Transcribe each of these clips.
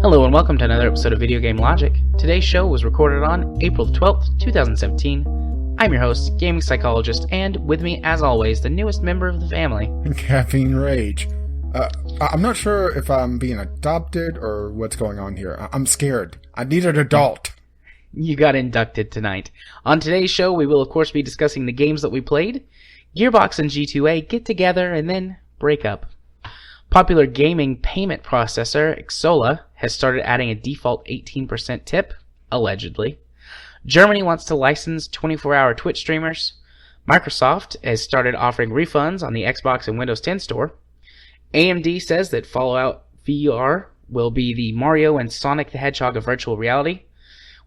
Hello and welcome to another episode of Video Game Logic. Today's show was recorded on April 12th, 2017. I'm your host, Gaming Psychologist, and with me, as always, the newest member of the family. Caffeine Rage. I'm not sure if I'm being adopted or what's going on here. I'm scared. I need an adult. You got inducted tonight. On today's show, we will of course be discussing the games that we played. Gearbox and G2A get together and then break up. Popular gaming payment processor, Xsolla, has started adding a default 18% tip, allegedly. Germany wants to license 24-hour Twitch streamers. Microsoft has started offering refunds on the Xbox and Windows 10 store. AMD says that Fallout VR will be the Mario and Sonic the Hedgehog of virtual reality.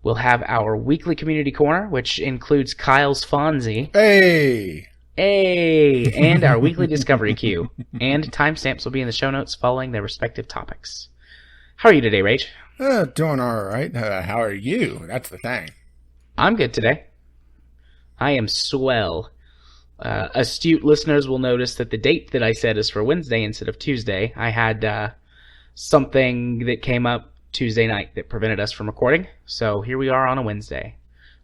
We'll have our weekly community corner, which includes Kyle's Fonzie. Hey! And our weekly discovery queue. And timestamps will be in the show notes following their respective topics. How are you today, Rach? Doing all right. How are you? That's the thing. I'm good today. I am swell. Astute listeners will notice that the date that I said is for Wednesday instead of Tuesday. I had something that came up Tuesday night that prevented us from recording. So here we are on a Wednesday.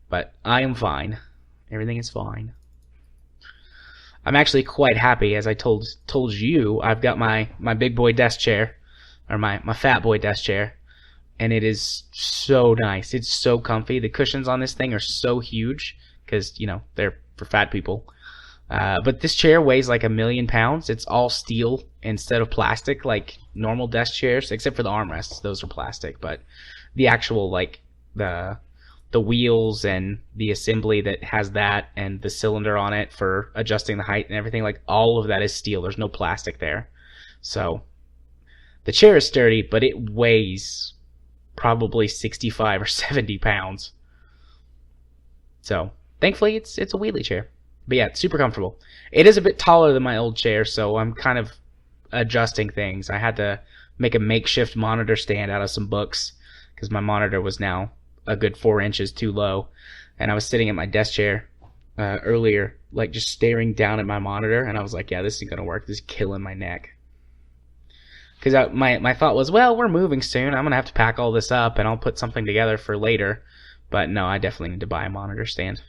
But I am fine. Everything is fine. I'm actually quite happy, as I told you. I've got my big boy desk chair, or my fat boy desk chair, and it is so nice. It's so comfy. The cushions on this thing are so huge because, you know, they're for fat people. But this chair weighs like 1,000,000 pounds. It's all steel instead of plastic, like normal desk chairs, except for the armrests. Those are plastic, but the actual, like, the wheels and the assembly that has that and the cylinder on it for adjusting the height and everything, like all of that is steel. There's no plastic there. So the chair is sturdy, but it weighs probably 65 or 70 pounds. So thankfully it's a wheelie chair. But yeah, it's super comfortable. It is a bit taller than my old chair, so I'm kind of adjusting things. I had to make a makeshift monitor stand out of some books because my monitor was now a good 4 inches too low, and I was sitting at my desk chair earlier, like just staring down at my monitor, and I was like, yeah, this isn't gonna work. This is killing my neck. Because my thought was, well, we're moving soon. I'm gonna have to pack all this up, and I'll put something together for later. But no, I definitely need to buy a monitor stand.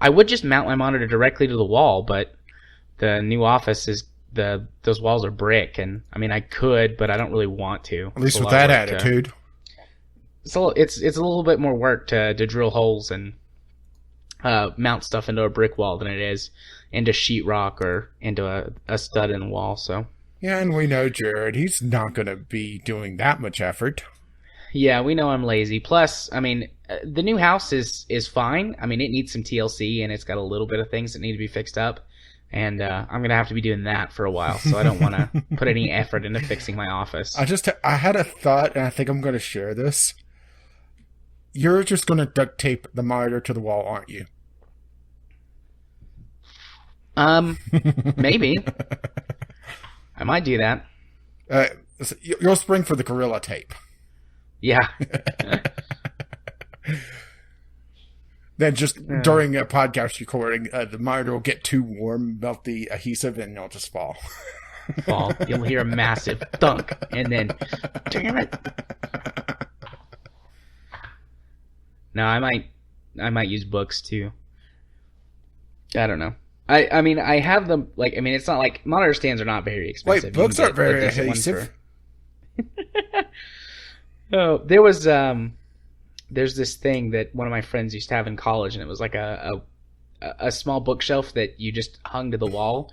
I would just mount my monitor directly to the wall, but the new office is those walls are brick, and I mean I could, but I don't really want to. At least with that attitude. So it's a little bit more work to drill holes and mount stuff into a brick wall than it is into sheetrock or into a stud in the wall. So yeah, and we know Jared. He's not going to be doing that much effort. Yeah, we know I'm lazy. Plus, I mean, the new house is fine. I mean, it needs some TLC and it's got a little bit of things that need to be fixed up. And I'm going to have to be doing that for a while, so I don't want to put any effort into fixing my office. I had a thought, and I think I'm going to share this. You're just going to duct tape the monitor to the wall, aren't you? Maybe. I might do that. You'll spring for the Gorilla Tape. Yeah. Then just during a podcast recording, the monitor will get too warm, melt the adhesive, and it'll just fall. You'll hear a massive thunk, and then, damn it. No, I might use books too. I don't know. I mean, I have them, like, I mean, it's not like, monitor stands are not very expensive. Wait, books aren't very adhesive. Oh, there's this thing that one of my friends used to have in college, and it was like a small bookshelf that you just hung to the wall.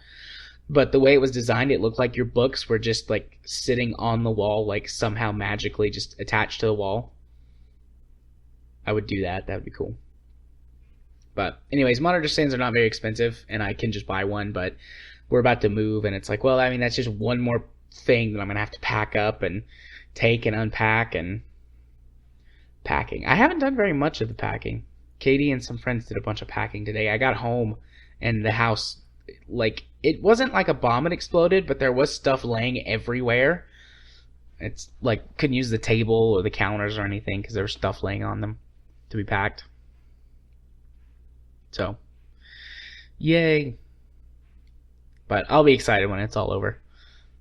But the way it was designed, it looked like your books were just like sitting on the wall, like somehow magically just attached to the wall. I would do that. That would be cool. But anyways, monitor stands are not very expensive, and I can just buy one, but we're about to move, and it's like, well, I mean, that's just one more thing that I'm going to have to pack up and take and unpack and packing. I haven't done very much of the packing. Katie and some friends did a bunch of packing today. I got home, and the house, like, it wasn't like a bomb had exploded, but there was stuff laying everywhere. It's like couldn't use the table or the counters or anything because there was stuff laying on them to be packed. So, yay! But I'll be excited when it's all over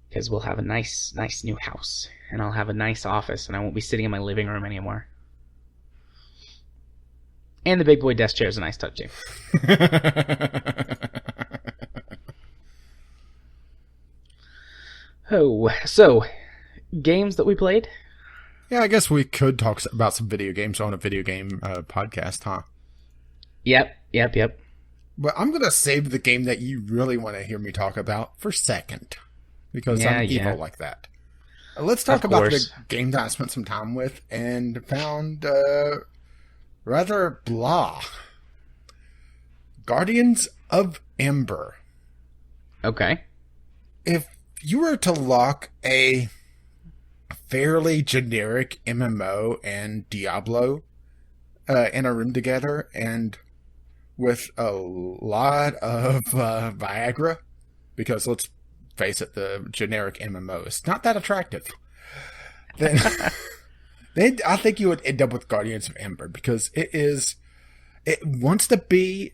because we'll have a nice new house and I'll have a nice office and I won't be sitting in my living room anymore. And the big boy desk chair is a nice touch too. Oh, so games that we played? Yeah, I guess we could talk about some video games on a video game podcast, huh? Yep. But I'm going to save the game that you really want to hear me talk about for second. Because I'm evil like that. Let's talk about the game that I spent some time with and found rather blah. Guardians of Ember. Okay. If you were to lock a fairly generic MMO and Diablo in a room together and with a lot of Viagra, because let's face it, the generic MMO is not that attractive, then I think you would end up with Guardians of Ember, because it wants to be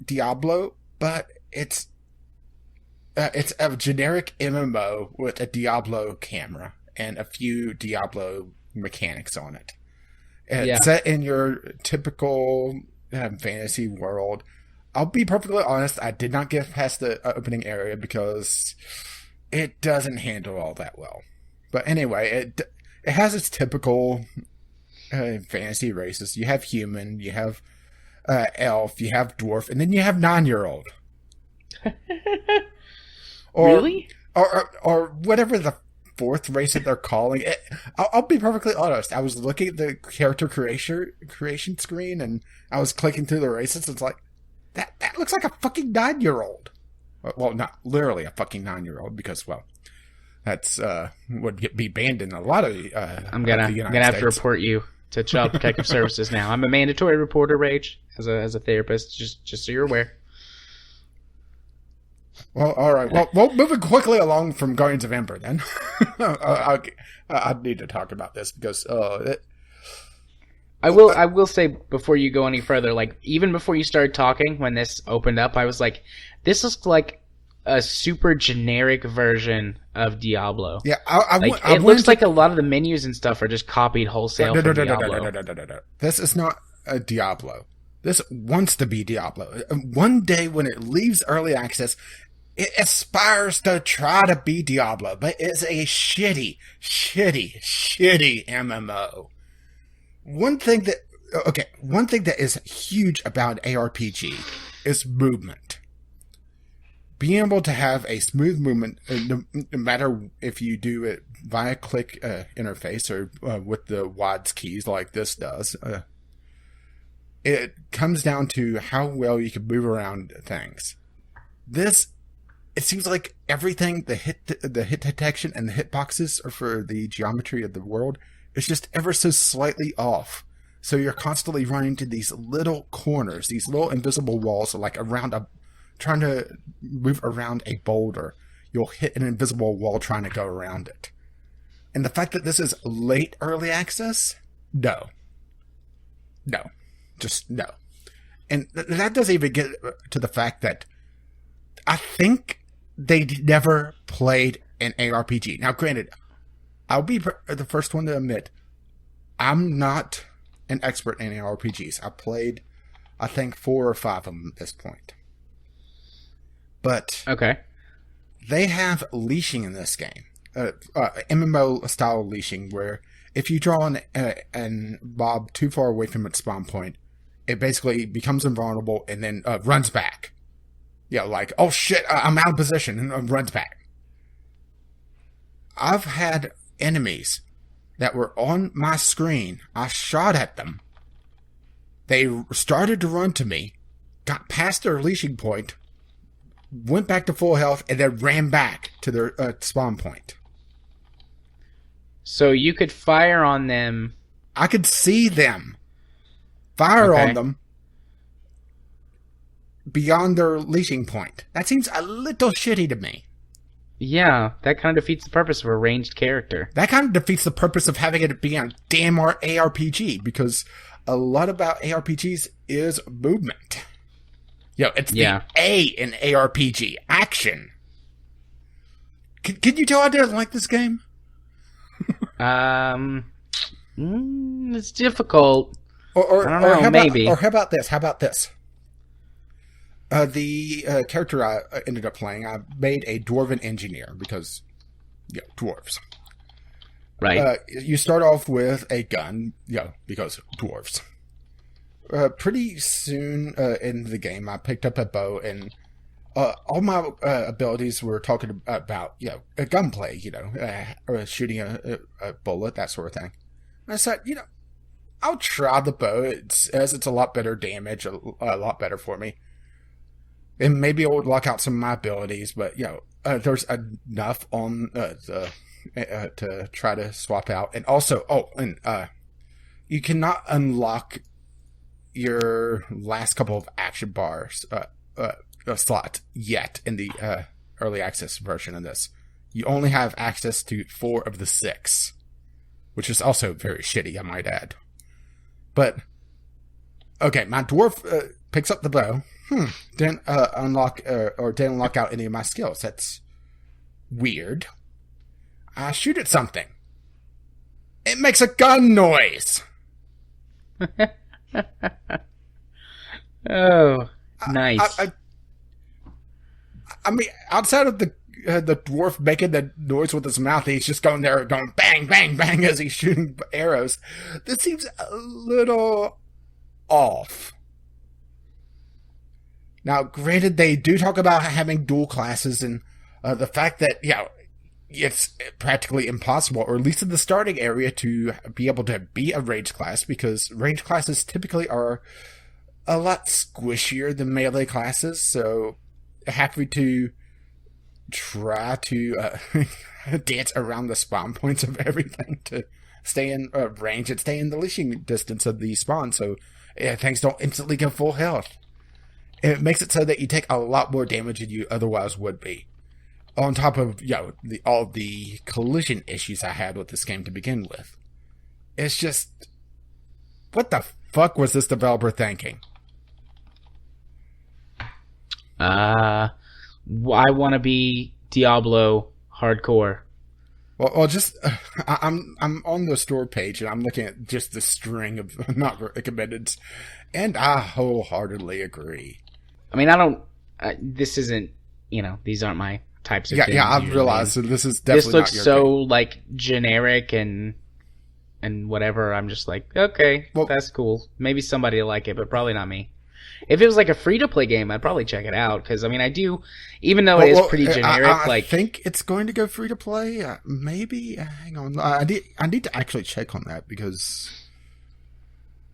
Diablo, but it's a generic MMO with a Diablo camera and a few Diablo mechanics on it. It's set in your typical fantasy world. I'll be perfectly honest, I did not get past the opening area because it doesn't handle all that well. But anyway, it has its typical fantasy races. You have human, you have elf, you have dwarf, and then you have 9-year-old. Really? Or whatever the fourth race that they're calling it. I'll be perfectly honest. I was looking at the character creation screen and I was clicking through the races. It's like, that looks like a fucking 9-year-old. Well, not literally a fucking 9-year-old, because, well, that's would be banned in a lot of I'm gonna have to report you to Child Protective Services now. I'm a mandatory reporter, Rage, as a therapist, just so you're aware. Well, all right. Well, moving quickly along from Guardians of Ember, then. I need to talk about this because I will say before you go any further, like even before you started talking, when this opened up, I was like, this looks like a super generic version of Diablo. Yeah, it looks like a lot of the menus and stuff are just copied wholesale from Diablo. No. This is not a Diablo. This wants to be Diablo. One day when it leaves early access, it aspires to try to be Diablo, but it's a shitty MMO. One thing that is huge about ARPG is movement. Being able to have a smooth movement, no matter if you do it via click interface or with the WADS keys like this does, it comes down to how well you can move around things. It seems like everything, the hit detection and the hitboxes are for the geometry of the world, is just ever so slightly off. So you're constantly running to these little corners, these little invisible walls, like trying to move around a boulder. You'll hit an invisible wall trying to go around it. And the fact that this is late early access, no. Just no. And that doesn't even get to the fact that I think they never played an ARPG. Now, granted, I'll be the first one to admit, I'm not an expert in ARPGs. I played, I think, 4 or 5 of them at this point. But okay, they have leashing in this game. MMO-style leashing, where if you draw an mob too far away from its spawn point, it basically becomes invulnerable and then runs back. Yeah, like, oh shit, I'm out of position, and runs back. I've had enemies that were on my screen. I shot at them. They started to run to me, got past their leashing point, went back to full health, and then ran back to their spawn point. So you could fire on them. I could see them. Fire on them beyond their leashing point. That seems a little shitty to me. Yeah, that kind of defeats the purpose of a ranged character. That kind of defeats the purpose of having it be a damn ARPG, because a lot about ARPGs is movement. It's the A in ARPG, action. Can you tell I didn't like this game? It's difficult. Or I don't know, maybe. Or how about this? The character I ended up playing, I made a dwarven engineer because, dwarves. Right. You start off with a gun, because dwarves. Pretty soon in the game, I picked up a bow, and all my abilities were talking about, a gunplay, or shooting a bullet, that sort of thing. And I said, I'll try the bow. It's a lot better damage, a lot better for me. And maybe it would lock out some of my abilities, but there's enough on to try to swap out. And also, you cannot unlock your last couple of action bars slots yet in the early access version of this. You only have access to 4 of the 6, which is also very shitty, I might add. But okay, my dwarf picks up the bow. Didn't unlock or didn't lock out any of my skills. That's weird. I shoot at something. It makes a gun noise. Oh, nice. I mean, outside of the dwarf making the noise with his mouth, he's just going there going bang, bang, bang as he's shooting arrows. This seems a little off. Now, granted, they do talk about having dual classes and the fact that, it's practically impossible, or at least in the starting area, to be able to be a range class, because range classes typically are a lot squishier than melee classes, so happy to try to dance around the spawn points of everything to stay in range and stay in the leashing distance of the spawn, so things don't instantly go full health. It makes it so that you take a lot more damage than you otherwise would be. On top of, all the collision issues I had with this game to begin with. It's just, what the fuck was this developer thinking? I want to be Diablo hardcore. Well, just I'm on the store page and I'm looking at just the string of not recommendeds, and I wholeheartedly agree. I mean, I don't. This isn't. These aren't my types of things. Yeah, I've realized that this is definitely this looks not your so game. Like generic and whatever. I'm just like, okay, that's cool. Maybe somebody will like it, but probably not me. If it was like a free-to-play game, I'd probably check it out, because, I mean, I do, even though it is pretty generic, I think it's going to go free-to-play, maybe, hang on, I need to actually check on that, because,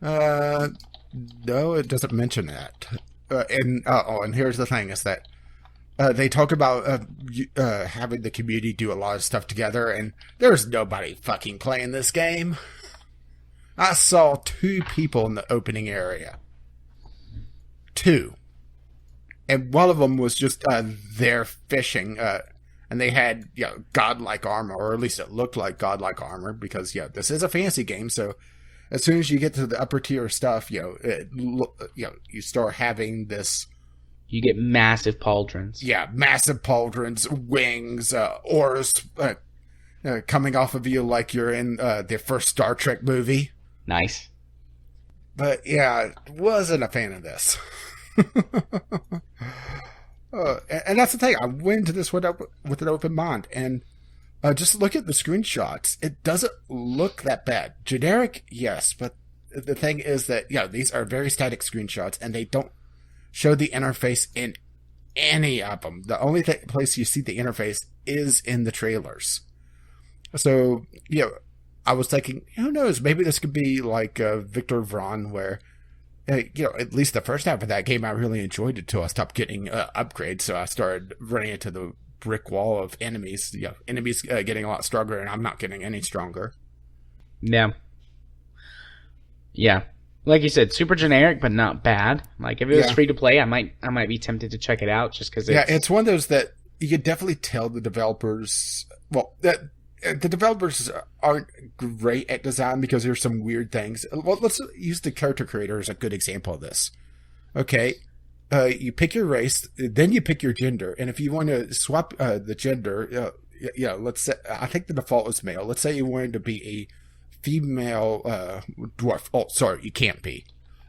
no, it doesn't mention that, and here's the thing, is that, they talk about, having the community do a lot of stuff together, and there's nobody fucking playing this game. I saw 2 people in the opening area. 2. And one of them was just there fishing, and they had godlike armor, or at least it looked like godlike armor, because this is a fantasy game. So as soon as you get to the upper tier stuff, you start having this. You get massive pauldrons. Yeah, massive pauldrons, wings, oars coming off of you like you're in the first Star Trek movie. Nice. But wasn't a fan of this. And that's the thing. I went into this with an open mind, and just look at the screenshots. It doesn't look that bad. Generic, yes, but the thing is that these are very static screenshots, and they don't show the interface in any of them. The only place you see the interface is in the trailers. So I was thinking, who knows? Maybe this could be like Victor Vron, where at least the first half of that game, I really enjoyed it till I stopped getting upgrades. So I started running into the brick wall of enemies. Enemies getting a lot stronger, and I'm not getting any stronger. Yeah. Like you said, super generic, but not bad. Like if it was free to play, I might be tempted to check it out just because. It's one of those that you could definitely tell the developers. Well, the developers aren't great at design because there's some weird things. Well, let's use the character creator as a good example of this. Okay, you pick your race, then you pick your gender, and if you want to swap the gender, let's say I think the default is male. Let's say you wanted to be a female dwarf. Oh, sorry, you can't be.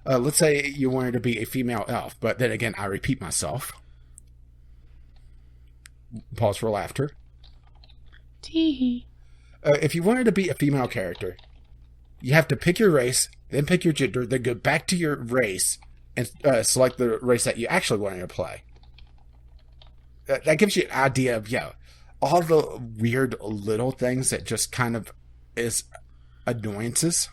Let's say you wanted to be a female elf, but then again, I repeat myself. Pause for laughter. Tee. If you wanted to be a female character, you have to pick your race, then pick your gender, then go back to your race and select the race that you actually wanted to play. That gives you an idea of, all the weird little things that just kind of is annoyances.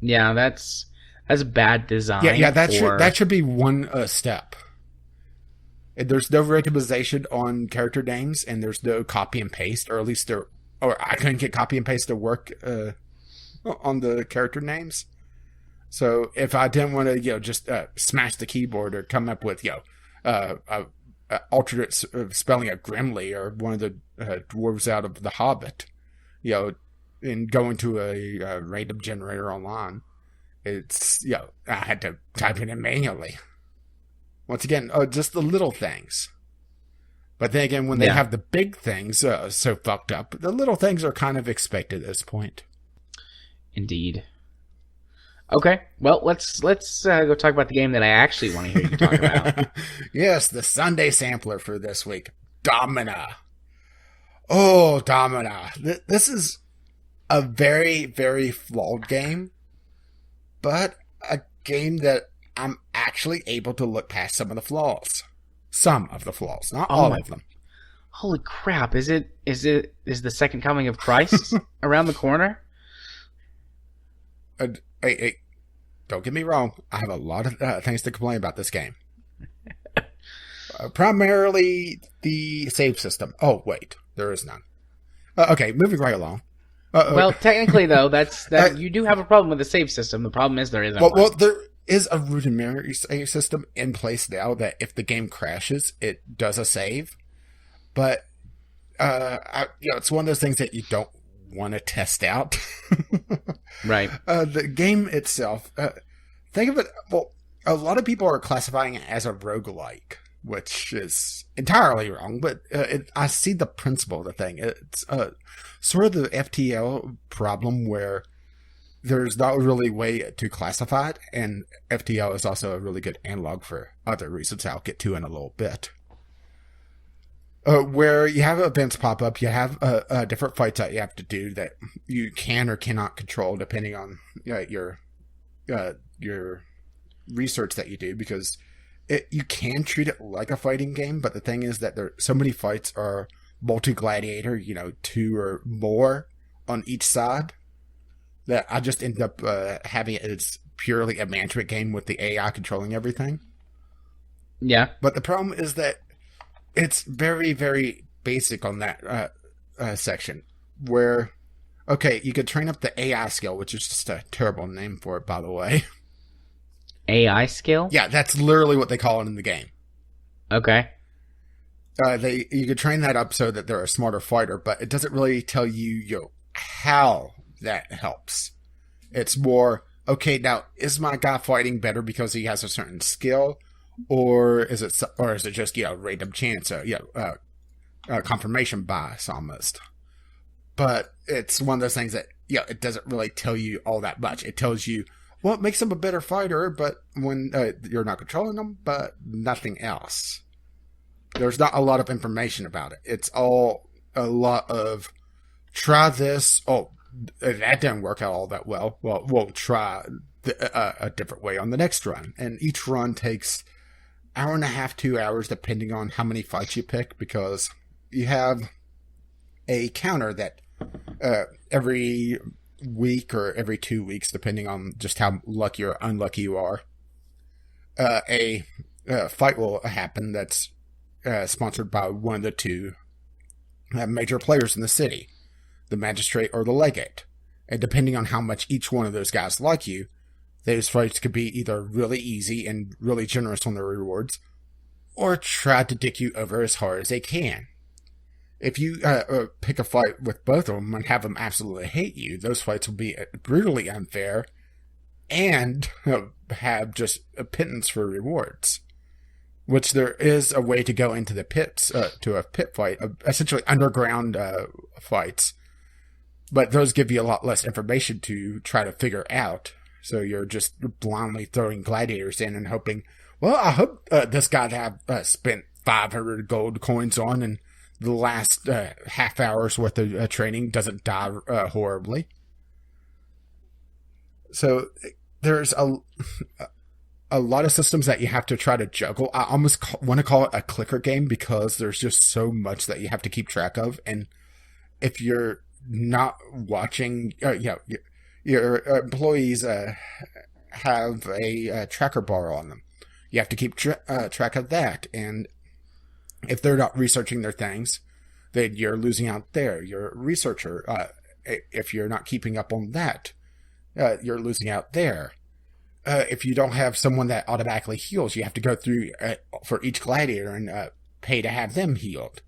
Yeah, that's bad design. Yeah, that should be one step. There's no randomization on character names, and there's no copy and paste, or at least I couldn't get copy and paste to work on the character names. So if I didn't want to, just smash the keyboard or come up with, alternate spelling of Grimly or one of the dwarves out of The Hobbit, and go into a random generator online, it's, I had to type it in manually. Once again, just the little things. But then again, when they have the big things so fucked up, the little things are kind of expected at this point. Indeed. Okay, well, let's go talk about the game that I actually want to hear you talk about. Yes, the Sunday sampler for this week, Domina. Oh, Domina. This is a very, very flawed game, but a game that I'm actually able to look past some of the flaws. Some of the flaws, not all of them. Holy crap, is the second coming of Christ around the corner? Hey, don't get me wrong. I have a lot of things to complain about this game. Primarily the save system. Oh, wait, there is none. Okay, moving right along. Well, technically, though, you do have a problem with the save system. The problem is there isn't one. Well, there is a rudimentary save system in place now that if the game crashes, it does a save. But, it's one of those things that you don't want to test out. Right. The game itself, think of it, well, a lot of people are classifying it as a roguelike, which is entirely wrong, but I see the principle of the thing. It's sort of the FTL problem where there's not really a way to classify it, and FTL is also a really good analog for other reasons I'll get to in a little bit. Where you have events pop up, you have different fights that you have to do that you can or cannot control depending on your research that you do, because you can treat it like a fighting game, but the thing is that so many fights are multi-gladiator, 2 or more on each side, that I just end up having it as purely a management game with the AI controlling everything. Yeah. But the problem is that it's very, very basic on that section, where, okay, you could train up the AI skill, which is just a terrible name for it, by the way. AI skill? Yeah, that's literally what they call it in the game. Okay. You could train that up so that they're a smarter fighter, but it doesn't really tell you how that helps. It's more, okay, now, is my guy fighting better because he has a certain skill? Or is it just random chance, confirmation bias almost? But it's one of those things that it doesn't really tell you all that much. It tells you what makes him a better fighter, but when you're not controlling them, but nothing else. There's not a lot of information about it. It's all a lot of try this. Oh, that didn't work out all that well. Well, we'll try a different way on the next run, and each run takes hour and a half, 2 hours, depending on how many fights you pick, because you have a counter that every week or every 2 weeks, depending on just how lucky or unlucky you are, a fight will happen that's sponsored by one of the two major players in the city, the magistrate or the legate. And depending on how much each one of those guys like you, those fights could be either really easy and really generous on their rewards, or try to dick you over as hard as they can. If you pick a fight with both of them and have them absolutely hate you, those fights will be brutally unfair and have just a pittance for rewards. Which there is a way to go into the pits, to a pit fight, essentially underground fights. But those give you a lot less information to try to figure out. So you're just blindly throwing gladiators in and hoping, well, I hope this guy that I've spent 500 gold coins on in the last half hour's worth of training doesn't die horribly. So there's a lot of systems that you have to try to juggle. I almost want to call it a clicker game because there's just so much that you have to keep track of. And if you're not watching, your employees have a tracker bar on them. You have to keep track of that. And if they're not researching their things, then you're losing out there. You're a researcher. If you're not keeping up on that, you're losing out there. If you don't have someone that automatically heals, you have to go through for each gladiator and pay to have them healed.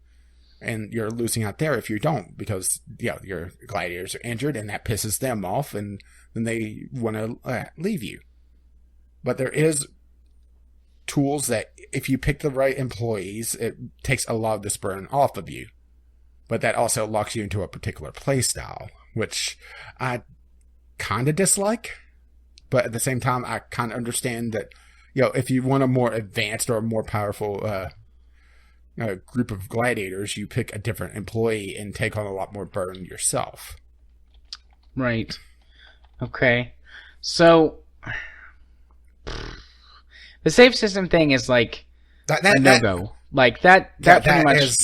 And you're losing out there if you don't, because your gladiators are injured and that pisses them off and then they want to leave you. But there is tools that if you pick the right employees, it takes a lot of this burden off of you. But that also locks you into a particular play style, which I kind of dislike. But at the same time, I kind of understand that, if you want a more advanced or a more powerful group of gladiators, you pick a different employee and take on a lot more burden yourself. Right. Okay. So, the save system thing is like a no-go. Like that pretty much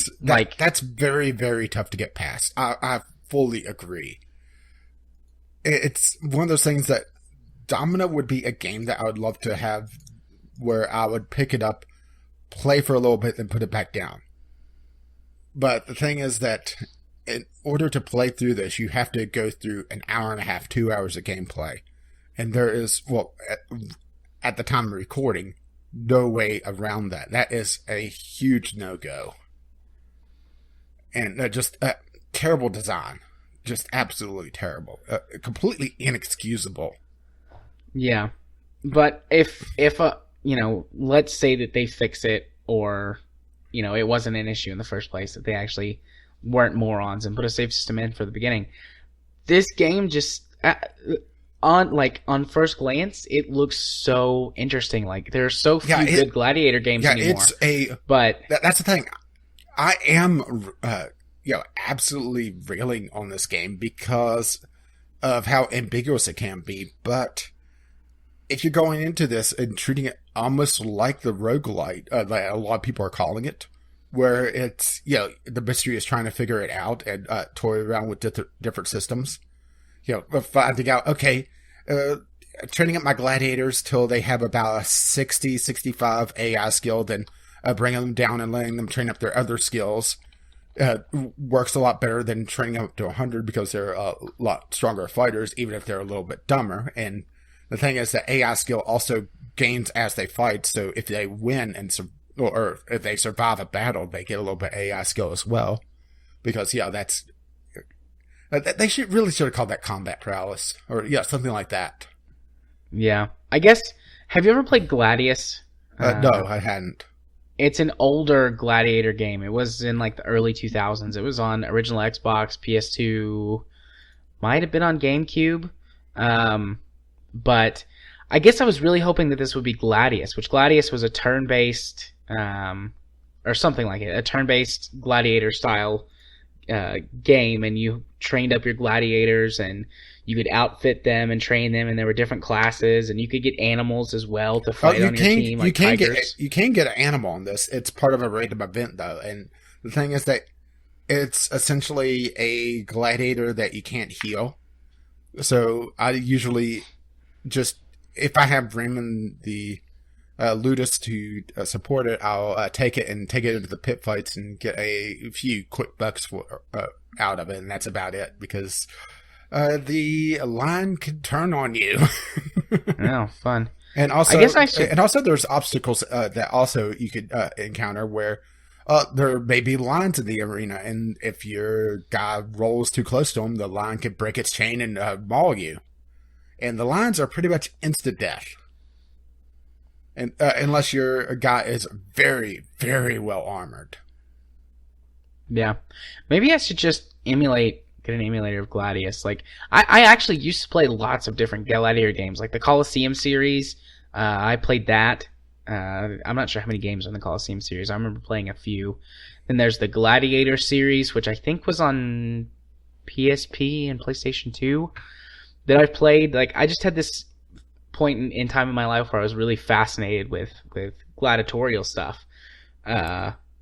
that's very, very tough to get past. I fully agree. It's one of those things that Domino would be a game that I would love to have where I would pick it up, play for a little bit, then put it back down. But the thing is that in order to play through this, you have to go through an hour and a half, 2 hours of gameplay. And there is, at the time of recording, no way around that. That is a huge no-go. And just terrible design. Just absolutely terrible. Completely inexcusable. Yeah. But if let's say that they fix it, or, it wasn't an issue in the first place, that they actually weren't morons and put a save system in for the beginning. This game just, on first glance, it looks so interesting. Like, there are so few good gladiator games anymore. But that's the thing. I am, absolutely railing on this game because of how ambiguous it can be. But if you're going into this and treating it almost like the roguelite, that a lot of people are calling it, where it's, the mystery is trying to figure it out and toy around with different systems. Finding out, okay, training up my gladiators till they have about a 60, 65 AI skill, then bringing them down and letting them train up their other skills works a lot better than training them up to 100 because they're a lot stronger fighters, even if they're a little bit dumber. And the thing is that AI skill also gains as they fight, so if they win or if they survive a battle, they get a little bit AI skill as well. Because, that's... They should have called that combat prowess, or something like that. Yeah. I guess, have you ever played Gladius? No, I hadn't. It's an older gladiator game. It was in the early 2000s. It was on original Xbox, PS2, might have been on GameCube. But I guess I was really hoping that this would be Gladius, which Gladius was a turn-based, or something like it, a turn-based gladiator-style game, and you trained up your gladiators, and you could outfit them and train them, and there were different classes, and you could get animals as well to fight on your team, like tigers. You can get an animal on this. It's part of a random event, though, and the thing is that it's essentially a gladiator that you can't heal. So I usually just, if I have Raymond the Ludus to support it, I'll take it into the pit fights and get a few quick bucks out of it, and that's about it, because the line can turn on you. Oh, fun. I guess I should. and also there's obstacles that also you could encounter where there may be lines in the arena, and if your guy rolls too close to him, the line could break its chain and maul you. And the lines are pretty much instant death, and unless your guy is very, very well armored. Yeah, maybe I should just get an emulator of Gladius. Like, I actually used to play lots of different Gladiator games, like the Colosseum series. I played that. I'm not sure how many games are in the Colosseum series. I remember playing a few. Then there's the Gladiator series, which I think was on PSP and PlayStation 2 that I've played. Like, I just had this point in time in my life where I was really fascinated with gladiatorial stuff.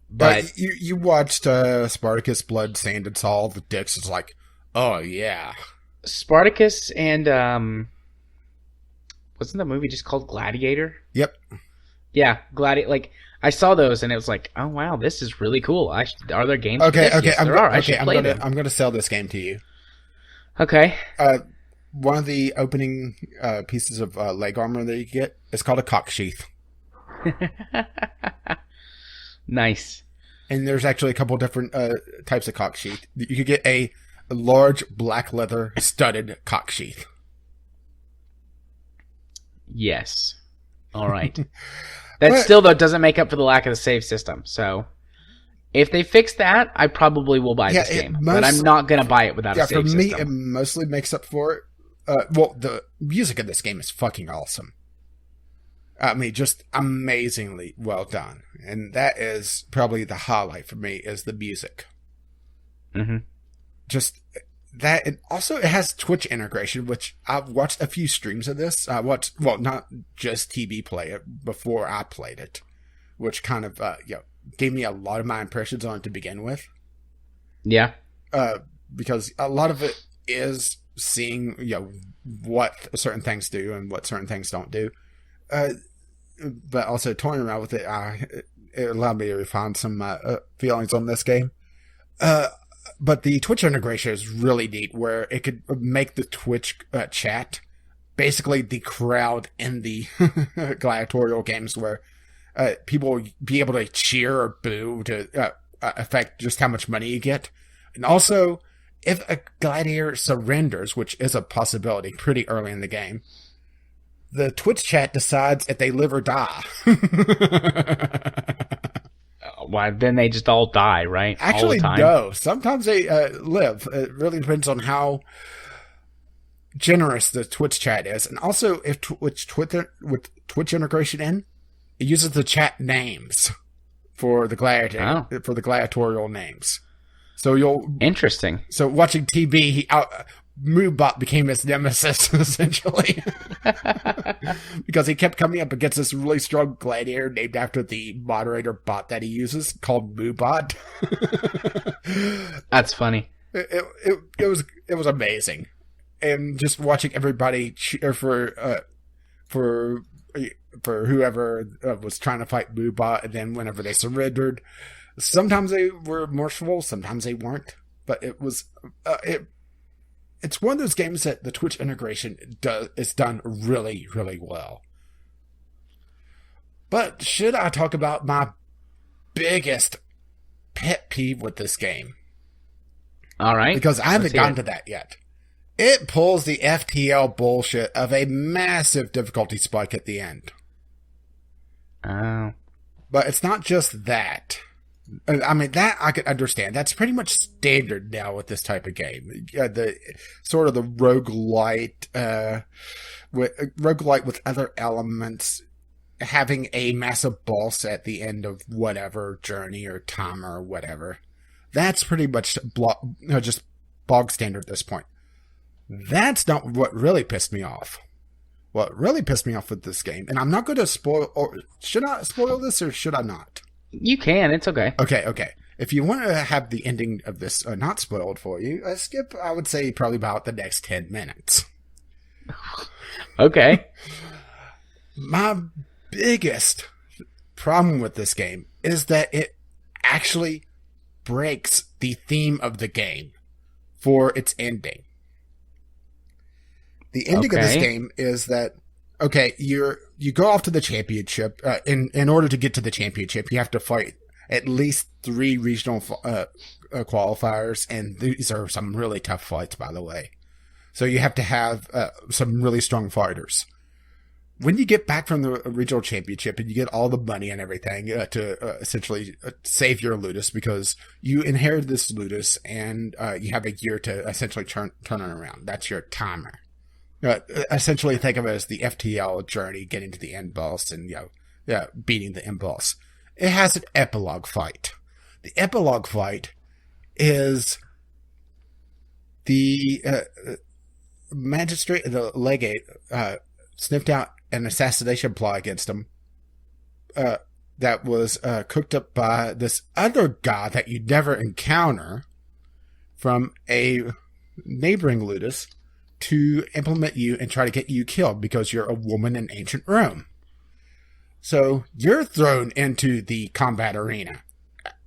But you watched Spartacus, Blood, Sand, and Saul. The Dix is like, oh yeah, Spartacus and wasn't the movie just called Gladiator? Yep. Yeah, Gladiator. Like, I saw those and it was like, oh wow, this is really cool. Are there games? Okay, for this? okay, Yes, there are. I should play them. I'm gonna sell this game to you. Okay. One of the opening pieces of leg armor that you get is called a cock sheath. Nice. And there's actually a couple different types of cock sheath. You could get a large black leather studded cock sheath. Yes. All right. That still, though, doesn't make up for the lack of the save system. So, if they fix that, I probably will buy this game. But I'm not going to buy it without a save system. For me, it mostly makes up for it. Well, the music of this game is fucking awesome. I mean, just amazingly well done. And that is probably the highlight for me, is the music. Mm-hmm. Just that, and also it has Twitch integration, which I've watched a few streams of this. I watched, well, not just TV play it before I played it, which kind of gave me a lot of my impressions on it to begin with. Yeah. Because a lot of it is seeing what certain things do and what certain things don't do. But also toying around with it, it allowed me to refine some feelings on this game. But the Twitch integration is really neat, where it could make the Twitch chat basically the crowd in the gladiatorial games, where people will be able to cheer or boo to affect just how much money you get. And also, if a gladiator surrenders, which is a possibility pretty early in the game, the Twitch chat decides if they live or die. Why, then they just all die, right? Actually, all the time? No. Sometimes they live. It really depends on how generous the Twitch chat is. And also, if with Twitch integration in, it uses the chat names for the gladiatorial names. So Interesting. So watching TV, Moobot became his nemesis, essentially. Because he kept coming up against this really strong gladiator named after the moderator bot that he uses, called Moobot. That's funny. It was amazing. And just watching everybody cheer for whoever was trying to fight Moobot, and then whenever they surrendered, sometimes they were merciful, sometimes they weren't. But it was it's one of those games that the Twitch integration is done really, really well. But should I talk about my biggest pet peeve with this game? All right. Because I haven't gotten to that yet. It pulls the FTL bullshit of a massive difficulty spike at the end. Oh. But it's not just that. I mean, that I could understand. That's pretty much standard now with this type of game. The sort of the roguelite, with other elements, having a massive boss at the end of whatever journey or timer or whatever. That's pretty much just bog standard at this point. That's not what really pissed me off. What really pissed me off with this game, and I'm not going to spoil, or should I spoil this or should I not? You can. It's okay. Okay. If you want to have the ending of this not spoiled for you, skip, I would say, probably about the next 10 minutes. Okay. My biggest problem with this game is that it actually breaks the theme of the game for its ending. The ending of this game is that, okay, you're you go off to the championship. In order to get to the championship, you have to fight at least 3 regional qualifiers, and these are some really tough fights, by the way. So you have to have some really strong fighters. When you get back from the regional championship and you get all the money and everything to essentially save your Ludus, because you inherited this Ludus and you have a year to essentially turn it around. That's your timer. Essentially think of it as the FTL journey, getting to the end boss and beating the end boss. It has an epilogue fight. The epilogue fight is the magistrate, the legate, sniffed out an assassination plot against him that was cooked up by this other guy that you never encounter from a neighboring Ludus to implement you and try to get you killed because you're a woman in ancient Rome. So you're thrown into the combat arena,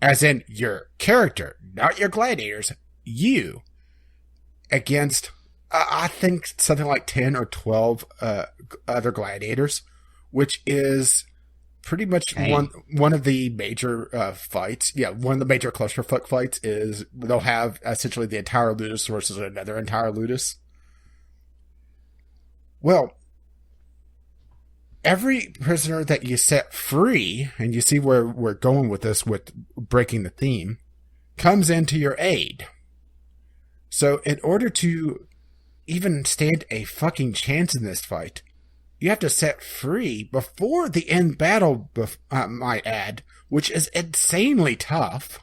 as in your character, not your gladiators, you, against I think something like 10 or 12 other gladiators, which is pretty much one of the major fights. Yeah, one of the major clusterfuck fights is they'll have essentially the entire Ludus versus another entire Ludus. Well, every prisoner that you set free, and you see where we're going with this with breaking the theme, comes into your aid. So in order to even stand a fucking chance in this fight, you have to set free before the end battle, I might add, which is insanely tough,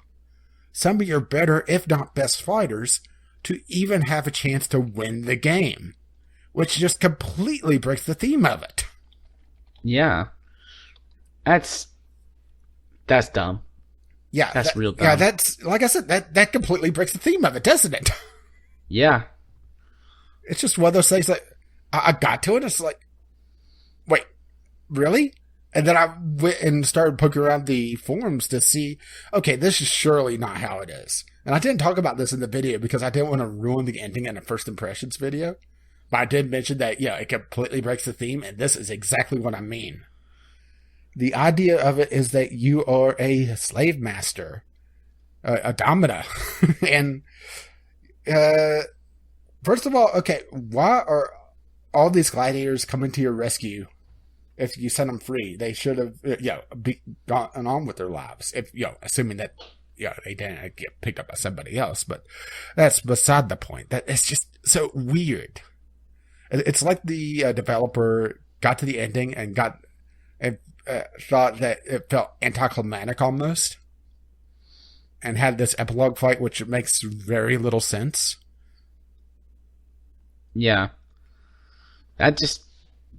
some of your better, if not best fighters, to even have a chance to win the game, which just completely breaks the theme of it. Yeah. That's dumb. Yeah. That's real dumb. Yeah, that's, like I said, that completely breaks the theme of it, doesn't it? Yeah. It's just one of those things that I got to it. It's like, wait, really? And then I went and started poking around the forums to see, okay, this is surely not how it is. And I didn't talk about this in the video because I didn't want to ruin the ending in a first impressions video. But I did mention that, yeah, it completely breaks the theme, and this is exactly what I mean. The idea of it is that you are a slave master, a domina, and first of all, okay, why are all these gladiators coming to your rescue if you set them free? They should have, gone on with their lives, if assuming that they didn't get picked up by somebody else. But that's beside the point. That it's just so weird. It's like the developer got to the ending and thought that it felt anticlimactic almost, and had this epilogue fight, which makes very little sense. Yeah. That just,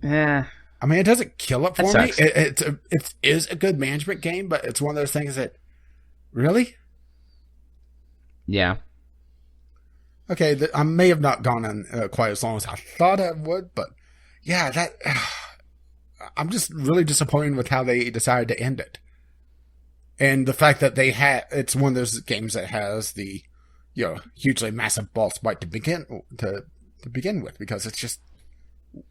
I mean, it doesn't kill it for me. Sucks. It is a good management game, but it's one of those things that, really? Yeah. Okay, I may have not gone on quite as long as I thought I would, but yeah, I'm just really disappointed with how they decided to end it. And the fact that it's one of those games that has the, hugely massive boss fight to begin with, because it's just,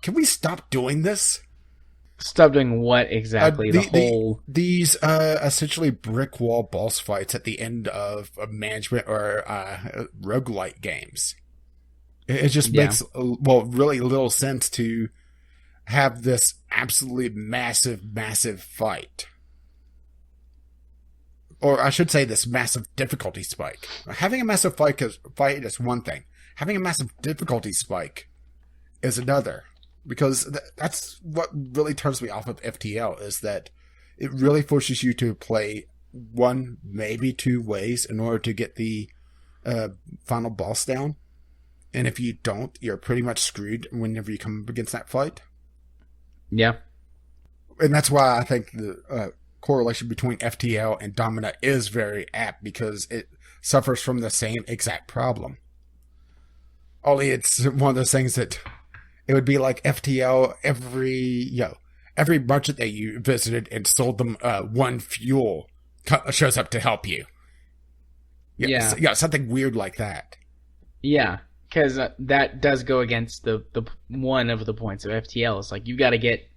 can we stop doing this? Stop doing what exactly? These essentially brick wall boss fights at the end of management or roguelite games. It just makes really little sense to have this absolutely massive fight. Or I should say this massive difficulty spike. Having a massive fight is one thing. Having a massive difficulty spike is another. Because that's what really turns me off of FTL, is that it really forces you to play one, maybe 2 ways in order to get the final boss down. And if you don't, you're pretty much screwed whenever you come up against that fight. Yeah. And that's why I think the correlation between FTL and Domina is very apt, because it suffers from the same exact problem. Only it's one of those things that it would be like FTL, every merchant that you visited and sold them 1 fuel shows up to help you. Yeah, something weird like that. Yeah, because that does go against the one of the points of FTL. It's like you got to get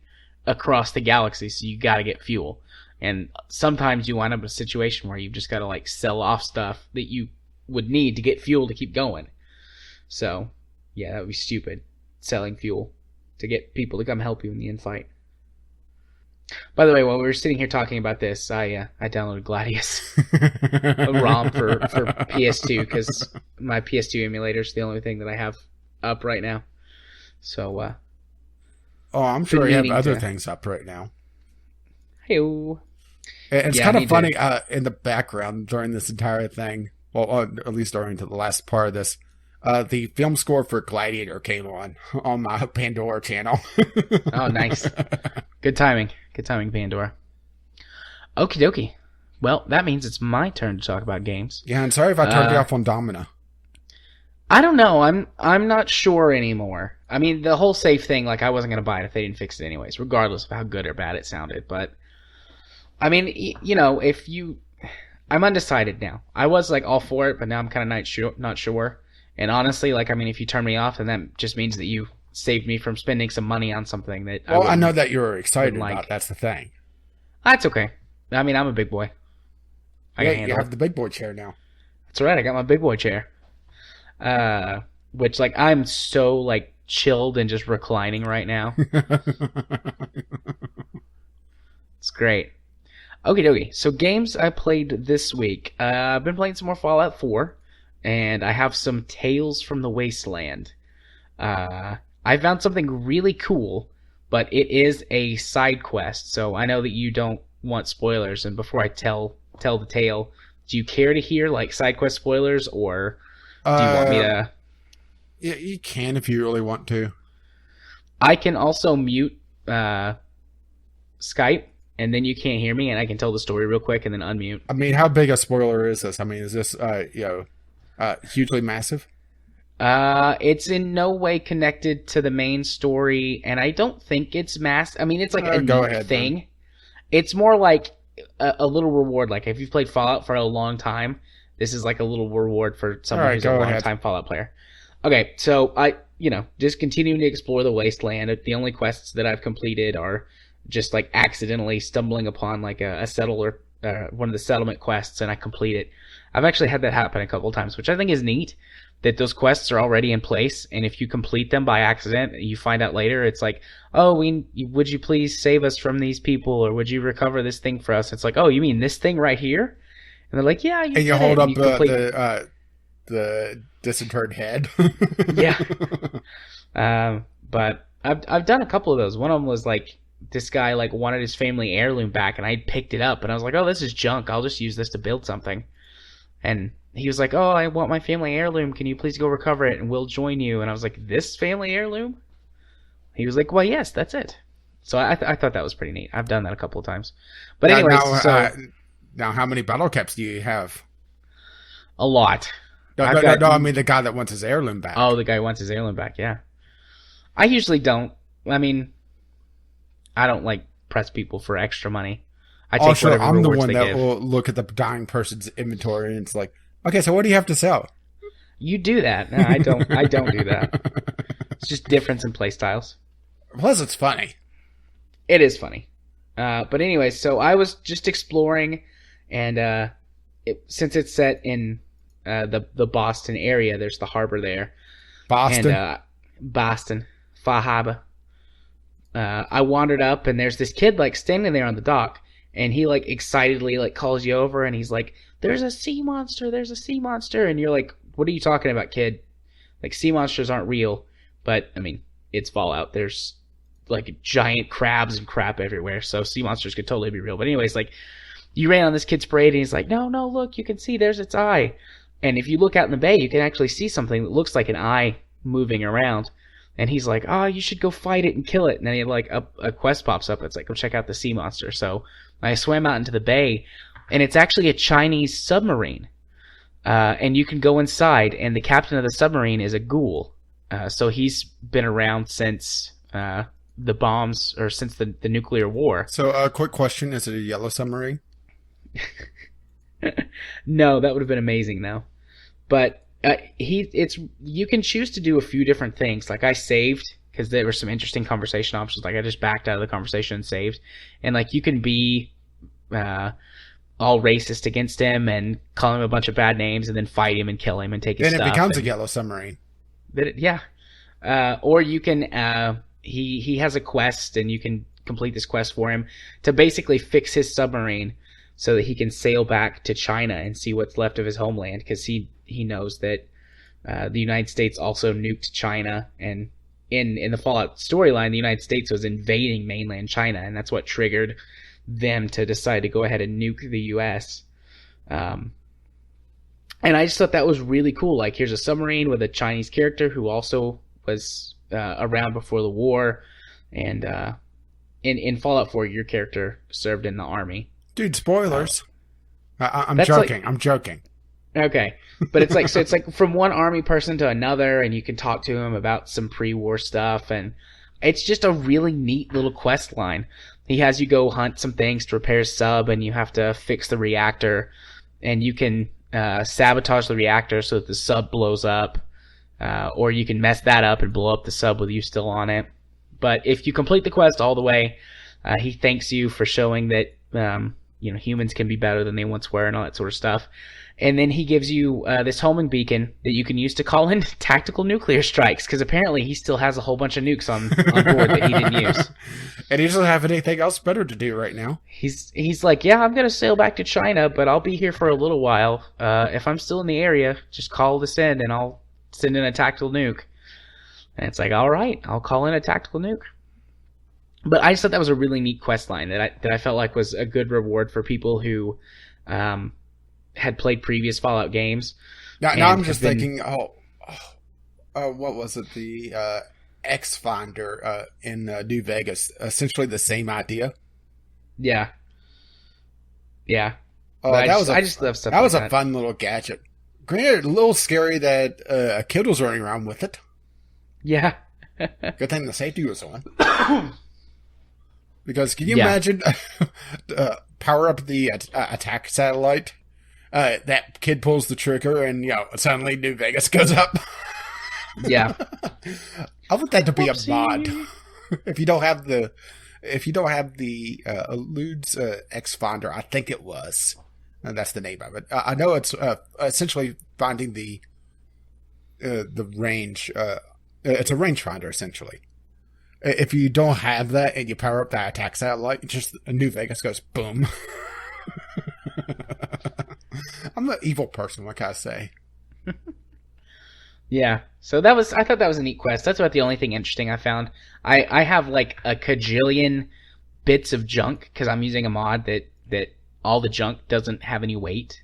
across the galaxy, so you got to get fuel. And sometimes you wind up in a situation where you've just got to like sell off stuff that you would need to get fuel to keep going. So, yeah, that would be stupid, selling fuel to get people to come help you in the infight. By the way, while we were sitting here talking about this, I downloaded Gladius, a ROM for PS2, because my PS2 emulator is the only thing that I have up right now. So, oh, I'm sure you have other things up right now. Hey-o. It's kind of funny in the background during this entire thing, well, at least during to the last part of this, the film score for Gladiator came on my Pandora channel. Oh, nice. Good timing. Good timing, Pandora. Okie dokie. Well, that means it's my turn to talk about games. Yeah, and sorry if I turned you off on Domina. I don't know. I'm not sure anymore. I mean, the whole safe thing, like, I wasn't going to buy it if they didn't fix it anyways, regardless of how good or bad it sounded. But, I mean, you know, I'm undecided now. I was, like, all for it, but now I'm kind of not sure. And honestly, like, I mean, if you turn me off, then that just means that you saved me from spending some money on something that I know that you're excited about. Like. That's the thing. That's okay. I mean, I'm a big boy. I can handle you have the big boy chair now. That's right. I got my big boy chair. Which, like, I'm so, like, chilled and just reclining right now. It's great. Okie dokie. So, games I played this week. I've been playing some more Fallout 4. And I have some Tales from the Wasteland. I found something really cool, but it is a side quest. So I know that you don't want spoilers. And before I tell the tale, do you care to hear like side quest spoilers, or do you want me to? Yeah, you can if you really want to. I can also mute Skype, and then you can't hear me, and I can tell the story real quick and then unmute. I mean, how big a spoiler is this? I mean, is this hugely massive? It's in no way connected to the main story, and I don't think it's I mean, it's like a neat thing. Then. It's more like a little reward. Like if you've played Fallout for a long time, this is like a little reward for someone who's a long-time Fallout player. Okay, so just continuing to explore the wasteland. The only quests that I've completed are just like accidentally stumbling upon like a settler, one of the settlement quests, and I complete it. I've actually had that happen a couple times, which I think is neat, that those quests are already in place, and if you complete them by accident, you find out later, it's like, oh, would you please save us from these people, or would you recover this thing for us? It's like, oh, you mean this thing right here? And they're like, yeah, you hold up the disinterred head. Yeah. But I've done a couple of those. One of them was like, this guy like wanted his family heirloom back, and I picked it up, and I was like, oh, this is junk. I'll just use this to build something. And he was like, oh, I want my family heirloom. Can you please go recover it, and we'll join you? And I was like, this family heirloom? He was like, well, yes, that's it. So I thought that was pretty neat. I've done that a couple of times. But anyway, now how many battle caps do you have? A lot. No, I mean the guy that wants his heirloom back. Oh, the guy who wants his heirloom back, yeah. I usually don't. I mean, I don't like press people for extra money. I take whatever I'm the rewards one they that give. will look at the dying person's inventory and it's like, okay, so what do you have to sell? You do that. No, I don't. I don't do that. It's just difference in play styles. Plus, it's funny. It is funny. But anyway, so I was just exploring, and since it's set in the Boston area, there's the harbor there. Boston? And, Boston. Fall Harbor. I wandered up, and there's this kid, like, standing there on the dock, and he, like, excitedly, like, calls you over, and he's like, there's a sea monster, there's a sea monster, and you're like, what are you talking about, kid? Like, sea monsters aren't real, but, I mean, it's Fallout. There's, like, giant crabs and crap everywhere, so sea monsters could totally be real. But anyways, like, you ran on this kid's parade, and he's like, no, look, you can see there's its eye. And if you look out in the bay, you can actually see something that looks like an eye moving around. And he's like, oh, you should go fight it and kill it. And then he, like, a quest pops up. It's like, go check out the sea monster. So I swam out into the bay, and it's actually a Chinese submarine. And you can go inside, and the captain of the submarine is a ghoul. So he's been around since the bombs, or since the nuclear war. So a quick question, is it a yellow submarine? No, that would have been amazing, though. But you can choose to do a few different things. Like, I saved, because there were some interesting conversation options. Like I just backed out of the conversation and saved, and like you can be uh, all racist against him and call him a bunch of bad names and then fight him and kill him and take his Then it stuff. becomes a And yellow submarine. yeah. Or you can he has a quest and you can complete this quest for him to basically fix his submarine so that he can sail back to China and see what's left of his homeland, because he knows that the United States also nuked China, and in the Fallout storyline, the United States was invading mainland China, and that's what triggered them to decide to go ahead and nuke the U.S. And I just thought that was really cool. Like, here's a submarine with a Chinese character who also was around before the war, and in Fallout 4, your character served in the army. Dude, spoilers. I'm That's joking. like- I'm joking. Okay, but it's like, so it's like from one army person to another, and you can talk to him about some pre-war stuff, and it's just a really neat little quest line. He has you go hunt some things to repair his sub, and you have to fix the reactor, and you can sabotage the reactor so that the sub blows up, or you can mess that up and blow up the sub with you still on it. But if you complete the quest all the way, he thanks you for showing that humans can be better than they once were and all that sort of stuff. And then he gives you this homing beacon that you can use to call in tactical nuclear strikes, because apparently he still has a whole bunch of nukes on board that he didn't use. And he doesn't have anything else better to do right now. He's like, yeah, I'm going to sail back to China, but I'll be here for a little while. If I'm still in the area, just call this in and I'll send in a tactical nuke. And it's like, all right, I'll call in a tactical nuke. But I just thought that was a really neat quest line that I felt like was a good reward for people who had played previous Fallout games. Now I'm just thinking, what was it? The X Finder in New Vegas. Essentially the same idea. Yeah. Yeah. Oh, I just love stuff that like was a that. fun little gadget. Granted, a little scary that a kid was running around with it. Yeah. Good thing the safety was on. Because can you Yeah. imagine power up the attack satellite? That kid pulls the trigger and suddenly New Vegas goes up. Yeah. I want that to be Whoopsie. a mod. If you don't have the Eludes X Finder, I think it was. And that's the name of it. I know it's essentially finding the range. It's a rangefinder essentially. If you don't have that and you power up that attack satellite, just New Vegas goes boom. I'm an evil person, like I say. Yeah. So I thought that was a neat quest. That's about the only thing interesting I found. I have like a kajillion bits of junk because I'm using a mod that all the junk doesn't have any weight.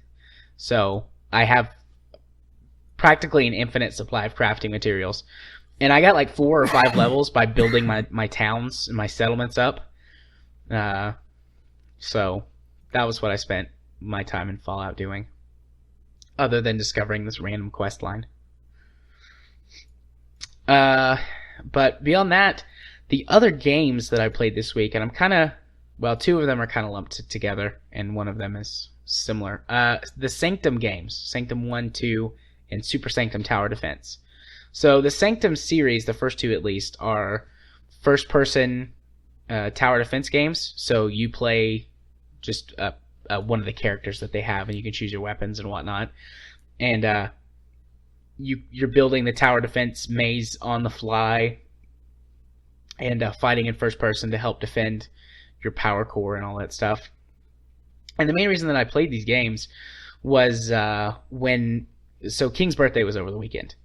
So I have practically an infinite supply of crafting materials. And I got like 4 or 5 levels by building my towns and my settlements up. So that was what I spent my time in Fallout doing, other than discovering this random quest line. But beyond that, the other games that I played this week, and I'm kind of, well, 2 of them are kind of lumped together, and one of them is similar. The Sanctum games, Sanctum 1, 2, and Super Sanctum Tower Defense. So the Sanctum series, the first 2 at least, are first-person tower defense games. So you play just one of the characters that they have, and you can choose your weapons and whatnot. And you're building the tower defense maze on the fly, and fighting in first person to help defend your power core and all that stuff. And the main reason that I played these games was so King's birthday was over the weekend.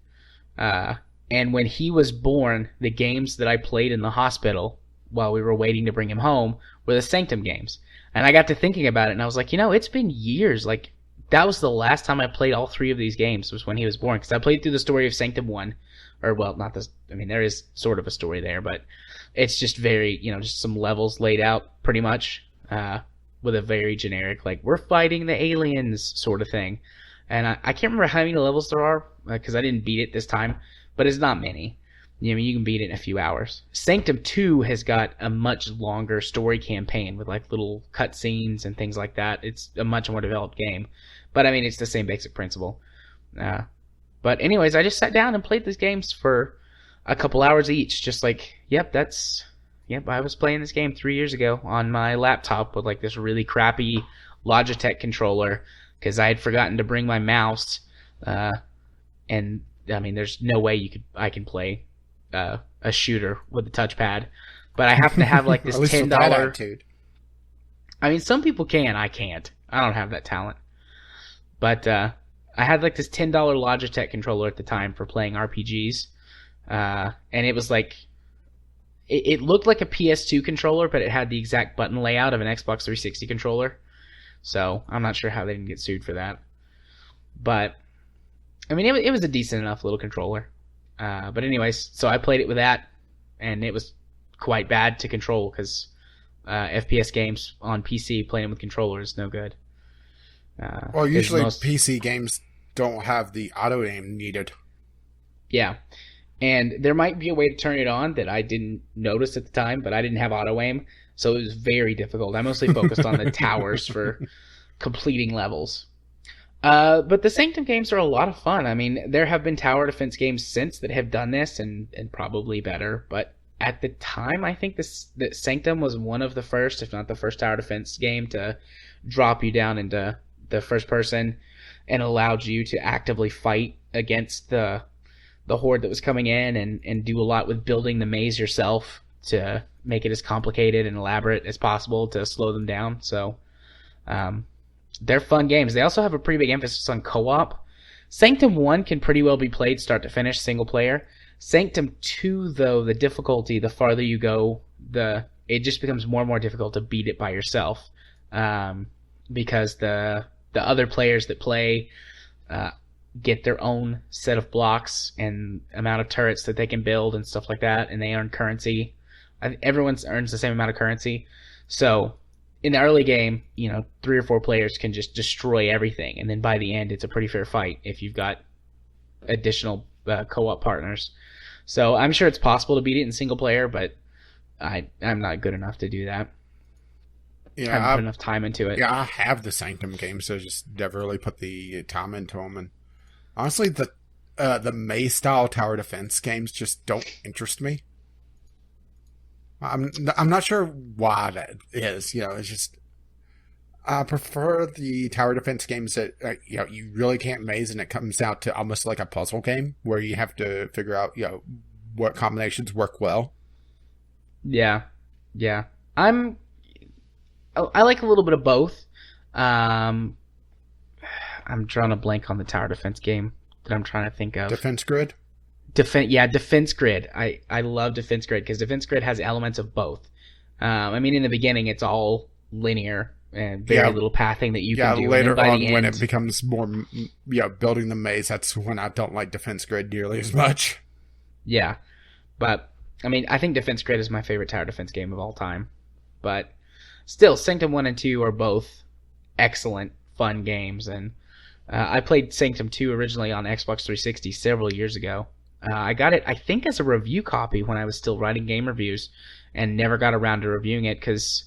And when he was born, the games that I played in the hospital while we were waiting to bring him home were the Sanctum games. And I got to thinking about it, and I was like, it's been years. Like, that was the last time I played all 3 of these games, was when he was born. Because I played through the story of Sanctum 1. Or, well, not this. I mean, there is sort of a story there, but it's just very, just some levels laid out, pretty much, with a very generic, like, we're fighting the aliens sort of thing. And I can't remember how many levels there are, because I didn't beat it this time, but it's not many. You can beat it in a few hours. Sanctum 2 has got a much longer story campaign with like little cutscenes and things like that. It's a much more developed game. But I mean, it's the same basic principle. But anyways, I just sat down and played these games for a couple hours each, just like, yep, I was playing this game 3 years ago on my laptop with like this really crappy Logitech controller because I had forgotten to bring my mouse, and I mean, there's no way I can play a shooter with a touchpad, but I have to have like this At least with $10. that attitude. I mean, some people can. I can't. I don't have that talent. But I had like this $10 Logitech controller at the time for playing RPGs, and it was like it looked like a PS2 controller, but it had the exact button layout of an Xbox 360 controller. So I'm not sure how they didn't get sued for that. But I mean, it was a decent enough little controller. But anyways, so I played it with that, and it was quite bad to control because FPS games on PC playing with controllers is no good. Well, usually PC games don't have the auto aim needed. Yeah, and there might be a way to turn it on that I didn't notice at the time, but I didn't have auto aim, so it was very difficult. I mostly focused on the towers for completing levels. But the Sanctum games are a lot of fun. I mean, there have been tower defense games since that have done this and probably better, but at the time, I think that Sanctum was one of the first, if not the first tower defense game to drop you down into the first person and allowed you to actively fight against the horde that was coming in and do a lot with building the maze yourself to make it as complicated and elaborate as possible to slow them down. So they're fun games. They also have a pretty big emphasis on co-op. Sanctum 1 can pretty well be played start to finish single player. Sanctum 2, though, the difficulty, the farther you go, it just becomes more and more difficult to beat it by yourself, because the other players that play get their own set of blocks and amount of turrets that they can build and stuff like that, and they earn currency. Everyone earns the same amount of currency. So in the early game, 3 or 4 players can just destroy everything, and then by the end, it's a pretty fair fight if you've got additional co-op partners. So I'm sure it's possible to beat it in single player, but I'm not good enough to do that. Yeah, I haven't put enough time into it. Yeah, I have the Sanctum games, so just never really put the time into them. And honestly, the Maze style tower defense games just don't interest me. I'm not sure why that is. It's just I prefer the tower defense games that you really can't maze, and it comes out to almost like a puzzle game where you have to figure out what combinations work well. Yeah. I like a little bit of both. I'm drawing a blank on the tower defense game that I'm trying to think of. Defense Grid? Defense Grid. I love Defense Grid because Defense Grid has elements of both. I mean, in the beginning, it's all linear and very little pathing that you can do. Yeah, later on when it becomes more, building the maze, that's when I don't like Defense Grid nearly as much. Yeah, but, I mean, I think Defense Grid is my favorite tower defense game of all time. But still, Sanctum 1 and 2 are both excellent, fun games. And I played Sanctum 2 originally on Xbox 360 several years ago. I got it, I think, as a review copy when I was still writing game reviews and never got around to reviewing it because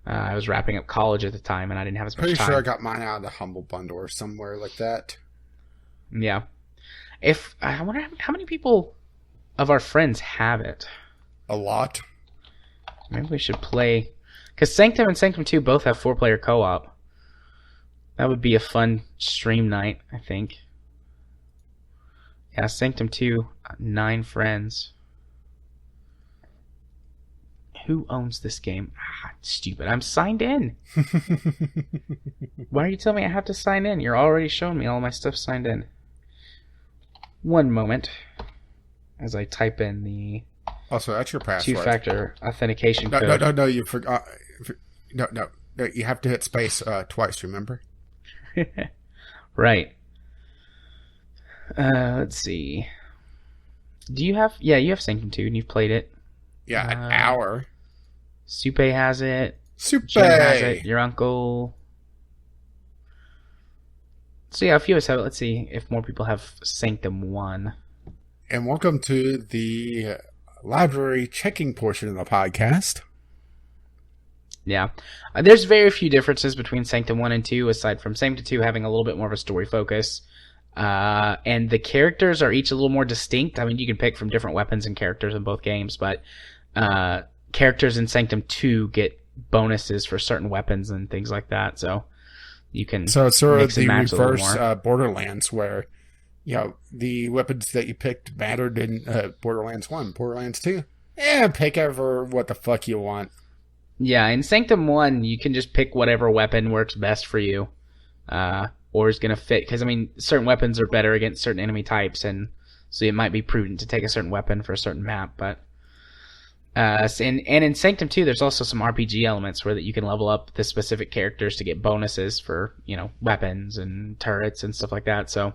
I was wrapping up college at the time and I didn't have as much time. Pretty sure I got mine out of the Humble Bundle or somewhere like that. Yeah. I wonder how many people of our friends have it. A lot. Maybe we should play, because Sanctum and Sanctum 2 both have 4-player co-op. That would be a fun stream night, I think. Yeah, Sanctum 2, 9 friends. Who owns this game? Stupid. I'm signed in. Why are you telling me I have to sign in? You're already showing me all my stuff signed in. One moment. As I type in the... Also, that's your password. 2-factor authentication code. No, you forgot. No, you have to hit space twice, remember? Right. Let's see. Do you have... Yeah, you have Sanctum 2 and you've played it. Yeah, an hour. Supe has it. Supe has it. Your uncle. So yeah, a few of us have it. Let's see if more people have Sanctum 1. And welcome to the library checking portion of the podcast. Yeah. There's very few differences between Sanctum 1 and 2, aside from Sanctum 2 having a little bit more of a story focus. And the characters are each a little more distinct. I mean, you can pick from different weapons and characters in both games, but characters in Sanctum 2 get bonuses for certain weapons and things like that. So you can So it's sort of mix and the match a little reverse more. Borderlands, where the weapons that you picked mattered in Borderlands 1. Borderlands 2, pick ever what the fuck you want. Yeah, in Sanctum 1, you can just pick whatever weapon works best for you, or is going to fit. Because, I mean, certain weapons are better against certain enemy types, and so it might be prudent to take a certain weapon for a certain map. But and in Sanctum 2, there's also some RPG elements where that you can level up the specific characters to get bonuses for, weapons and turrets and stuff like that. So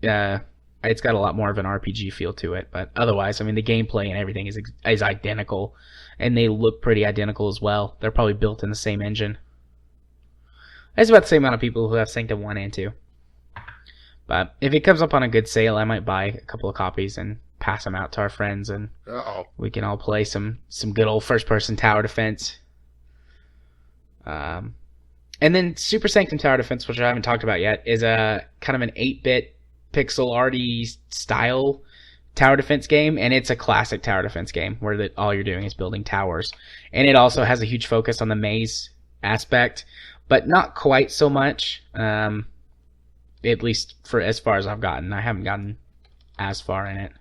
it's got a lot more of an RPG feel to it. But otherwise, I mean, the gameplay and everything is identical, and they look pretty identical as well. They're probably built in the same engine. There's about the same amount of people who have Sanctum 1 and 2. But if it comes up on a good sale, I might buy a couple of copies and pass them out to our friends, and we can all play some good old first-person tower defense. And then Super Sanctum Tower Defense, which I haven't talked about yet, is a kind of an 8-bit pixel arty style tower defense game, and it's a classic tower defense game where all you're doing is building towers. And it also has a huge focus on the maze aspect, but not quite so much. At least for as far as I've gotten. I haven't gotten as far in it.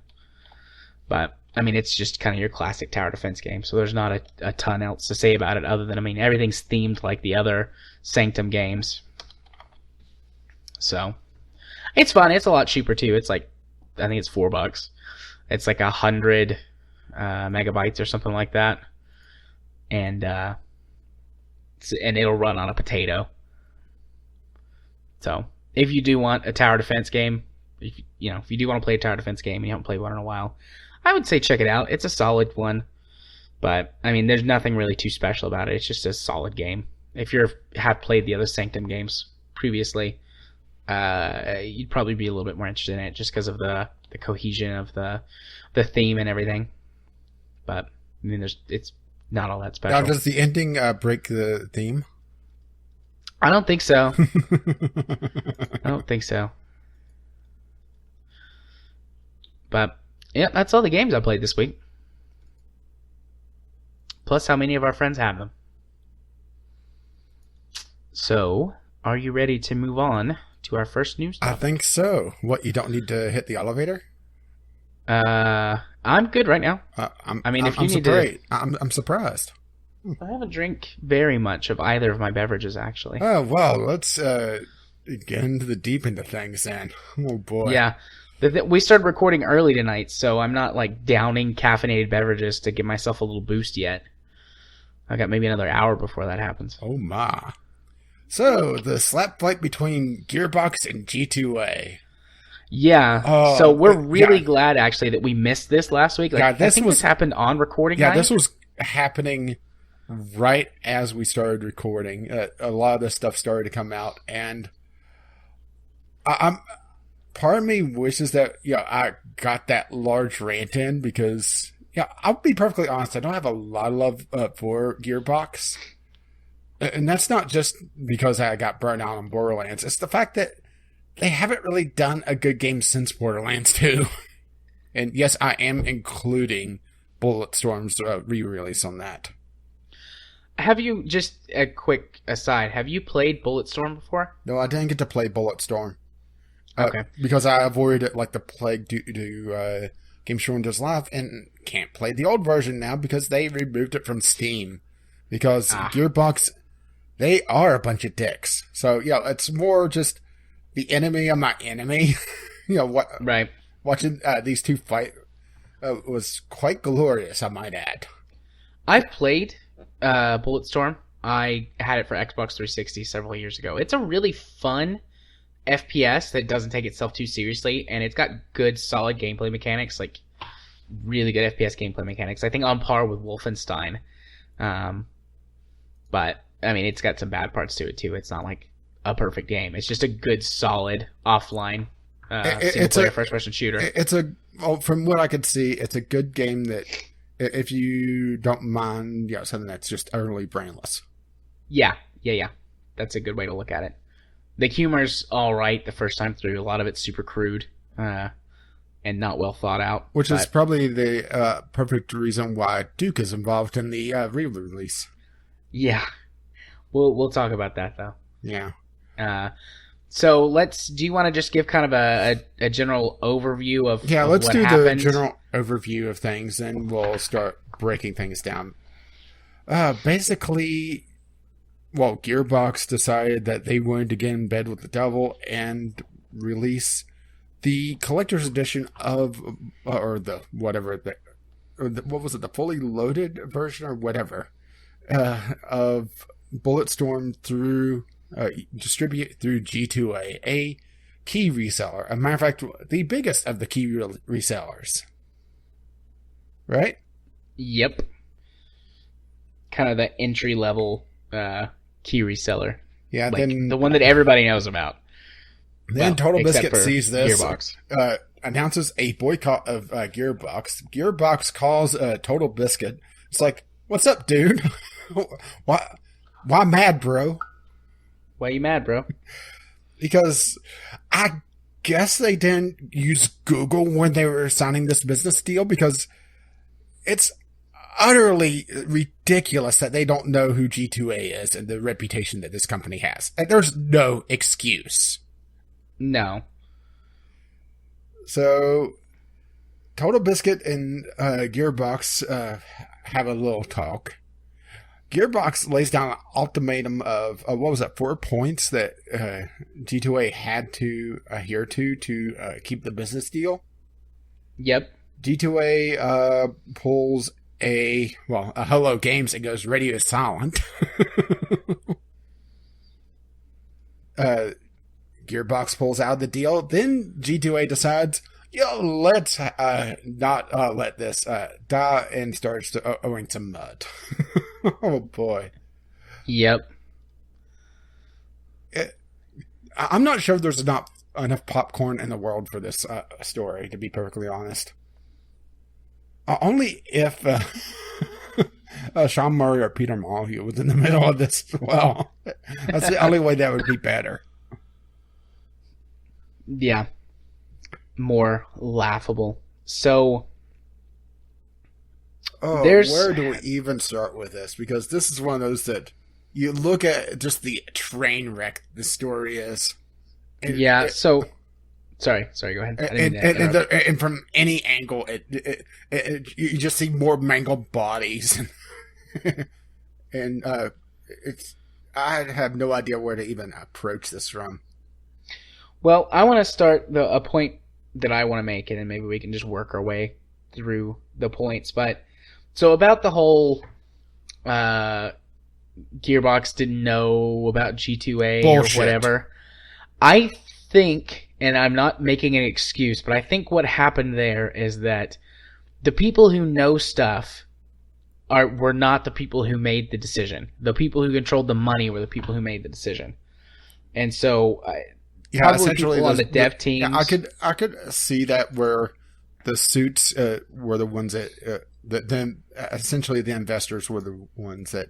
But, I mean, it's just kind of your classic tower defense game, so there's not a ton else to say about it other than, I mean, everything's themed like the other Sanctum games. So, it's fun. It's a lot cheaper, too. It's like, I think it's $4. It's like 100 megabytes or something like that. And it'll run on a potato. So, if you do want a tower defense game, if you do want to play a tower defense game and you haven't played one in a while, I would say check it out. It's a solid one, but I mean, there's nothing really too special about it. It's just a solid game. If you have played the other Sanctum games previously, you'd probably be a little bit more interested in it just because of the cohesion of the theme and everything. But I mean, it's not all that special. Now, does the ending break the theme? I don't think so. I don't think so. But yeah, that's all the games I played this week. Plus how many of our friends have them. So, are you ready to move on to our first news topic? I think so. What, you don't need to hit the elevator? I'm good right now. I'm surprised. I haven't drank very much of either of my beverages, actually. Oh, well, let's get into the deep into things then. Oh, boy. Yeah. We started recording early tonight, so I'm not like downing caffeinated beverages to give myself a little boost yet. I got maybe another hour before that happens. Oh, my. So, the slap fight between Gearbox and G2A. Yeah, so we're really glad, actually, that we missed this last week. Like, I think this happened on recording night. Yeah, this was happening right as we started recording. A lot of this stuff started to come out, and part of me wishes that I got that large rant in, because I'll be perfectly honest, I don't have a lot of love for Gearbox, and that's not just because I got burnt out on Borderlands. It's the fact that they haven't really done a good game since Borderlands 2. And yes, I am including Bulletstorm's re-release on that. Have you, just a quick aside, have you played Bulletstorm before? No, I didn't get to play Bulletstorm. Okay. Because I avoided it like the plague due to Game Show Does Live, and can't play the old version now because they removed it from Steam. Because Gearbox, they are a bunch of dicks. So, it's more just the enemy of my enemy. Right. Watching these two fight was quite glorious, I might add. I played Bulletstorm. I had it for Xbox 360 several years ago. It's a really fun FPS that doesn't take itself too seriously, and it's got good, solid gameplay mechanics, like really good FPS gameplay mechanics. I think on par with Wolfenstein. But, I mean, it's got some bad parts to it, too. It's not like a perfect game. It's just a good, solid, offline single-player first-person shooter. From what I could see, it's a good game that, if you don't mind, something that's just utterly brainless. Yeah. That's a good way to look at it. The humor's all right the first time through. A lot of it's super crude and not well thought out. Which is But probably the perfect reason why Duke is involved in the re-release. yeah, we'll talk about that though. Yeah. So let's. Do you want to just give kind of a general overview of Let's what do happened? the general overview of things, and we'll start breaking things down. Basically, Gearbox decided that they wanted to get in bed with the devil and release the collector's edition of, or the whatever, what was it, the fully loaded version or whatever, of Bulletstorm through, distribute through G2A, a key reseller. A matter of fact, the biggest of the key resellers. Right? Yep. Kind of the entry level key reseller. Yeah, like then the one that everybody knows about. Then Total except Biscuit for sees this, Gearbox. Announces a boycott of Gearbox. Gearbox calls Total Biscuit. It's like, what's up, dude? Why mad, bro? Why you mad, bro? Because I guess they didn't use Google when they were signing this business deal, because it's utterly ridiculous that they don't know who G2A is and the reputation that this company has. Like, there's no excuse. No. So, Total Biscuit and Gearbox have a little talk. Gearbox lays down an ultimatum of, 4 points that G2A had to adhere to keep the business deal. Yep. G2A pulls a Hello Games and goes radio silent. Gearbox pulls out of the deal. Then G2A decides, let's not let this die, and starts owing some mud. Oh boy. Yep. I'm not sure there's not enough popcorn in the world for this story, to be perfectly honest. Only if Sean Murray or Peter Molyneux was in the middle of this as well. That's the only way that would be better. Yeah. More laughable. So where do we even start with this? Because this is one of those that you look at just the train wreck the story is. So sorry, go ahead. And from any angle, you just see more mangled bodies, and I have no idea where to even approach this from. Well, I want to start a point that I want to make, and then maybe we can just work our way through the points. But so about the whole Gearbox didn't know about G2A Bullshit. or whatever. I think, and I'm not making an excuse, but I think what happened there is that the people who know stuff were not the people who made the decision. The people who controlled the money were the people who made the decision. And so probably people on the dev teams. I could see that where the suits were the ones that then essentially the investors were the ones that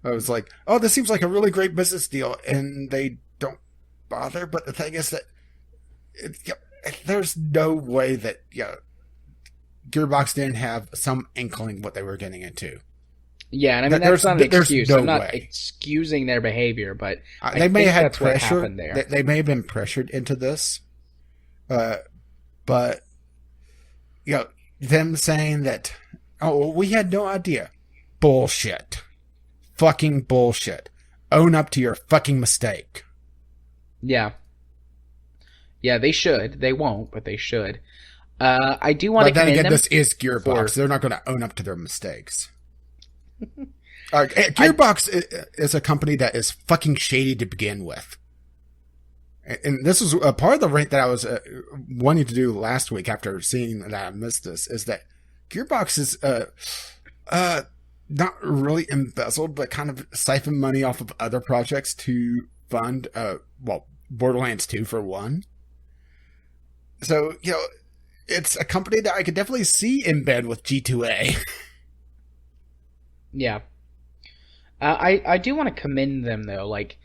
I was like, oh, this seems like a really great business deal, and they don't bother. But the thing is that there's no way that Gearbox didn't have some inkling what they were getting into. Yeah, and I mean that's not an excuse. I'm not excusing their behavior, but they may have had pressure. pressure. What happened there. They may have been pressured into this, but them saying that, oh, we had no idea. Bullshit. Fucking bullshit. Own up to your fucking mistake. Yeah. Yeah, they should. They won't, but they should. I do want to commend them. But then again, this is Gearbox. They're not going to own up to their mistakes. Gearbox is a company that is fucking shady to begin with. And this was a part of the rant that I was wanting to do last week after seeing that I missed this, is that Gearbox is not really embezzled, but kind of siphoned money off of other projects to fund, Borderlands 2 for one. So, it's a company that I could definitely see in bed with G2A. Yeah. I do want to commend them, though. Like,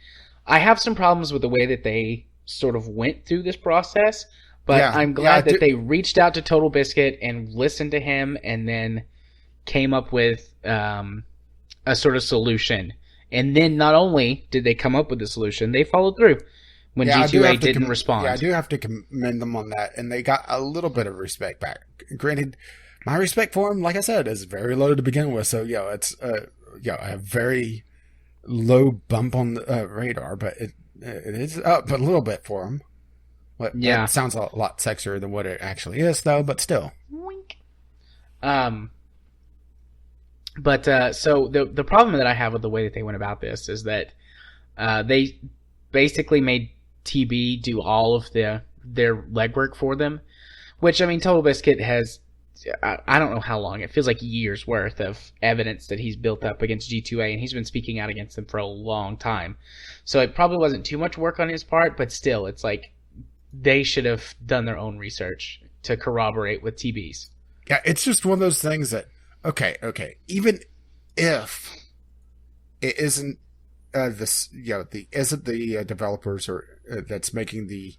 I have some problems with the way that they sort of went through this process, but Yeah, I'm yeah, I glad do. that they reached out to Total Biscuit and listened to him, and then came up with a sort of solution. And then not only did they come up with the solution, they followed through when Yeah, I do G2A have to. didn't Yeah, I respond. do have to commend them on that, and they got a little bit of respect back. Granted, my respect for him, like I said, is very low to begin with. So it's a very low bump on the radar, but it is up a little bit for him. What it Yeah. sounds a lot sexier than what it actually is, though. But still, Wink. Um, but so the problem that I have with the way that they went about this is that they basically made TB do all of their legwork for them, which I mean, Total Biscuit has. I don't know how long. It feels like years worth of evidence that he's built up against G2A, and he's been speaking out against them for a long time. So it probably wasn't too much work on his part, but still, it's like they should have done their own research to corroborate with TB's. yeah, it's just one of those things that okay, even if it isn't this the isn't the developers or that's making the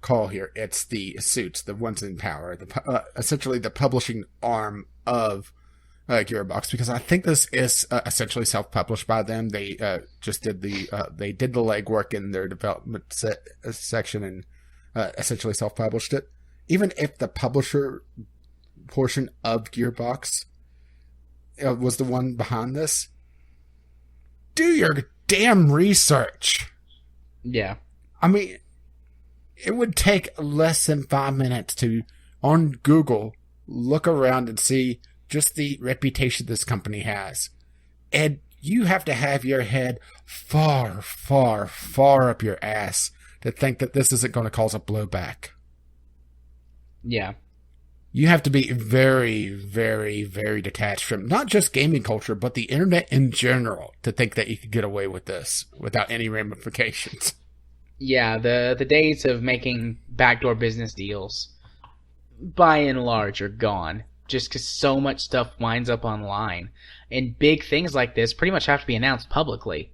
call here, it's the suits, the ones in power, essentially the publishing arm of Gearbox, because I think this is essentially self-published by them. They just did they did the legwork in their development section and essentially self-published it. Even if the publisher portion of Gearbox was the one behind this, do your damn research. Yeah. I mean, it would take less than 5 minutes to, on Google, look around and see just the reputation this company has. And you have to have your head far, far, far up your ass to think that this isn't going to cause a blowback. Yeah. You have to be very, very, very detached from not just gaming culture, but the internet in general to think that you could get away with this without any ramifications. Yeah, the days of making backdoor business deals, by and large, are gone. Just because so much stuff winds up online, and big things like this pretty much have to be announced publicly,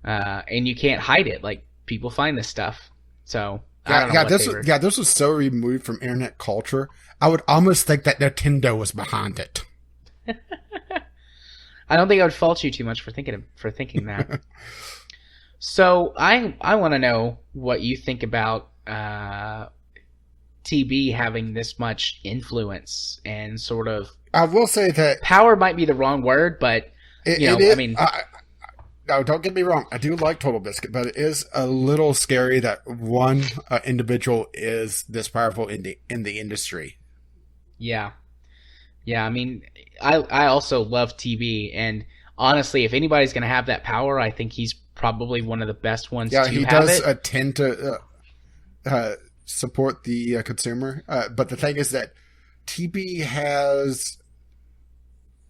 and you can't hide it. Like, people find this stuff, so I don't know what they were. This was so removed from internet culture. I would almost think that Nintendo was behind it. I don't think I would fault you too much for thinking that. So I want to know what you think about TB having this much influence and sort of I will say that power might be the wrong word, but I mean, no, don't get me wrong. I do like Total Biscuit, but it is a little scary that one individual is this powerful in the industry. yeah, yeah. I mean, I also love TB, and honestly, if anybody's gonna have that power, I think he's probably one of the best ones Yeah, to he have does it. tend to support the consumer, but the thing is that TB has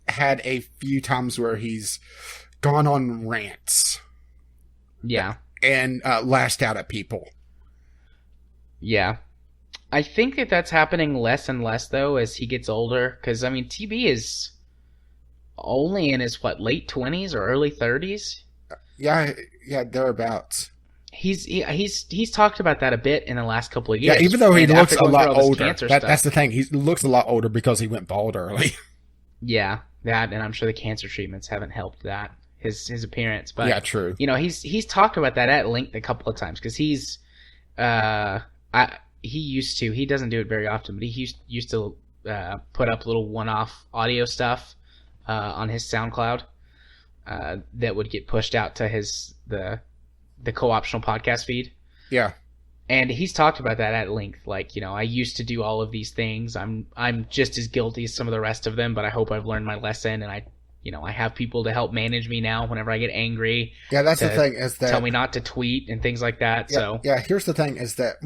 had a few times where he's gone on rants Yeah, and lashed out at people. yeah. I think that that's happening less and less though as he gets older, because I mean, TB is only in his late 20s or early 30s. Yeah, yeah, thereabouts. He's talked about that a bit in the last couple of Yeah, years. even though he And looks after a going through lot all this older. cancer That's stuff. the thing. He looks a lot older because he went bald early. Yeah, that, and I'm sure the cancer treatments haven't helped that his appearance. But Yeah, true. he's talked about that at length a couple of times because he doesn't do it very often, but he used to put up little one-off audio stuff on his SoundCloud that would get pushed out to the co-optional podcast feed. Yeah. And he's talked about that at length. Like, I used to do all of these things. I'm just as guilty as some of the rest of them, but I hope I've learned my lesson. And I have people to help manage me now whenever I get angry. Yeah, that's the to thing is that tell me not to tweet and things like that. yeah, So yeah. Here's the thing is that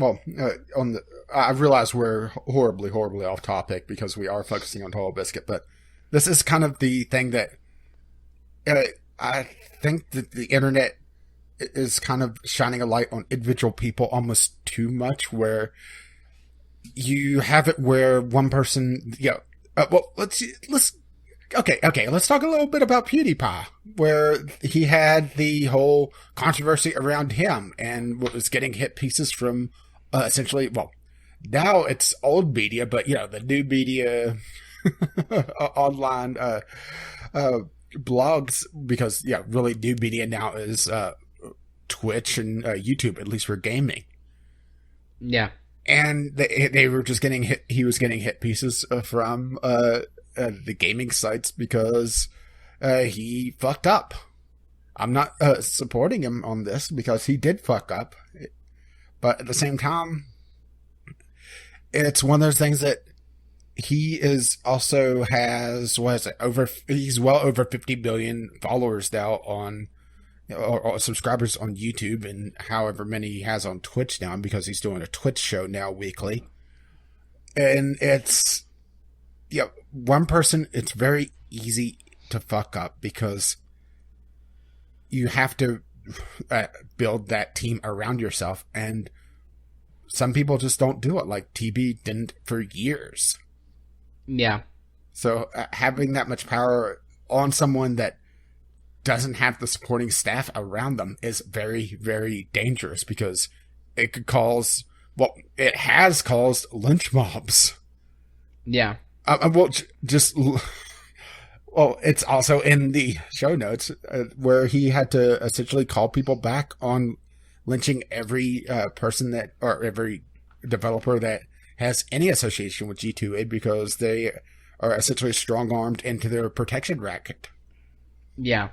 I realize we're horribly, horribly off topic because we are focusing on Total Biscuit, but this is kind of the thing that I think that the internet is kind of shining a light on individual people almost too much, where you have it where one person, well, let's Okay. Let's talk a little bit about PewDiePie, where he had the whole controversy around him and was getting hit pieces from essentially, well, now it's old media, but the new media, online blogs, because really new media now is Twitch and YouTube, at least for gaming. Yeah. And they were just getting hit. He was getting hit pieces from the gaming sites because he fucked up. I'm not supporting him on this because he did fuck up, but at the same time, it's one of those things that he is also has, what is it, he's well over 50 million followers now on, or subscribers on YouTube, and however many he has on Twitch now, because he's doing a Twitch show now weekly. And it's, one person, it's very easy to fuck up because you have to build that team around yourself, and some people just don't do it, like TB didn't for years. Yeah. So having that much power on someone that doesn't have the supporting staff around them is very, very dangerous, because it could cause, well, it has caused lynch mobs. Yeah. Well, it's also in the show notes where he had to essentially call people back on lynching every person that, or every developer that has any association with G2A, because they are essentially strong-armed into their protection racket. Yeah.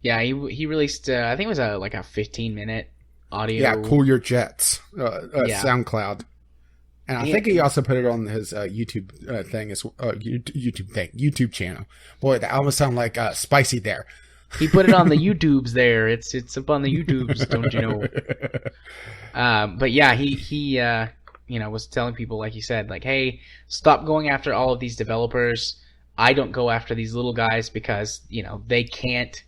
Yeah, he released, I think it was like a 15-minute audio. Yeah, Cool Your Jets, Yeah. SoundCloud. And I think he also put it on his YouTube thing, YouTube channel. Boy, that almost sounded like spicy there. He put it on the YouTubes there. It's up on the YouTubes, don't you know? But yeah, he was telling people, like you said, like, hey, stop going after all of these developers. I don't go after these little guys because, they can't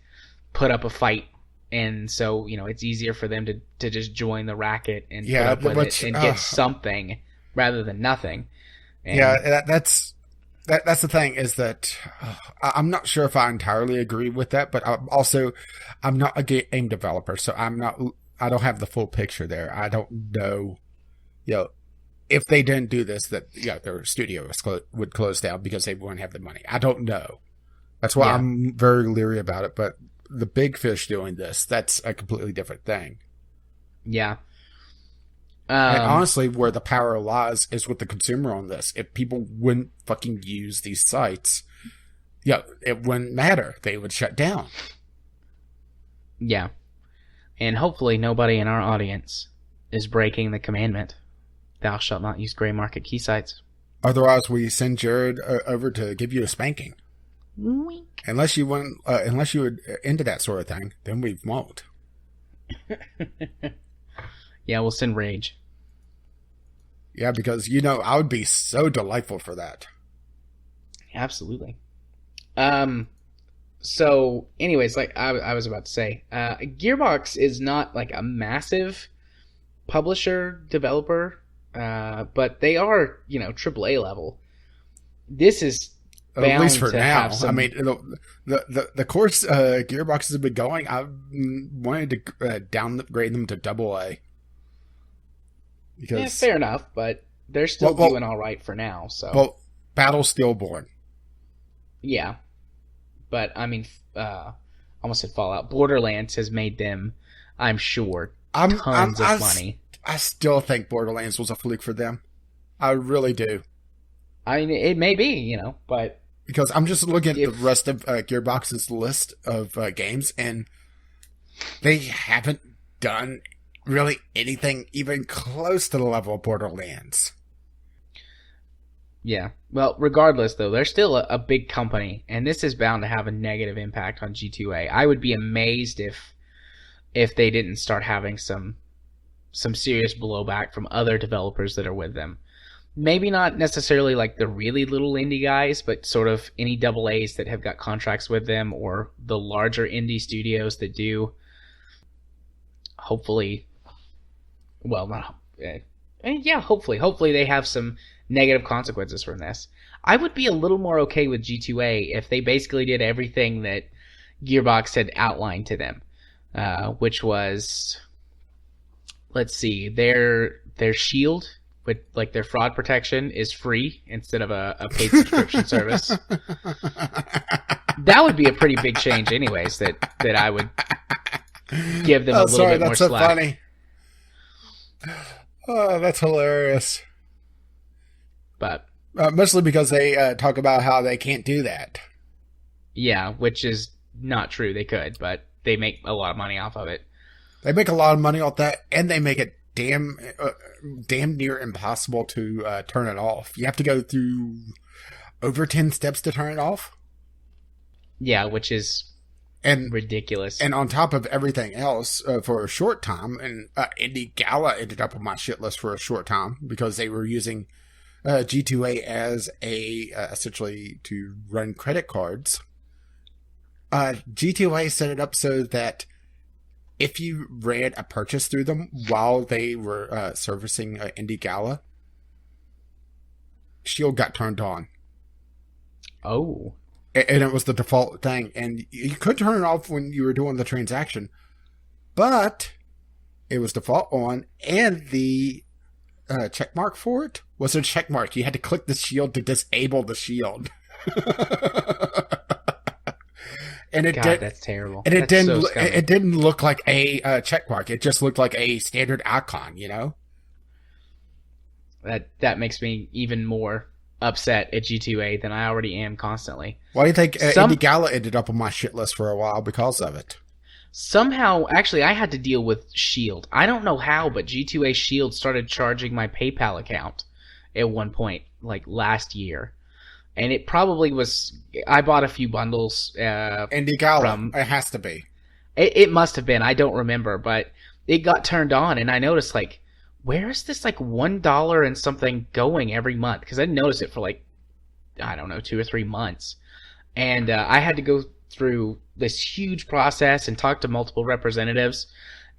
put up a fight. And so, it's easier for them to just join the racket and put up with it and get something rather than nothing. And that's the thing, is that I'm not sure if I entirely agree with that, but I'm not a game developer, so I don't have the full picture there. I don't know, if they didn't do this, that their studio would close down because they wouldn't have the money. I don't know. That's why I'm very leery about it. But the big fish doing this, that's a completely different thing. Yeah. And honestly, where the power lies is with the consumer on this. If people wouldn't fucking use these sites, it wouldn't matter. They would shut down. Yeah. And hopefully nobody in our audience is breaking the commandment, thou shalt not use gray market key sites. Otherwise, we send Jared over to give you a spanking. Wink. Unless you were into that sort of thing, then we won't. Yeah, we'll send Rage. Yeah, because I would be so delightful for that. Absolutely. So, anyways, like I was about to say, Gearbox is not like a massive publisher developer, but they are, AAA level. This is bound at least for to now. have some... I mean, the course Gearbox has been going, I wanted to downgrade them to AA. Because, yeah, fair enough, but they're still doing all right for now. So, well, Battle's Stillborn. Yeah, but I mean, almost said Fallout. Borderlands has made them, I'm sure, tons of money. I still think Borderlands was a fluke for them. I really do. I mean, it may be, but because I'm just looking at the rest of Gearbox's list of games, and they haven't done really anything even close to the level of Borderlands. Yeah. Well, regardless, though, they're still a big company, and this is bound to have a negative impact on G2A. I would be amazed if they didn't start having some serious blowback from other developers that are with them. Maybe not necessarily like the really little indie guys, but sort of any AA's that have got contracts with them, or the larger indie studios that do. Hopefully, well, not, yeah, hopefully they have some negative consequences from this. I would be a little more okay with G2A if they basically did everything that Gearbox had outlined to them, which was, let's see, their shield with like their fraud protection is free instead of a paid subscription service. That would be a pretty big change, anyways. That I would give them a little bit more slack. That's so funny. Oh, that's hilarious. But mostly because they talk about how they can't do that. Yeah, which is not true. They could, but they make a lot of money off of it. They make a lot of money off that, and they make it damn near impossible to turn it off. You have to go through over 10 steps to turn it off. Yeah, which is ridiculous. And on top of everything else, for a short time, and Indie Gala ended up on my shit list for a short time because they were using G2A as essentially to run credit cards. G2A set it up so that if you ran a purchase through them while they were servicing Indie Gala, Shield got turned on. Oh. And it was the default thing. And you could turn it off when you were doing the transaction. But it was default on. And the check mark for it was a check mark. You had to click the shield to disable the shield. And that's terrible. And it didn't look like a check mark. It just looked like a standard icon, you know? That makes me even more upset at G2A than I already am constantly. Why do you think Indie Gala ended up on my shit list for a while because of it? Somehow, actually, I had to deal with Shield. I don't know how, but G2A Shield started charging my PayPal account at one point, like last year. And it probably was, I bought a few bundles. Indie Gala, it has to be. It must have been, I don't remember, but it got turned on, and I noticed, like, where is this, like, $1 and something going every month? Because I didn't notice it for, like, I don't know, 2 or 3 months. And I had to go through this huge process and talk to multiple representatives.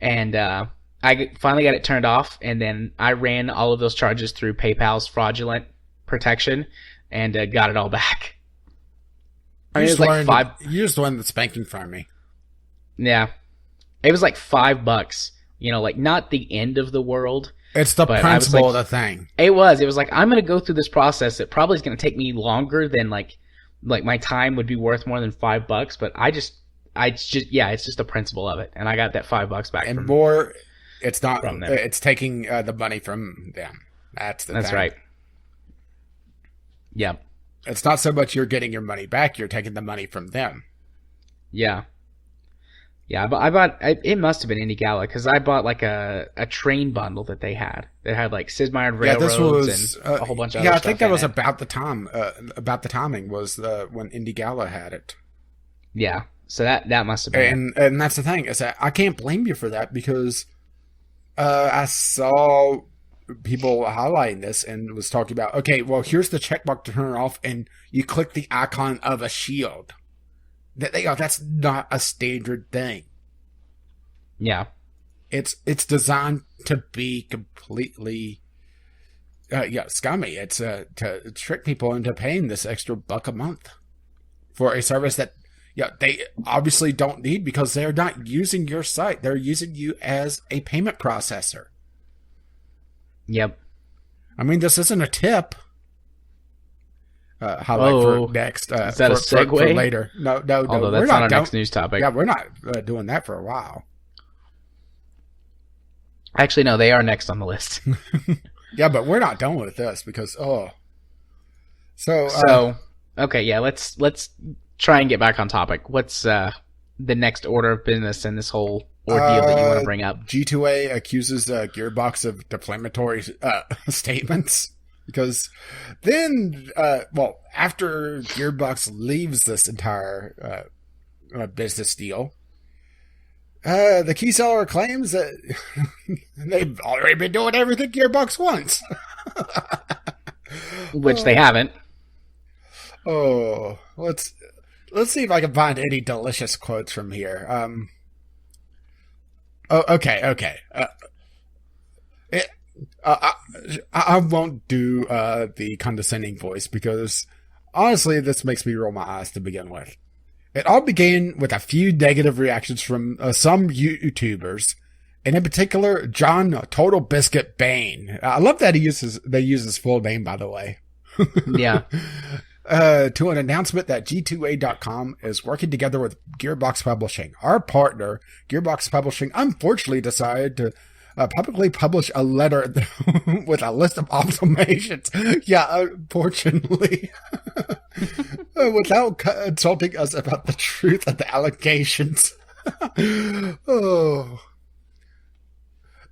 And I finally got it turned off, and then I ran all of those charges through PayPal's fraudulent protection and got it all back. I mean, it was like $5. You just learned the spanking from me. Yeah. It was like $5. You know, like, not the end of the world. It's the principle of the thing. It was like, I'm going to go through this process. It probably is going to take me longer than, like my time would be worth more than $5, but it's just the principle of it. And I got that $5 back. And more, it's not, from them. It's taking the money from them. That's thing. Right. Yeah. It's not so much you're getting your money back, you're taking the money from them. Yeah. Yeah, but I bought, it must have been Indie Gala, because I bought like a train bundle that they had. That had like Sid-Meier's Railroads and a whole bunch of other stuff. Yeah, I think that was about the timing was when Indie Gala had it. Yeah, so that must have been. And that's the thing, is that I can't blame you for that, because I saw people highlighting this and was talking about, okay, well, here's the checkmark to turn it off, and you click the icon of a shield. That's not a standard thing. Yeah. It's designed to be completely scummy. It's to trick people into paying this extra $1 a month for a service that they obviously don't need, because they're not using your site. They're using you as a payment processor. Yep. I mean, this isn't a tip. Highlight for next. Is that a segue? For later. No. Although that's not our next news topic. Yeah, we're not doing that for a while. Actually, no, they are next on the list. Yeah, but we're not done with this because So okay, yeah, let's try and get back on topic. What's the next order of business in this whole ordeal that you want to bring up? G2A accuses Gearbox of defamatory statements. Because then, after Gearbox leaves this entire business deal, the key seller claims that they've already been doing everything Gearbox wants. Which they haven't. Oh, let's see if I can find any delicious quotes from here. Okay. I won't do the condescending voice, because honestly, this makes me roll my eyes to begin with. It all began with a few negative reactions from some YouTubers, and in particular, John Total Biscuit Bain. I love that they use his full name, by the way. Yeah. To an announcement that G2A.com is working together with Gearbox Publishing. Our partner, Gearbox Publishing, unfortunately decided to publicly publish a letter with a list of observations. Yeah, unfortunately. Without consulting us about the truth of the allegations. Oh.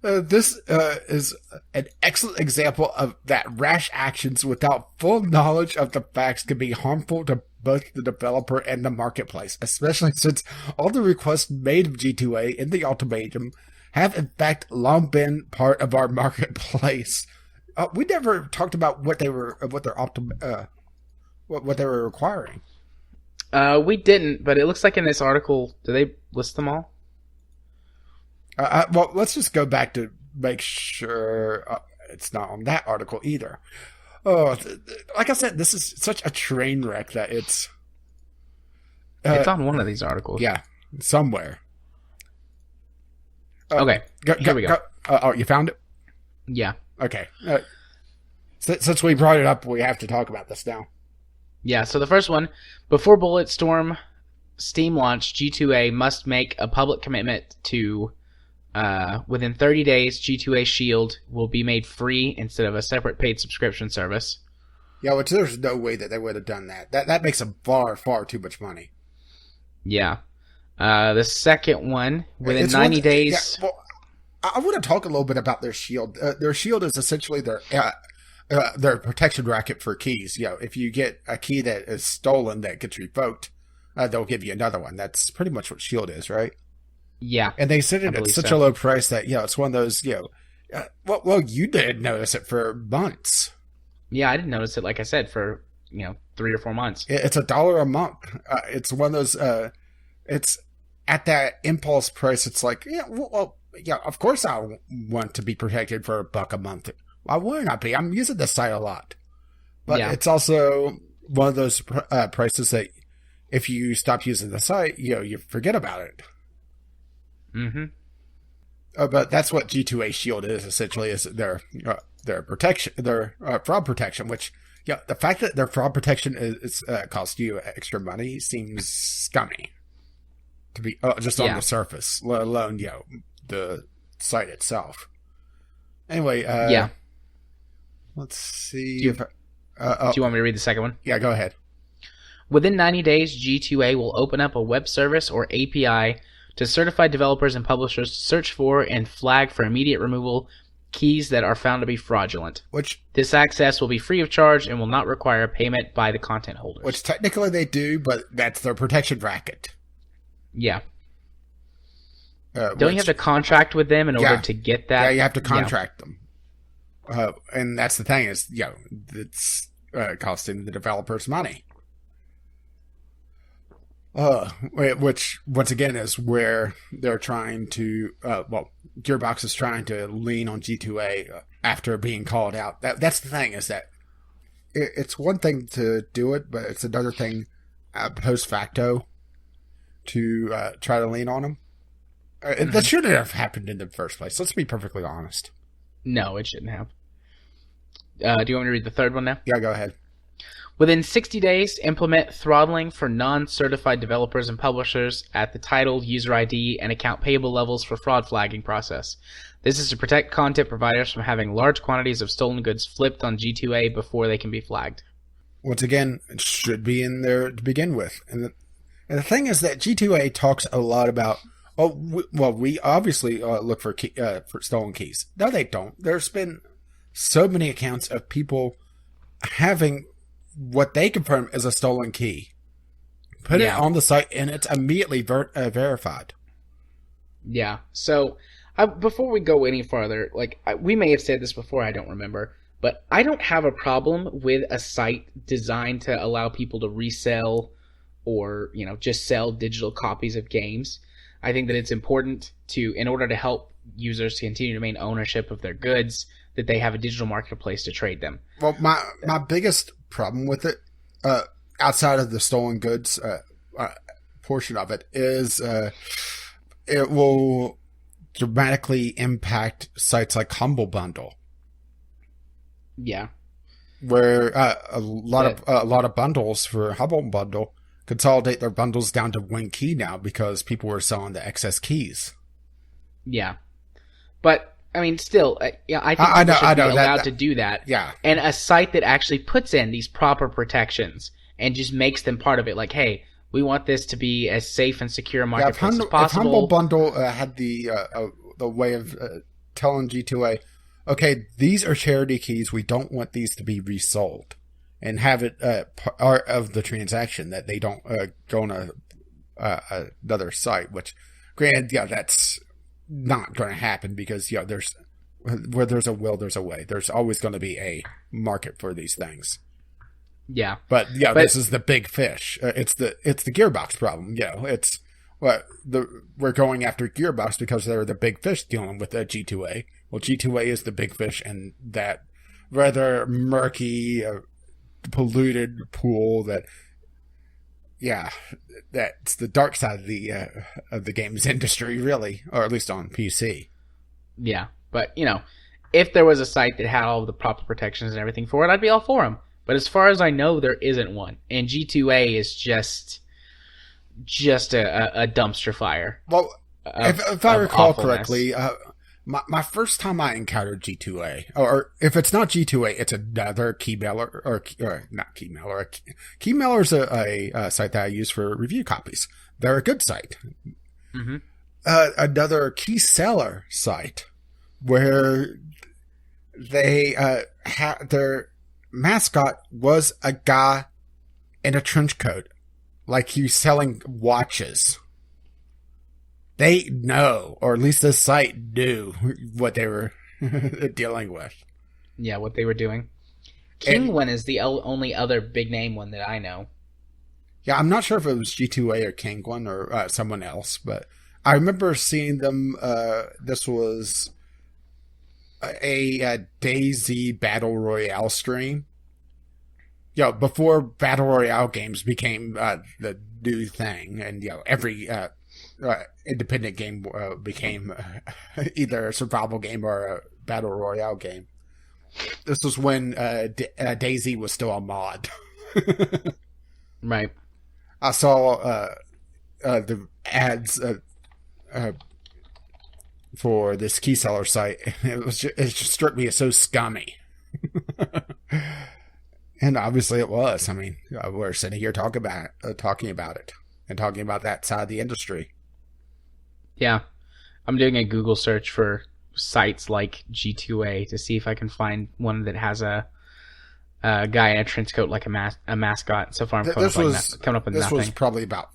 This is an excellent example of that rash actions without full knowledge of the facts can be harmful to both the developer and the marketplace, especially since all the requests made of G2A in the ultimatum have in fact long been part of our marketplace. We never talked about what they were requiring. We didn't, but it looks like in this article, do they list them all? Well, let's just go back to make sure it's not on that article either. Oh, like I said, this is such a train wreck that it's on one of these articles. Yeah, somewhere. Okay, here we go. Oh, you found it? Yeah. Okay. Since we brought it up, we have to talk about this now. Yeah, so the first one, before Bulletstorm Steam launch, G2A must make a public commitment to within 30 days, G2A Shield will be made free instead of a separate paid subscription service. Yeah, which there's no way that they would have done that. That makes them far, far too much money. Yeah. The second one, within 90 days... Yeah, well, I want to talk a little bit about their Shield. Their Shield is essentially their protection racket for keys. You know, if you get a key that is stolen that gets revoked, they'll give you another one. That's pretty much what Shield is, right? Yeah. And they set it at such a low price that, it's one of those, well, you didn't notice it for months. Yeah, I didn't notice it, like I said, for, 3 or 4 months. It's $1 a month. It's one of those, it's at that impulse price. It's like, of course I want to be protected for $1 a month. Why wouldn't I be? I'm using this site a lot. But it's also one of those prices that if you stop using the site, you forget about it. Mm-hmm. But that's what G2A Shield is, essentially, is their protection, their fraud protection, which, the fact that their fraud protection is costs you extra money seems scummy to be just on the surface, let alone, the site itself. Anyway, let's see. Do you want me to read the second one? Yeah, go ahead. Within 90 days, G2A will open up a web service or API to certified developers and publishers to search for and flag for immediate removal keys that are found to be fraudulent. This access will be free of charge and will not require payment by the content holders. Which technically they do, but that's their protection racket. Yeah. Don't you have to contract with them in order to get that? Yeah, you have to contract them. And that's the thing is, it's costing the developers money. Which, once again, is where they're trying to, Gearbox is trying to lean on G2A after being called out. That's the thing, is that it's one thing to do it, but it's another thing post facto to try to lean on them. That shouldn't have happened in the first place. Let's be perfectly honest. No, it shouldn't have. Do you want me to read the third one now? Yeah, go ahead. Within 60 days, implement throttling for non-certified developers and publishers at the title, user ID, and account payable levels for fraud flagging process. This is to protect content providers from having large quantities of stolen goods flipped on G2A before they can be flagged. Once again, it should be in there to begin with. And the thing is that G2A talks a lot about, we obviously look for stolen keys. No, they don't. There's been so many accounts of people having what they confirm is a stolen key. Put it on the site, and it's immediately verified. Yeah. So, before we go any farther, we may have said this before, I don't remember, but I don't have a problem with a site designed to allow people to resell or, just sell digital copies of games. I think that it's important in order to help users to continue to maintain ownership of their goods, that they have a digital marketplace to trade them. Well, my biggest problem with it, outside of the stolen goods portion of it is it will dramatically impact sites like Humble Bundle, Yeah. where a lot of bundles for Humble Bundle consolidate their bundles down to one key now because people were selling the excess keys. Yeah. But I mean, still, yeah, I think people should be allowed to do that. Yeah. And a site that actually puts in these proper protections and just makes them part of it, like, hey, we want this to be as safe and secure a marketplace as possible. If Humble Bundle had the way of telling G2A, okay, these are charity keys, we don't want these to be resold, and have it part of the transaction that they don't go on another site, which, granted, yeah, that's not going to happen because, yeah, where there's a will, there's a way. There's always going to be a market for these things. Yeah. But yeah, this is the big fish. It's the Gearbox problem. It's we're going after Gearbox because they're the big fish dealing with G2A. Well, G2A is the big fish in that rather murky, polluted pool that's the dark side of the games industry, really, or at least on PC. Yeah, but if there was a site that had all the proper protections and everything for it, I'd be all for them. But as far as I know, there isn't one, and G2A is just a dumpster fire. Well, if I recall correctly, my first time I encountered G2A, or if it's not G2A, it's another keymailer, or not keymailer. Keymailer is a site that I use for review copies. They're a good site. Mm-hmm. Another key seller site where they their mascot was a guy in a trench coat, like he's selling watches. They know, or at least the site knew what they were dealing with. Yeah, what they were doing. Kingwin is the only other big name one that I know. Yeah, I'm not sure if it was G2A or Kingwin or someone else, but I remember seeing them. This was a DayZ Battle Royale stream. Before Battle Royale games became the new thing, and every independent game became either a survival game or a Battle Royale game. This was when DayZ was still a mod. Right. I saw the ads for this key seller site. It just struck me as so scummy. And obviously it was. I mean, we're sitting here talking about it and talking about that side of the industry. Yeah. I'm doing a Google search for sites like G2A to see if I can find one that has a guy in a trench coat like a mascot. So far I'm coming up with this nothing. Was probably about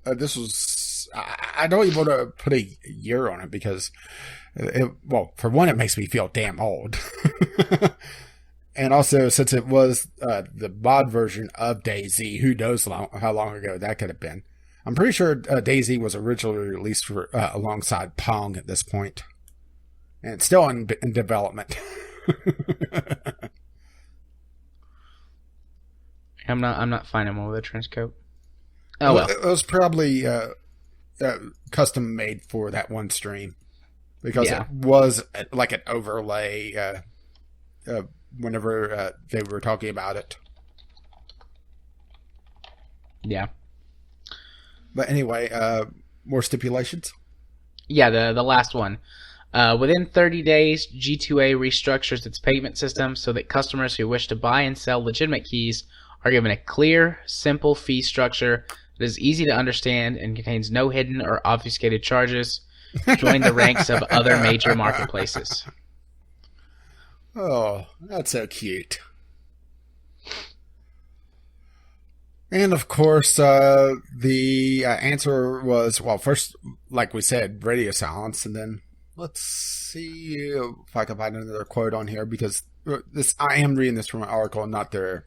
this was I don't even want to put a year on it because for one, it makes me feel damn old. And also, since it was the mod version of DayZ, who knows how long ago that could have been. I'm pretty sure DayZ was originally released for alongside Pong at this point, and it's still in development. I'm not finding one with a trench coat. Oh well, it was probably custom made for that one stream because it was like an overlay. Whenever they were talking about it. Yeah. But anyway, more stipulations? Yeah, the last one. Within 30 days, G2A restructures its payment system so that customers who wish to buy and sell legitimate keys are given a clear, simple fee structure that is easy to understand and contains no hidden or obfuscated charges. Join the ranks of other major marketplaces. Oh, that's so cute. And of course, the answer was, well, first, like we said, radio silence, and then let's see if I can find another quote on here, because I am reading this from an article and not their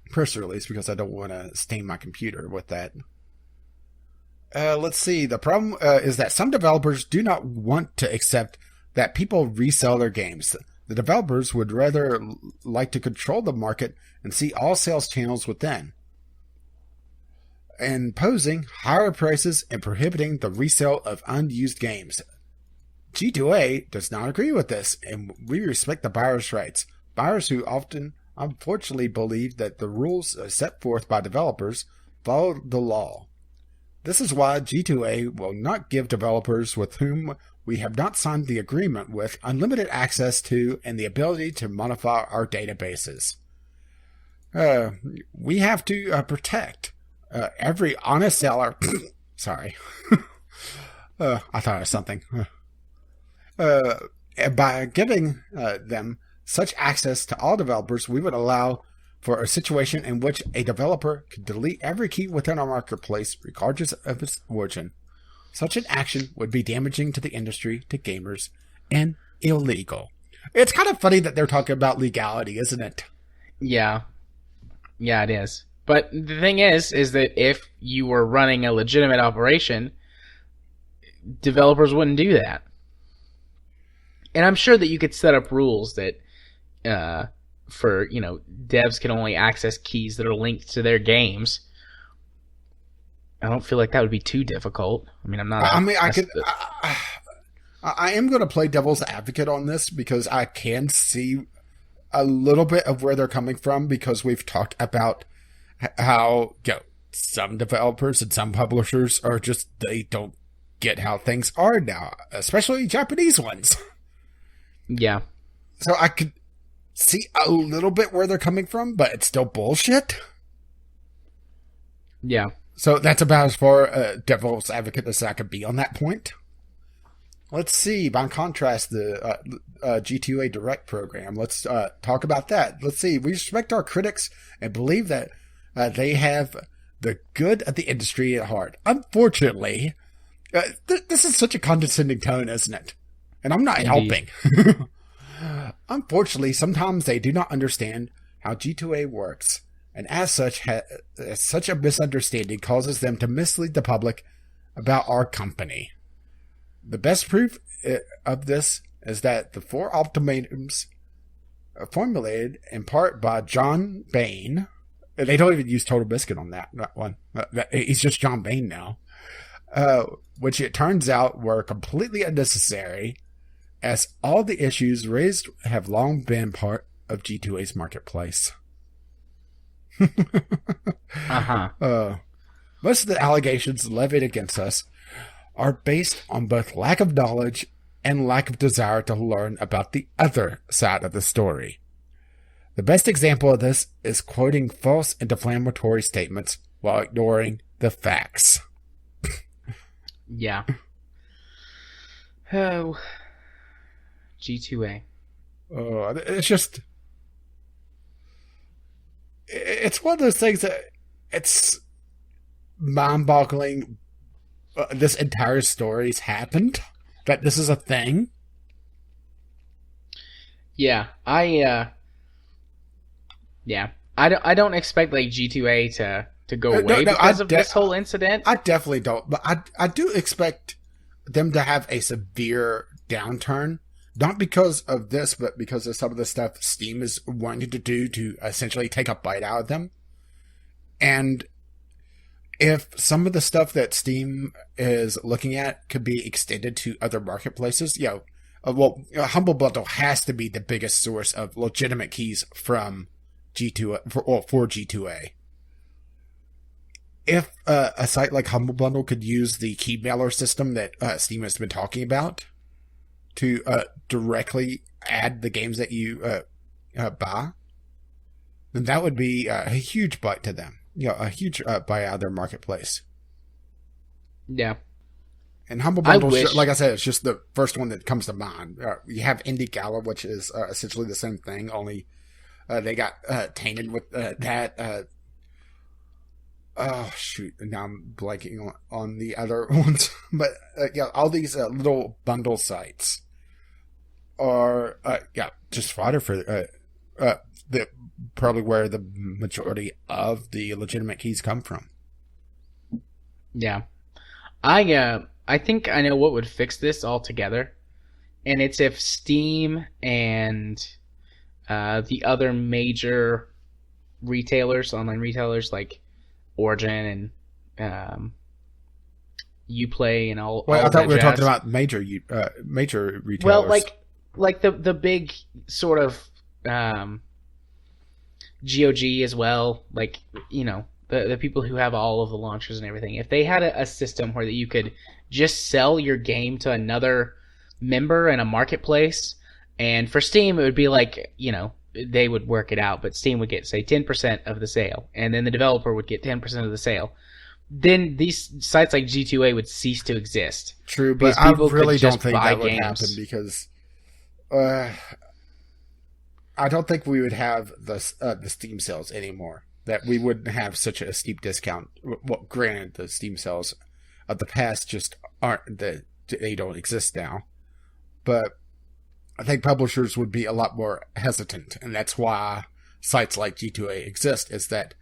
press release, because I don't want to stain my computer with that. Let's see. The problem is that some developers do not want to accept that people resell their games. The developers would rather like to control the market and see all sales channels within, imposing higher prices and prohibiting the resale of unused games. G2A does not agree with this, and we respect the buyers' rights. Buyers who often, unfortunately, believe that the rules set forth by developers follow the law. This is why G2A will not give developers with whom we have not signed the agreement with unlimited access to and the ability to modify our databases. We have to protect every honest seller. Sorry. I thought it was something. By giving them such access to all developers, we would allow for a situation in which a developer could delete every key within our marketplace, regardless of its origin. Such an action would be damaging to the industry, to gamers, and illegal. It's kind of funny that they're talking about legality, isn't it? Yeah. Yeah, it is. But the thing is that if you were running a legitimate operation, developers wouldn't do that. And I'm sure that you could set up rules that, for, devs can only access keys that are linked to their games. I don't feel like that would be too difficult. I mean, I am going to play devil's advocate on this because I can see a little bit of where they're coming from, because we've talked about how some developers and some publishers are just, they don't get how things are now, especially Japanese ones. Yeah. So I could see a little bit where they're coming from, but it's still bullshit. Yeah. So that's about as far devil's advocate as I could be on that point. Let's see. By contrast, the G2A Direct program. Let's talk about that. Let's see. We respect our critics and believe that they have the good of the industry at heart. Unfortunately, this is such a condescending tone, isn't it? And I'm not helping. Unfortunately, sometimes they do not understand how G2A works. And as such, such a misunderstanding causes them to mislead the public about our company. The best proof of this is that the 4 ultimatums formulated in part by John Bain. They don't even use Total Biscuit on that one. He's just John Bain now. Which it turns out were completely unnecessary, as all the issues raised have long been part of G2A's marketplace. Most of the allegations levied against us are based on both lack of knowledge and lack of desire to learn about the other side of the story. The best example of this is quoting false and defamatory statements while ignoring the facts. Yeah. Oh. G2A. It's just... It's one of those things that it's mind-boggling. This entire story's happened. That this is a thing. Yeah, I don't expect like G2A to go away because of this whole incident. I definitely don't, but I do expect them to have a severe downturn. Not because of this, but because of some of the stuff Steam is wanting to do to essentially take a bite out of them. And if some of the stuff that Steam is looking at could be extended to other marketplaces, Humble Bundle has to be the biggest source of legitimate keys from for G2A. If a site like Humble Bundle could use the key mailer system that Steam has been talking about to directly add the games that you buy, then that would be a huge bite to them. A huge bite out of their marketplace. Yeah. And Humble Bundle, like I said, it's just the first one that comes to mind. You have Indie Gala, which is essentially the same thing, only they got tainted with that. Oh, shoot. Now I'm blanking on the other ones. But, all these little bundle sites are, just fodder for probably where the majority of the legitimate keys come from. Yeah. I think I know what would fix this altogether and it's if Steam and the other major retailers, online retailers like Origin and Uplay and all Well, I of thought that we were talking jazz. about major Well, retailers. like the big sort of um, GOG as well, like the people who have all of the launchers and everything. If they had a system where that you could just sell your game to another member in a marketplace, and for Steam it would be like they would work it out, but Steam would get say 10% of the sale, and then the developer would get 10% of the sale. Then these sites like G2A would cease to exist True, because but I people could really don't just think buy that would happen games. because uh, I don't think we would have the Steam sales anymore. That we wouldn't have such a steep discount. Well, granted, the Steam sales of the past just aren't they don't exist now. But I think publishers would be a lot more hesitant, and that's why sites like G2A exist. Is that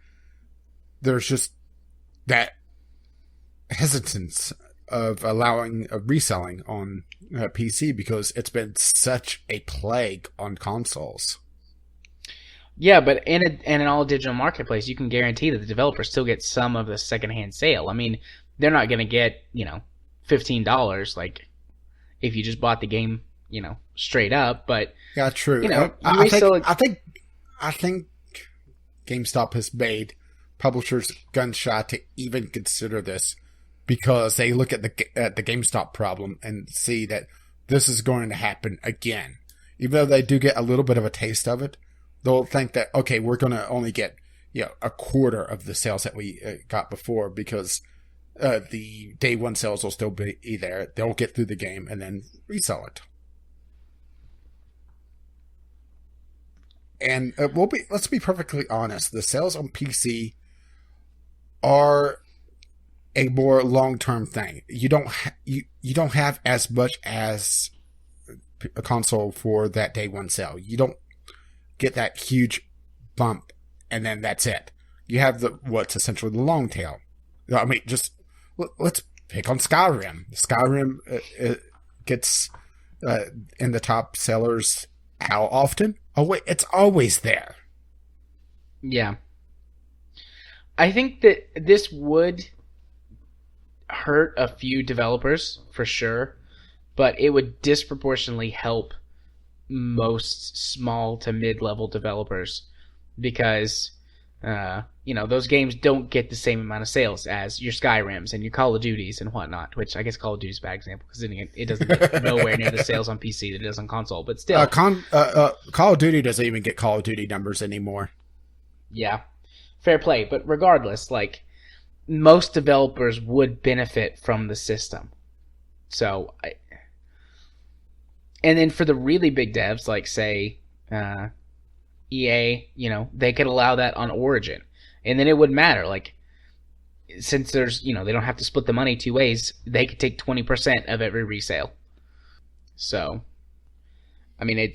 there's just that hesitance of allowing reselling on PC because it's been such a plague on consoles. Yeah, but in an all digital marketplace, you can guarantee that the developer still gets some of the secondhand sale. I mean, they're not going to get $15 like if you just bought the game straight up, but Yeah, true. you I think resell it. I think GameStop has made publishers gun shy to even consider this because they look at the GameStop problem and see that this is going to happen again. Even though they do get a little bit of a taste of it, they'll think that okay, we're going to only get a quarter of the sales that we got before because the day one sales will still be there. They'll get through the game and then resell it. And let's be perfectly honest. The sales on PC are a more long-term thing. You don't have as much as a console for that day one sale. You don't get that huge bump and then that's it. You have what's essentially the long tail. I mean, just let's pick on Skyrim. Skyrim gets in the top sellers how often? Oh wait, it's always there. Yeah, I think that this would hurt a few developers for sure, but it would disproportionately help most small to mid-level developers because those games don't get the same amount of sales as your Skyrims and your Call of Duties and whatnot, which I guess Call of Duty is a bad example because it doesn't get nowhere near the sales on PC that it does on console, but still. Call of Duty doesn't even get Call of Duty numbers anymore. Yeah, fair play, but regardless, like most developers would benefit from the system. So, and then for the really big devs, like say EA, they could allow that on Origin, and then it wouldn't matter. Like, since there's, they don't have to split the money two ways, they could take 20% of every resale. So, I mean,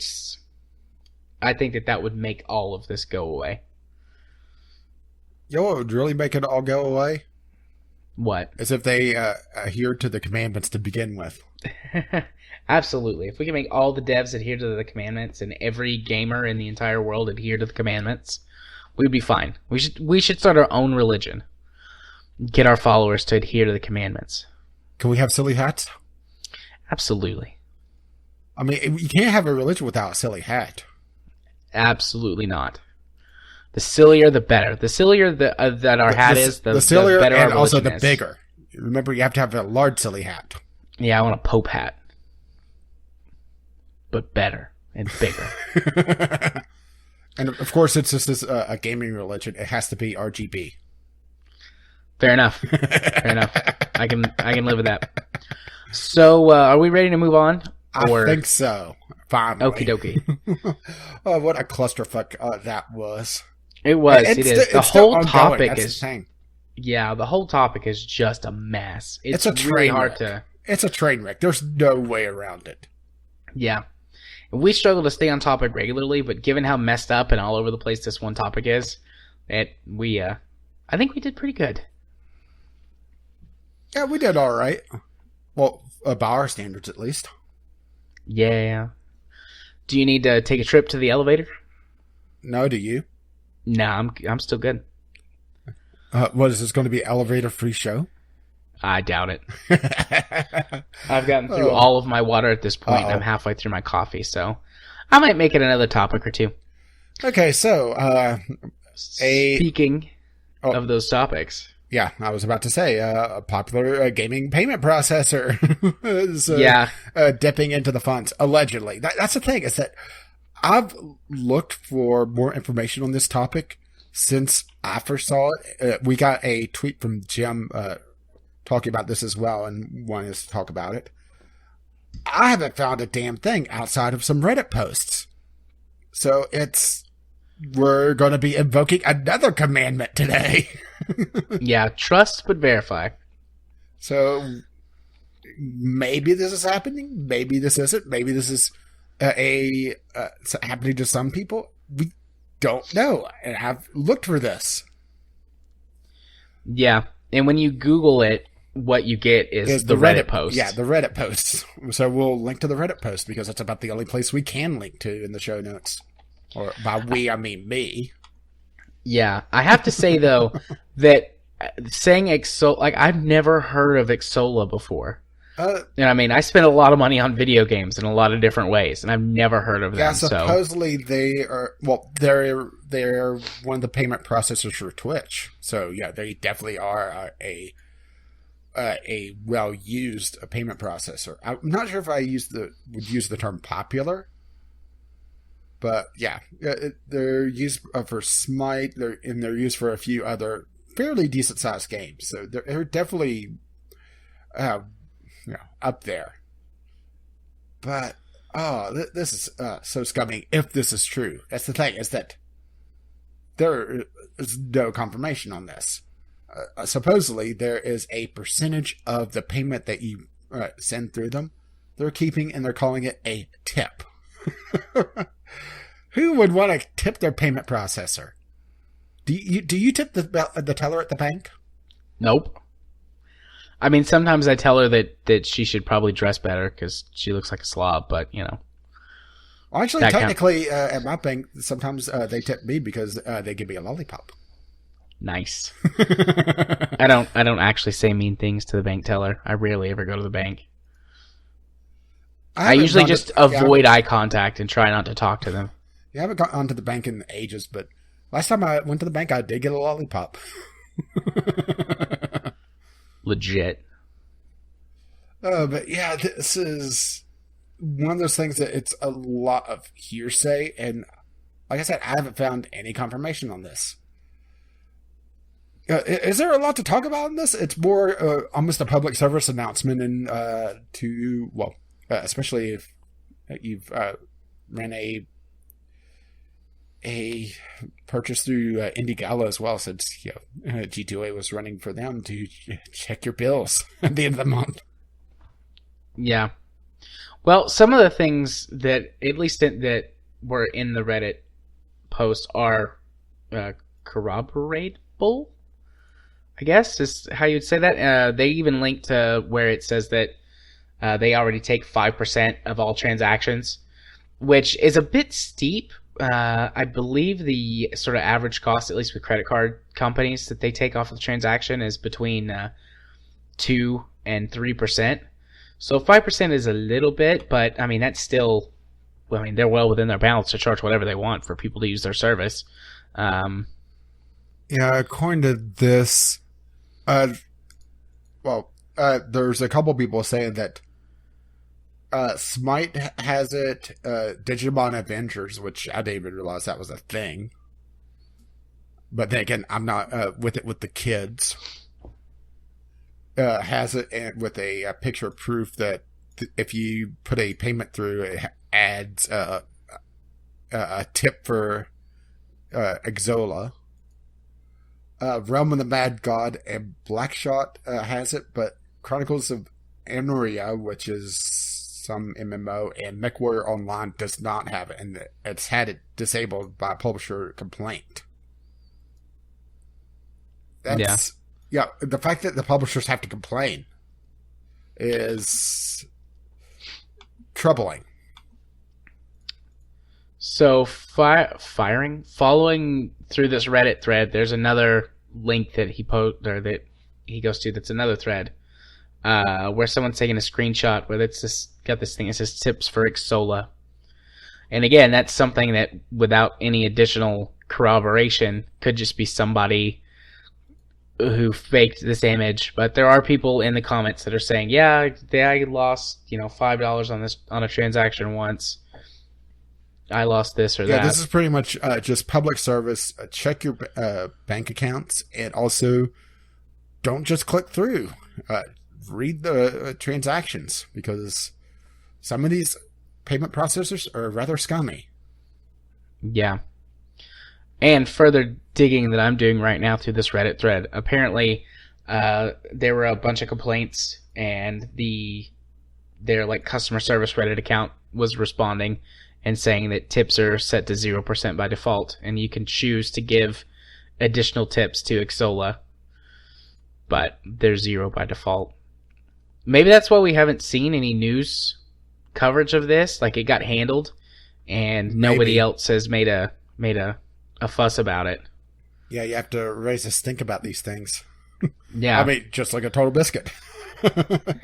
I think that would make all of this go away. You know what would really make it all go away? What? As if they adhered to the commandments to begin with. Absolutely. If we can make all the devs adhere to the commandments and every gamer in the entire world adhere to the commandments, we'd be fine. We should start our own religion. Get our followers to adhere to the commandments. Can we have silly hats? Absolutely. I mean, you can't have a religion without a silly hat. Absolutely not. The sillier, the better. The sillier that our hat is, the sillier better and our also religion the is. bigger. Remember, you have to have a large silly hat. Yeah, I want a Pope hat. But better and bigger. And of course, it's just a gaming religion. It has to be RGB. Fair enough. Fair enough. I can live with that. So, are we ready to move on? I think so. Finally. Okie dokie. Oh, what a clusterfuck that was. It was. It is. The it's still whole ongoing. topic That's is. the thing. Yeah, the whole topic is just a mess. It's a really train hard wreck. to. It's a train wreck. There's no way around it. Yeah. We struggle to stay on topic regularly, but given how messed up and all over the place this one topic is, I think we did pretty good. Yeah, we did all right. Well, by our standards, at least. Yeah. Do you need to take a trip to the elevator? No, do you? Nah, I'm still good. What is this going to be? Elevator free show? I doubt it. I've gotten through Oh, all of my water at this point, and I'm uh-oh. halfway through my coffee, so I might make it another topic or two. Okay, so a Speaking oh of those topics, yeah, I was about to say a popular gaming payment processor is yeah, dipping into the funds allegedly. That's the thing is that I've looked for more information on this topic since I first saw it. We got a tweet from Jim talking about this as well and wanting us to talk about it. I haven't found a damn thing outside of some Reddit posts. So we're going to be invoking another commandment today. yeah, trust but verify. So maybe this is happening. Maybe this isn't. Maybe this is happening to some people. We don't know. And I've looked for this. Yeah, and when you Google it, what you get is the Reddit post. Yeah, the Reddit posts. So we'll link to the Reddit post because that's about the only place we can link to in the show notes. Or by we, I mean me. Yeah, I have to say though that saying Exola, like I've never heard of Exola before. And I mean, I spend a lot of money on video games in a lot of different ways, and I've never heard of them. Yeah, supposedly they are. Well, they're one of the payment processors for Twitch. So yeah, they definitely are a well used payment processor. I'm not sure if I would use the term popular, but yeah, they're used for Smite. They're used for a few other fairly decent sized games. So they're definitely up there. But this is so scummy. If this is true, that's the thing, is that there is no confirmation on this. Supposedly, there is a percentage of the payment that you send through them they're keeping, and they're calling it a tip. Who would want to tip their payment processor? Do you tip the teller at the bank? Nope. I mean, sometimes I tell her that she should probably dress better because she looks like a slob, but, you know. Well, actually, technically, at my bank, sometimes they tip me because they give me a lollipop. Nice. I don't actually say mean things to the bank teller. I rarely ever go to the bank. I usually just avoid eye contact and try not to talk to them. Yeah, I haven't gone to the bank in ages, but last time I went to the bank, I did get a lollipop. Legit. But yeah, this is one of those things that it's a lot of hearsay, and like I said, I haven't found any confirmation on this. Is there a lot to talk about in this? It's more almost a public service announcement, and especially if you've ran a purchase through Indie as well, since G2A was running for them to check your bills at the end of the month. Yeah. Well, some of the things that, at least that were in the Reddit post, are corroboratable, I guess, is how you'd say that. They even linked to where it says that they already take 5% of all transactions, which is a bit steep. I believe the sort of average cost, at least with credit card companies, that they take off of the transaction is between 2 and 3%. So 5% is a little bit, but I mean that's still, well, I mean they're well within their bounds to charge whatever they want for people to use their service. Yeah, according to this, there's a couple people saying that Smite has it, Digimon Adventures, which I didn't even realize that was a thing. But then again, I'm not with it with the kids. Has it with a picture of proof that if you put a payment through, it adds a tip for Exola. Realm of the Mad God and Blackshot has it, but Chronicles of Anoria, which is some MMO, and MechWarrior Online does not have it, and it's had it disabled by publisher complaint. Yeah, the fact that the publishers have to complain is troubling. So following through this Reddit thread, there's another link that that he goes to. That's another thread where someone's taking a screenshot where it's just got this thing that says tips for Xsola. And again, that's something that without any additional corroboration could just be somebody who faked this image. But there are people in the comments that are saying, yeah, I lost, $5 on a transaction once. I lost this or that. Yeah, this is pretty much just public service. Check your bank accounts, and also don't just click through. Read the transactions, because some of these payment processors are rather scummy. Yeah. And further digging that I'm doing right now through this Reddit thread, apparently there were a bunch of complaints, and their customer service Reddit account was responding and saying that tips are set to 0% by default, and you can choose to give additional tips to Xsola, but they're 0 by default. Maybe that's why we haven't seen any news coverage of this. Like, it got handled, and nobody else has made a fuss about it. Yeah, you have to raise a stink about these things. Yeah. I mean, just like a Total Biscuit.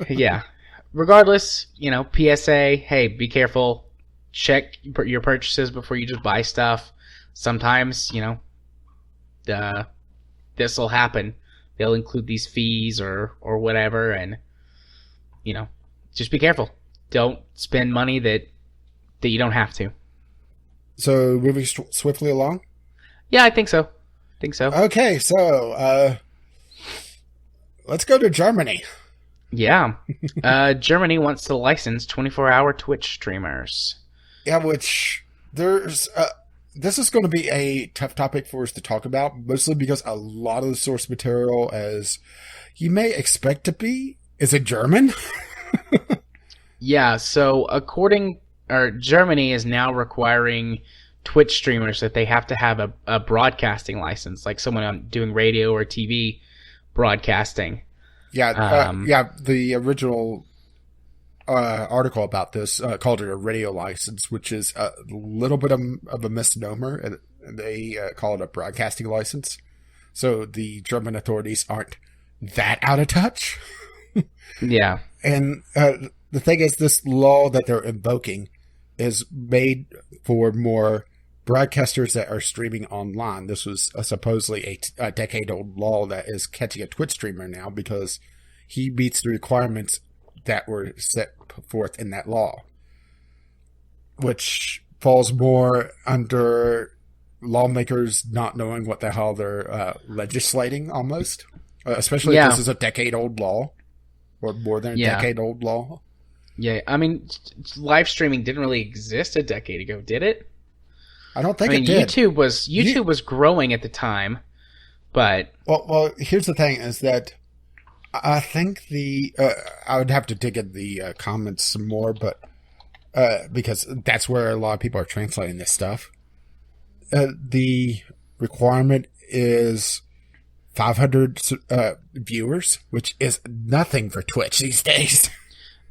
Yeah. Regardless, PSA, hey, be careful. Check your purchases before you just buy stuff. Sometimes, this will happen. They'll include these fees or whatever, and, just be careful. Don't spend money that you don't have to. So, moving swiftly along? Yeah, I think so. Okay, so, let's go to Germany. Yeah. Germany wants to license 24-hour Twitch streamers. Yeah, which this is going to be a tough topic for us to talk about, mostly because a lot of the source material, as you may expect to be, is in German. Yeah, so Germany is now requiring Twitch streamers that they have to have a broadcasting license, like someone doing radio or TV broadcasting. Yeah, the original article about this called it a radio license, which is a little bit of a misnomer, and they call it a broadcasting license. So the German authorities aren't that out of touch. Yeah. And the thing is, this law that they're invoking is made for more broadcasters that are streaming online. This was supposedly a decade-old law that is catching a Twitch streamer now because he meets the requirements that were set forth in that law, which falls more under lawmakers not knowing what the hell they're legislating, almost. Especially if this is a decade-old law, or more than a decade-old law. Yeah, I mean, live streaming didn't really exist a decade ago, did it? I don't think it did. YouTube was growing at the time, but well, here's the thing: is that I think I would have to dig in the comments some more, but because that's where a lot of people are translating this stuff. The requirement is 500 viewers, which is nothing for Twitch these days.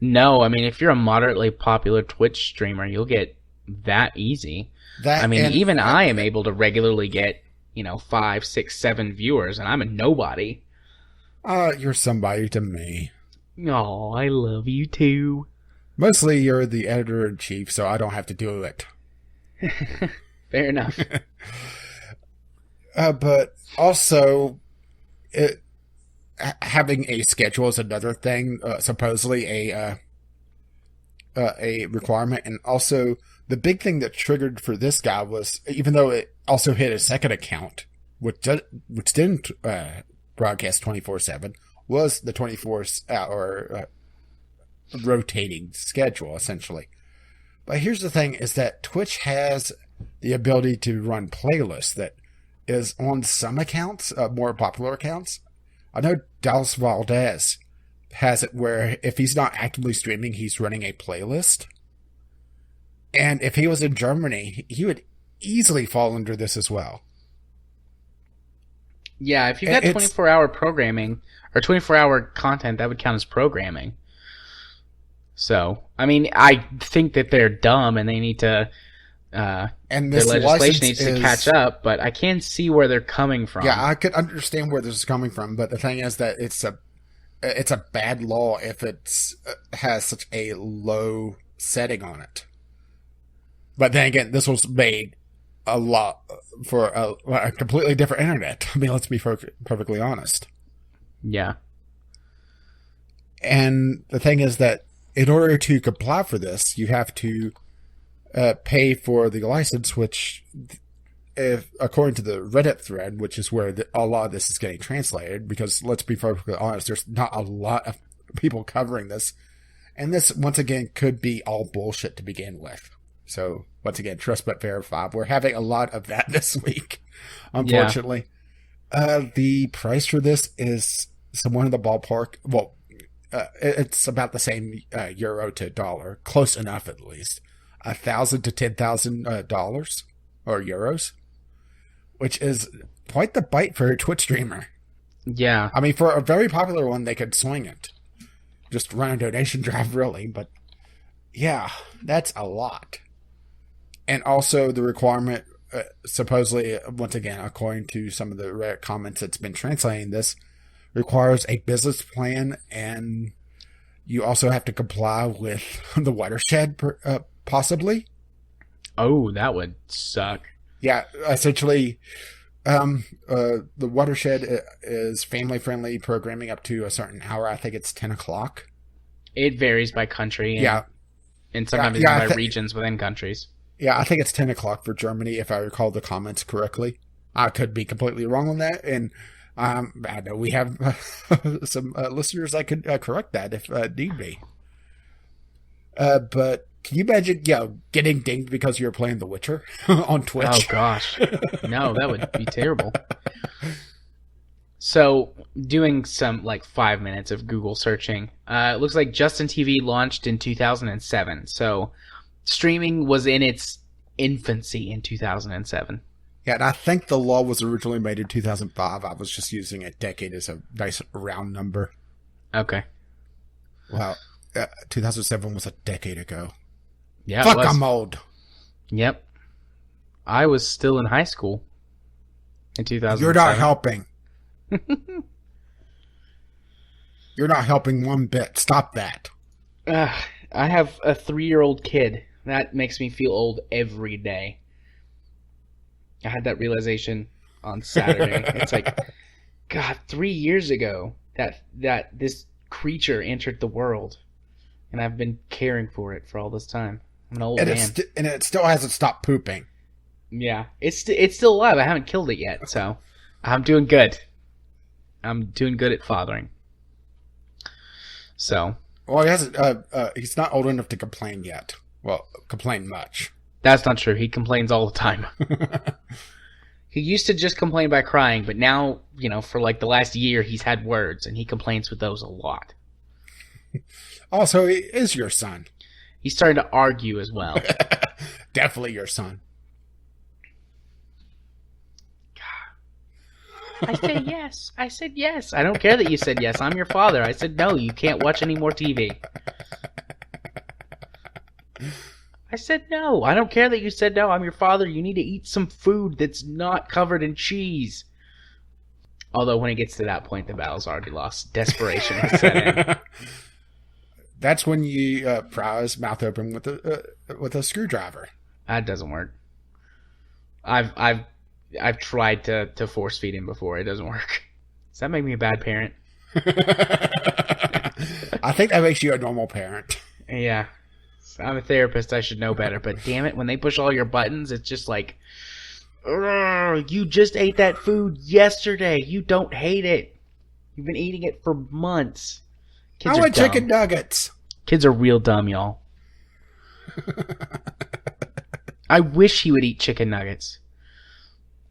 No, I mean, if you're a moderately popular Twitch streamer, you'll get that easy. I am able to regularly get, 5, 6, 7 viewers, and I'm a nobody. You're somebody to me. Oh, I love you too. Mostly you're the editor-in-chief, so I don't have to do it. Fair enough. But also, having a schedule is another thing, supposedly a requirement. And also, the big thing that triggered for this guy was, even though it also hit a second account, which didn't broadcast 24/7, was the 24-hour rotating schedule, essentially. But here's the thing, is that Twitch has the ability to run playlists that is on some accounts, more popular accounts. I know Dallas Valdez has it where if he's not actively streaming, he's running a playlist. And if he was in Germany, he would easily fall under this as well. Yeah, if you've got 24-hour programming or 24-hour content, that would count as programming. So, I mean, I think that they're dumb and they need to And their this legislation license needs to catch up, but I can see where they're coming from. Yeah, I could understand where this is coming from, but the thing is that it's a bad law if it's has such a low setting on it. But then again, this was made a lot for a completely different internet. I mean, let's be perfectly honest. Yeah. And the thing is that in order to comply for this, you have to pay for the license, which, if according to the Reddit thread, which is where a lot of this is getting translated, because let's be perfectly honest, there's not a lot of people covering this. And this, once again, could be all bullshit to begin with. So, once again, trust but verify. We're having a lot of that this week, unfortunately. Yeah. The price for this is somewhere in the ballpark. Well, it's about the same euro to dollar. Close enough, at least. $1,000 to $10,000 or euros, which is quite the bite for a Twitch streamer. Yeah. I mean, for a very popular one, they could swing it. Just run a donation drive, really. But, yeah, that's a lot. And also the requirement, supposedly, once again, according to some of the Reddit comments that's been translating this, requires a business plan, and you also have to comply with the watershed, possibly. Oh, that would suck. Yeah, essentially, the watershed is family-friendly programming up to a certain hour. I think it's 10 o'clock. It varies by country. And sometimes by regions within countries. Yeah, I think it's 10 o'clock for Germany, if I recall the comments correctly. I could be completely wrong on that, and I know we have some listeners that could correct that if need be. But can you imagine, getting dinged because you're playing The Witcher on Twitch? Oh, gosh. No, that would be terrible. So, doing some, 5 minutes of Google searching, it looks like Justin TV launched in 2007. So, streaming was in its infancy in 2007. Yeah, and I think the law was originally made in 2005. I was just using a decade as a nice round number. Okay. Wow. 2007 was a decade ago. Yeah, fuck, I'm old. Yep. I was still in high school in 2007. You're not helping. You're not helping one bit. Stop that. I have a 3-year-old kid. That makes me feel old every day. I had that realization on Saturday. It's like, God, 3 years ago that this creature entered the world, and I've been caring for it for all this time. I'm an old man. And it still hasn't stopped pooping. Yeah, it's still alive. I haven't killed it yet, so I'm doing good. I'm doing good at fathering. So. Well, he hasn't. He's not old enough to complain yet. Well, complain much. That's not true. He complains all the time. He used to just complain by crying, but now, for the last year, he's had words, and he complains with those a lot. Also, he is your son. He's starting to argue as well. Definitely your son. I said yes. I said yes. I don't care that you said yes. I'm your father. I said no. You can't watch any more TV. I said no. I don't care that you said no. I'm your father. You need to eat some food that's not covered in cheese. Although when it gets to that point, the battle's already lost. Desperation has set in. That's when you pry his mouth open with a screwdriver. That doesn't work. I've tried to force feed him before. It doesn't work. Does that make me a bad parent? I think that makes you a normal parent. Yeah. I'm a therapist. I should know better. But damn it, when they push all your buttons, it's just like, you just ate that food yesterday. You don't hate it. You've been eating it for months. Kids I want chicken nuggets. Kids are real dumb, y'all. I wish he would eat chicken nuggets.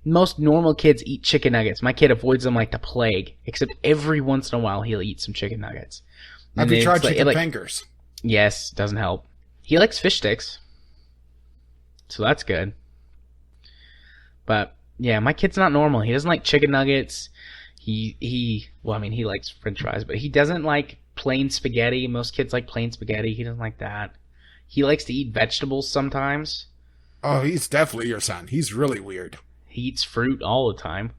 Most normal kids eat chicken nuggets. My kid avoids them like the plague. Except every once in a while he'll eat some chicken nuggets. Have you tried chicken fingers? Yes, doesn't help. He likes fish sticks. So that's good. But, yeah, my kid's not normal. He doesn't like chicken nuggets. He likes french fries, but he doesn't like plain spaghetti. Most kids like plain spaghetti. He doesn't like that. He likes to eat vegetables sometimes. Oh, he's definitely your son. He's really weird. He eats fruit all the time.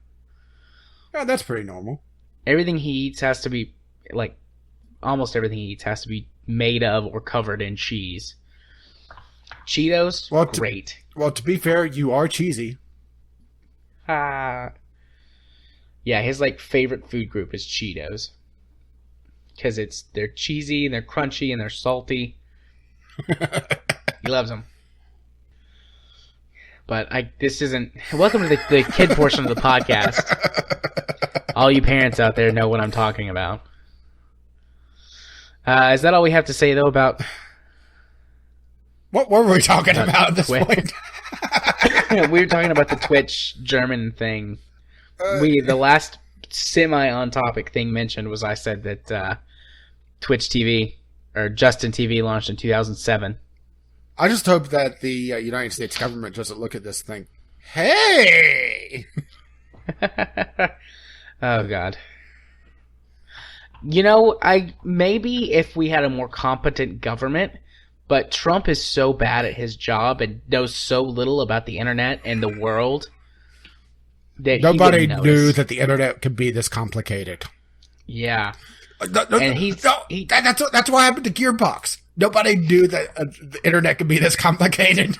Yeah, that's pretty normal. Everything he eats has to be, like, almost everything he eats has to be made of or covered in cheese. Cheetos, Well, great. To be fair, you are cheesy. Yeah, his, like, favorite food group is Cheetos. Because they're cheesy, and they're crunchy, and they're salty. He loves them. But this isn't... Welcome to the kid portion of the podcast. All you parents out there know what I'm talking about. Is that all we have to say, though, about... What were we talking about at this point? We were talking about the Twitch German thing. The last semi-on-topic thing mentioned was I said that Twitch TV, or Justin TV, launched in 2007. I just hope that the United States government doesn't look at this thing. Hey! Oh, God. Maybe if we had a more competent government, but Trump is so bad at his job and knows so little about the internet and the world that nobody knew that the internet could be this complicated. Yeah. And that's what happened to Gearbox. Nobody knew that the internet could be this complicated.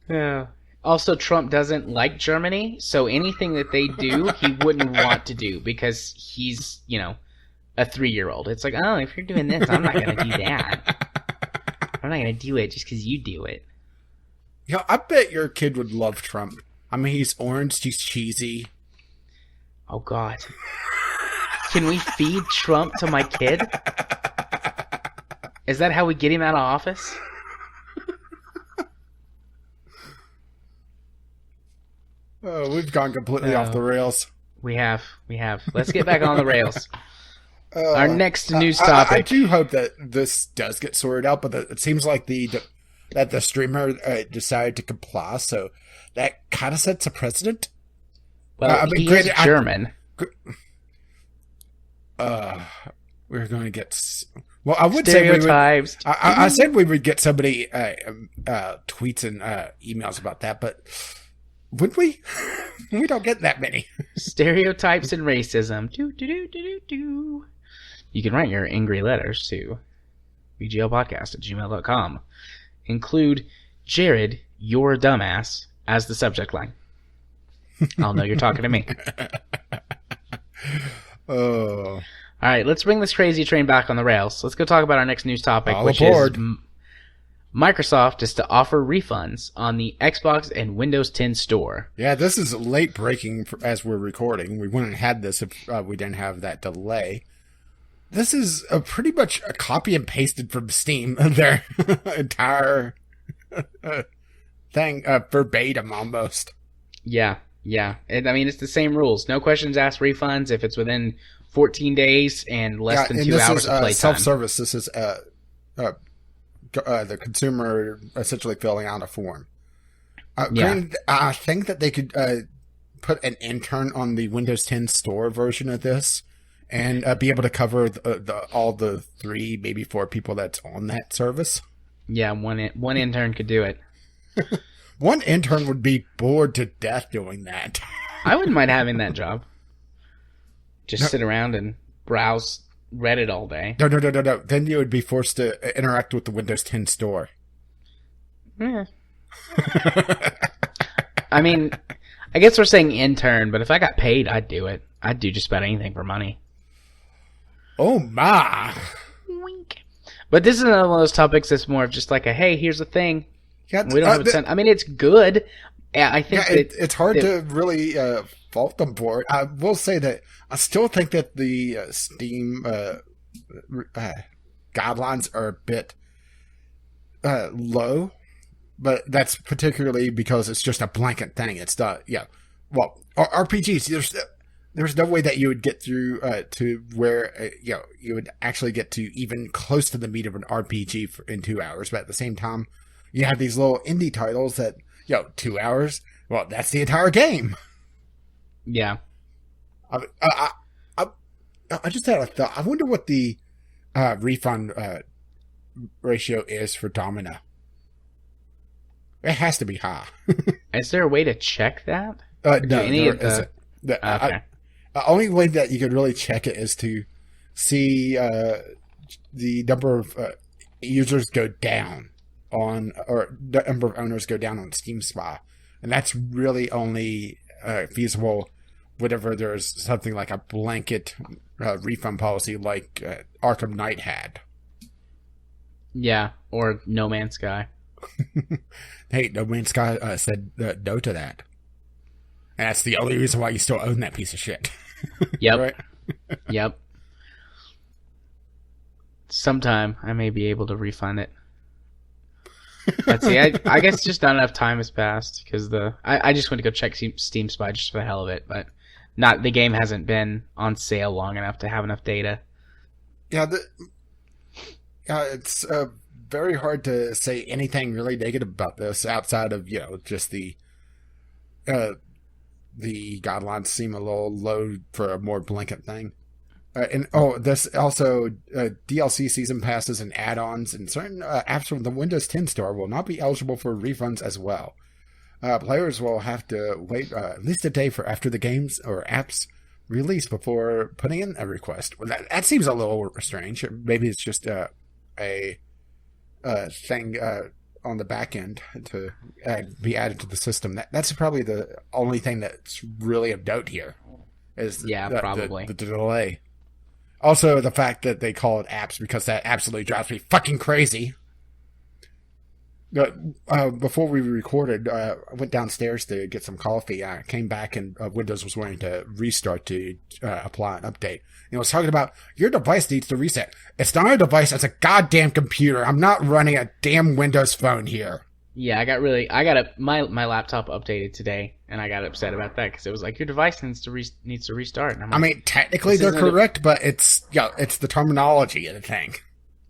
Yeah. Also, Trump doesn't like Germany, so anything that they do, he wouldn't want to do because he's, a 3-year-old. It's like, oh, if you're doing this, I'm not going to do that. I'm not going to do it just because you do it. I bet your kid would love Trump. I mean, he's orange, he's cheesy. Oh, God. Can we feed Trump to my kid? Is that how we get him out of office? Oh, we've gone completely off the rails. We have. Let's get back on the rails. Our next news topic. I do hope that this does get sorted out, but it seems like that the streamer decided to comply, so that kind of sets a precedent. Well, he is German. We're going to get... Well, I would stereotypes. Say I said we would get somebody tweets and emails about that, but would we? We don't get that many. Stereotypes and racism. Do. You can write your angry letters to VGLpodcast@gmail.com. Include Jared, you're a dumbass, as the subject line. I'll know you're talking to me. Oh. All right, let's bring this crazy train back on the rails. Let's go talk about our next news topic, which aboard. is Microsoft is to offer refunds on the Xbox and Windows 10 store. Yeah, this is late breaking as we're recording. We wouldn't have had this if we didn't have that delay. This is pretty much a copy and pasted from Steam, their entire thing, verbatim almost. Yeah. It's the same rules. No questions asked refunds if it's within 14 days and less than 2 hours of playtime. Self-service. This is the consumer essentially filling out a form. I think that they could put an intern on the Windows 10 store version of this and be able to cover all the 3, maybe 4 people that's on that service. Yeah, one intern could do it. One intern would be bored to death doing that. I wouldn't mind having that job. Just sit around and browse Reddit all day. No. Then you would be forced to interact with the Windows 10 store. Yeah. I mean, I guess we're saying intern, but if I got paid, I'd do it. I'd do just about anything for money. Oh, my. Wink. But this is another one of those topics that's more of just like a, hey, here's the thing. Yeah, we don't have a ton. I mean, it's good. I think it's hard to really fault them for it. I will say that I still think that the Steam guidelines are a bit low, but that's particularly because it's just a blanket thing. It's not, well, RPGs. There's no way that you would get through to where you would actually get to even close to the meat of an RPG in 2 hours. But at the same time, you have these little indie titles that 2 hours. Well, that's the entire game. Yeah. I just had a thought. I wonder what the refund ratio is for Domino. It has to be high. Is there a way to check that? Do No, any there of the isn't. okay? The only way that you could really check it is to see the number of users go down or the number of owners go down on Steam Spy, and that's really only feasible whenever there's something like a blanket refund policy like Arkham Knight had. Yeah, or No Man's Sky. Hey, No Man's Sky said no to that. And that's the only reason why you still own that piece of shit. Yep. Right? Yep. Sometime I may be able to refund it. But see, I guess just not enough time has passed because I just went to go check Steam Spy just for the hell of it, but the game hasn't been on sale long enough to have enough data. Yeah, it's very hard to say anything really negative about this outside of just the guidelines seem a little low for a more blanket thing. This also DLC season passes and add-ons and certain apps from the Windows 10 store will not be eligible for refunds as well. Players will have to wait at least a day for after the games or apps release before putting in a request. Well, that seems a little strange. Maybe it's just a thing on the back end to be added to the system. That's probably the only thing that's really of note here. Is probably the delay. Also, the fact that they call it apps because that absolutely drives me fucking crazy. Before we recorded, I went downstairs to get some coffee. I came back and Windows was wanting to restart to apply an update. And it was talking about, your device needs to reset. It's not a device, it's a goddamn computer. I'm not running a damn Windows phone here. Yeah, my laptop updated today, and I got upset about that because it was like, your device needs to restart. And I'm like, I mean, technically they're correct, but it's the terminology of the thing.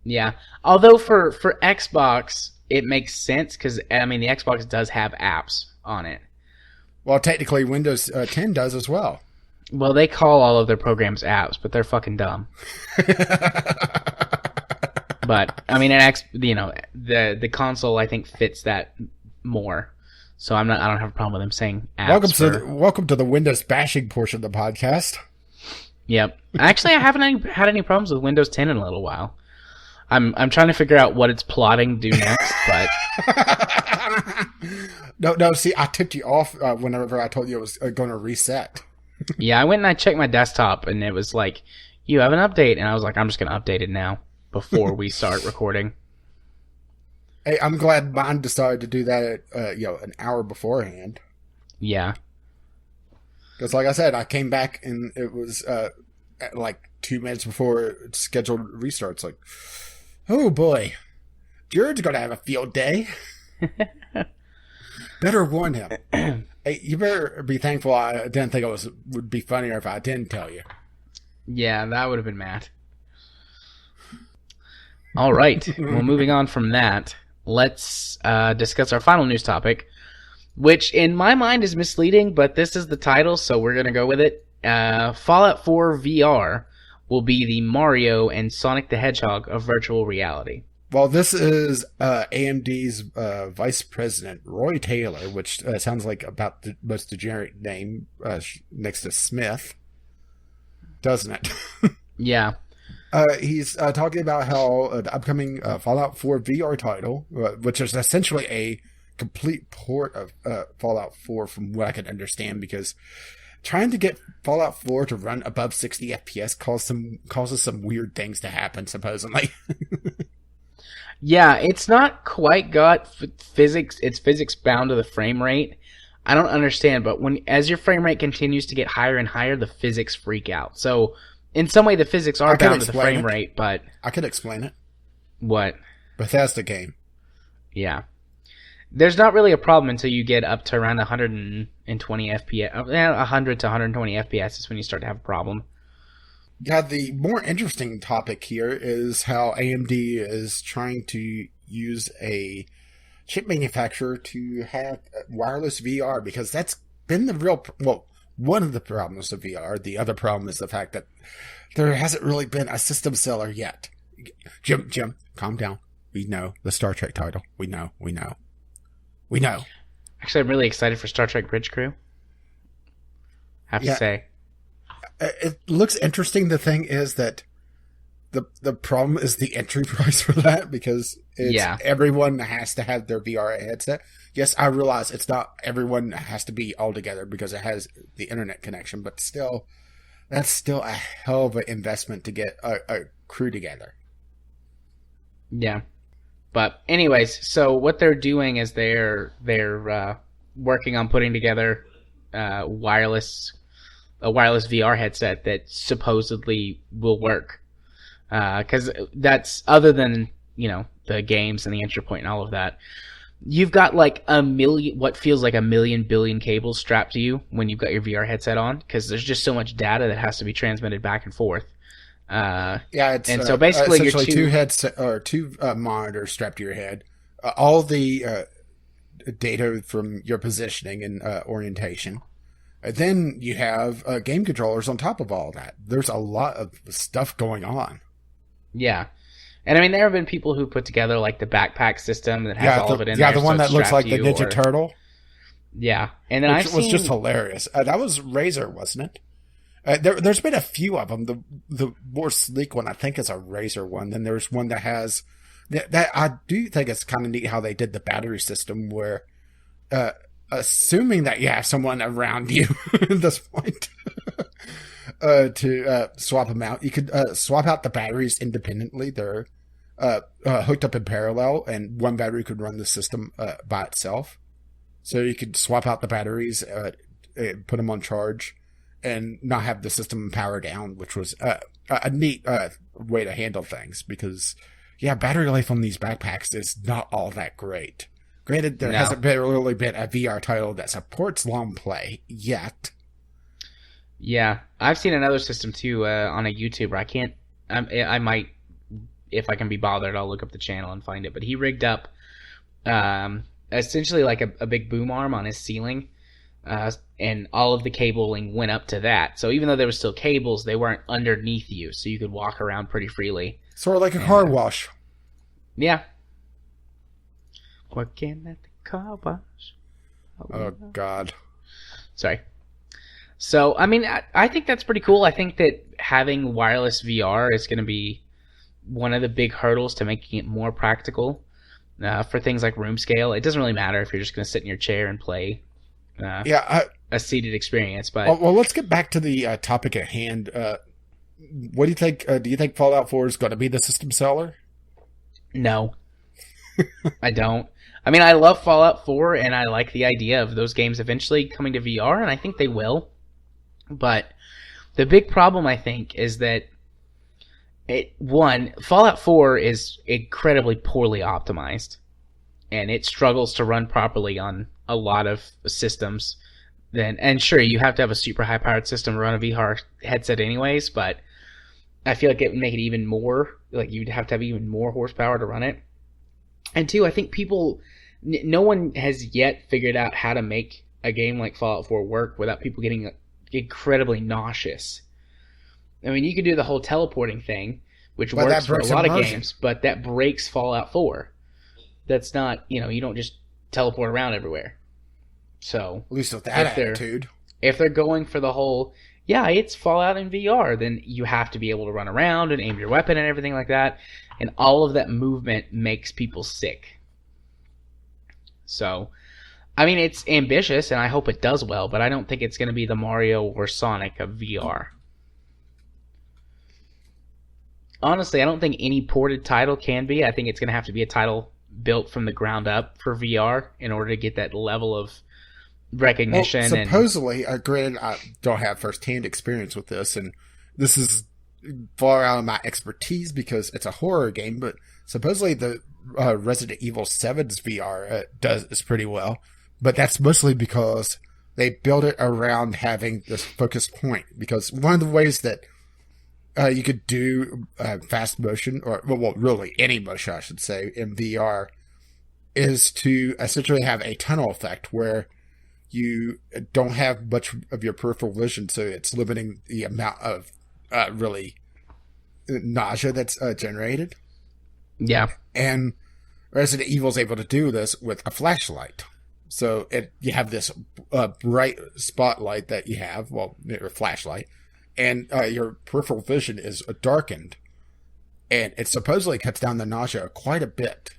Yeah, although for Xbox, it makes sense because, I mean, the Xbox does have apps on it. Well, technically Windows 10 does as well. Well, they call all of their programs apps, but they're fucking dumb. But I mean, the console I think fits that more. So I don't have a problem with them saying apps. Welcome to the Windows bashing portion of the podcast. Yep. Actually, I haven't had any problems with Windows 10 in a little while. I'm trying to figure out what it's plotting to do next, but no. See, I tipped you off whenever I told you it was going to reset. Yeah, I went and I checked my desktop, and it was like, you have an update, and I was like, I'm just going to update it now before we start recording. Hey, I'm glad mine decided to do that at an hour beforehand. Yeah. Because like I said, I came back and it was at like 2 minutes before scheduled restarts. Like, oh boy, Jared's going to have a field day. Better warn him. Hey, you better be thankful I didn't think it would be funnier if I didn't tell you. Yeah, that would have been Matt. All right. Well, moving on from that, let's discuss our final news topic, which in my mind is misleading, but this is the title, so we're going to go with it. Fallout 4 VR will be the Mario and Sonic the Hedgehog of virtual reality. Well, this is AMD's vice president, Roy Taylor, which sounds like about the most degenerate name next to Smith, doesn't it? Yeah. He's talking about how the upcoming Fallout 4 VR title, which is essentially a complete port of Fallout 4 from what I can understand, because trying to get Fallout 4 to run above 60 FPS causes some weird things to happen, supposedly. Yeah, it's not quite got physics. It's physics bound to the frame rate. I don't understand, but as your frame rate continues to get higher and higher, the physics freak out. So, in some way, the physics are bound to the frame rate, but I could explain it. What? Bethesda game. Yeah. There's not really a problem until you get up to around 120 FPS. 100 to 120 FPS is when you start to have a problem. Yeah, the more interesting topic here is how AMD is trying to use a chip manufacturer to have wireless VR, because that's been one of the problems of VR. The other problem is the fact that there hasn't really been a system seller yet. Jim, calm down. We know the Star Trek title. We know. We know. Actually, I'm really excited for Star Trek Bridge Crew. I have to Yeah, say. it looks interesting. The thing is that the problem is the entry price for that, because it's Yeah. everyone has to have their VR headset. Yes, I realize it's not everyone has to be all together because it has the internet connection, but still, that's still a hell of an investment to get a crew together. Yeah. But anyways, so what they're doing is they're working on putting together wireless a wireless VR headset that supposedly will work. Because that's other than the games and the entry point and all of that. You've got like what feels like a million billion cables strapped to you when you've got your VR headset on, because there's just so much data that has to be transmitted back and forth. Yeah, it's And so basically, essentially two heads or two monitors strapped to your head. All the data from your positioning and orientation. Then you have game controllers on top of all that. There's a lot of stuff going on. yeah. And I mean, there have been people who put together like the backpack system that has all of it in yeah, there. the one So it's that looks strapped like to the you, Ninja Turtle, yeah. And then which I've was seen, just hilarious. That was Razer, wasn't it? There's been a few of them. The more sleek one, I think, is a Razer one. Then there's one that has that I do think it's kind of neat how they did the battery system, where assuming that you have someone around you at this point to swap them out, you could swap out the batteries independently. They're hooked up in parallel, and one battery could run the system by itself. So you could swap out the batteries, put them on charge, and not have the system power down, which was a neat way to handle things. Because, yeah, battery life on these backpacks is not all that great. Granted, there hasn't really been a VR title that supports long play yet. yeah, I've seen another system too on a YouTuber. I might, if I can be bothered, I'll look up the channel and find it. But he rigged up essentially like a big boom arm on his ceiling, and all of the cabling went up to that. So even though there were still cables, they weren't underneath you, so you could walk around pretty freely. Sort of like a car wash. Yeah. Working at the car wash. Oh, God. Sorry. So, I mean, I think that's pretty cool. I think that having wireless VR is going to be one of the big hurdles to making it more practical for things like room scale. It doesn't really matter if you're just going to sit in your chair and play a seated experience. But well, let's get back to the topic at hand. What do you think? Do you think Fallout 4 is going to be the system seller? no, I don't. I mean, I love Fallout 4, and I like the idea of those games eventually coming to VR, and I think they will. But the big problem, I think, is that Fallout 4 is incredibly poorly optimized, and it struggles to run properly on a lot of systems. And sure, you have to have a super high-powered system to run a VR headset anyways, but I feel like it would make it even more, like you'd have to have even more horsepower to run it. And two, I think no one has yet figured out how to make a game like Fallout 4 work without people getting incredibly nauseous. I mean, you could do the whole teleporting thing, which works for a lot of games, but that breaks Fallout 4. That's not, you don't just teleport around everywhere. So, at least with that attitude. If they're going for the whole, yeah, it's Fallout in VR, then you have to be able to run around and aim your weapon and everything like that. And all of that movement makes people sick. So, I mean, it's ambitious, and I hope it does well, but I don't think it's going to be the Mario or Sonic of VR. Honestly, I don't think any ported title can be. I think it's going to have to be a title built from the ground up for VR in order to get that level of recognition. Well, supposedly, granted, I don't have first-hand experience with this, and this is far out of my expertise because it's a horror game, but supposedly the Resident Evil 7's VR is pretty well. But that's mostly because they built it around having this focus point. Because one of the ways that you could do fast motion, or well, really any motion, I should say, in VR, is to essentially have a tunnel effect where you don't have much of your peripheral vision, so it's limiting the amount of really nausea that's generated. Yeah. And Resident Evil is able to do this with a flashlight. So you have this bright spotlight that you have, well, your flashlight, and your peripheral vision is darkened, and it supposedly cuts down the nausea quite a bit.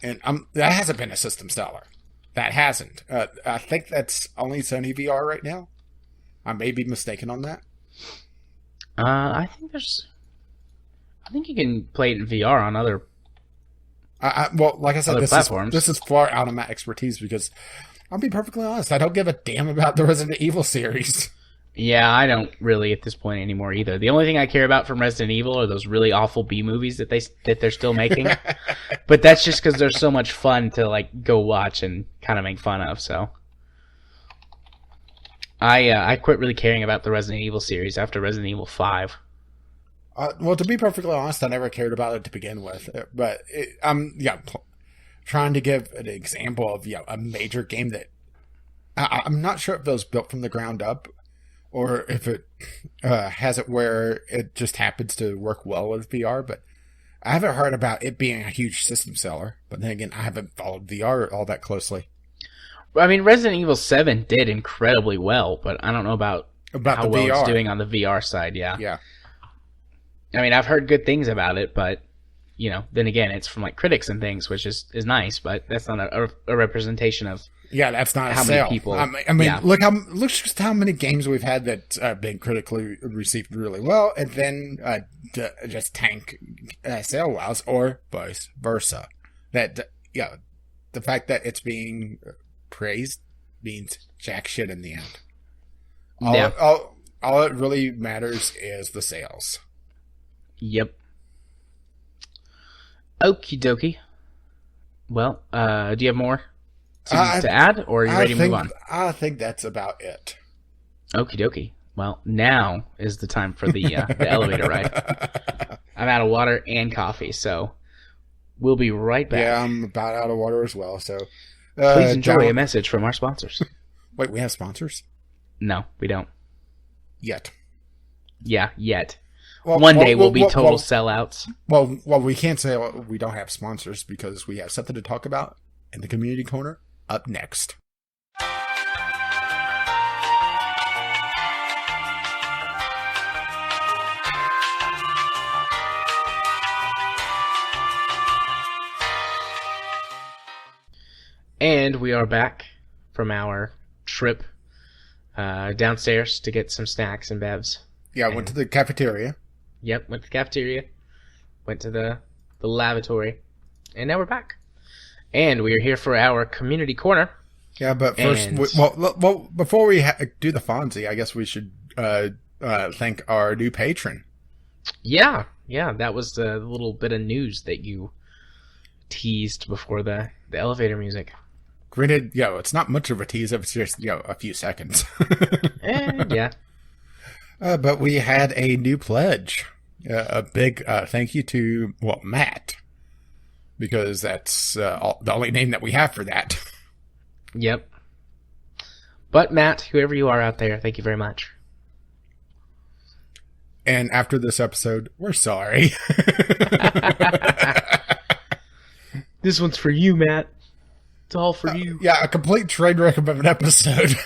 And that hasn't been a system seller. That hasn't. I think that's only Sony VR right now. I may be mistaken on that. I think you can play it in VR on other. Well, like I said, platforms. This is far out of my expertise because I'll be perfectly honest. I don't give a damn about the Resident Evil series. Yeah, I don't really at this point anymore either. The only thing I care about from Resident Evil are those really awful B movies that they're still making. But that's just because they're so much fun to like go watch and kind of make fun of. So I quit really caring about the Resident Evil series after Resident Evil 5. Well, to be perfectly honest, I never cared about it to begin with. But I'm trying to give an example of a major game that I'm not sure if it was built from the ground up, or if it has it where it just happens to work well with VR, but I haven't heard about it being a huge system seller. But then again, I haven't followed VR all that closely. I mean, Resident Evil 7 did incredibly well, but I don't know about how well VR. It's doing on the VR side, yeah. Yeah. I mean, I've heard good things about it, but, then again, it's from, like, critics and things, which is nice, but that's not a representation of that's not how a sale. many people. I mean, look just how many games we've had that's been critically received really well, and then just tank sale-wise, or vice versa. That the fact that it's being praised means jack shit in the end. All it really matters is the sales. Yep. Okie dokie. Well, do you have more to add, or are you ready to move on? I think that's about it. Okie dokie. Well, now is the time for the elevator ride. I'm out of water and coffee, so we'll be right back. Yeah, I'm about out of water as well, so... Please enjoy a message from our sponsors. Wait, we have sponsors? No, we don't. Yet. Yeah, yet. One day we'll be total sellouts. Well, we can't say we don't have sponsors because we have something to talk about in the community corner up next. And we are back from our trip downstairs to get some snacks and bevs. Yeah, I went to the cafeteria. Yep, went to the cafeteria, went to the lavatory, and now we're back. And we are here for our community corner. Yeah, but first, before we do the Fonzie, I guess we should thank our new patron. Yeah, that was the little bit of news that you teased before the elevator music. Granted, it's not much of a tease. It's just, a few seconds. Yeah. But we had a new pledge. A big thank you to, Matt. Because that's the only name that we have for that. Yep. But Matt, whoever you are out there, thank you very much. And after this episode, we're sorry. This one's for you, Matt. It's all for you. Yeah, a complete train wreck of an episode.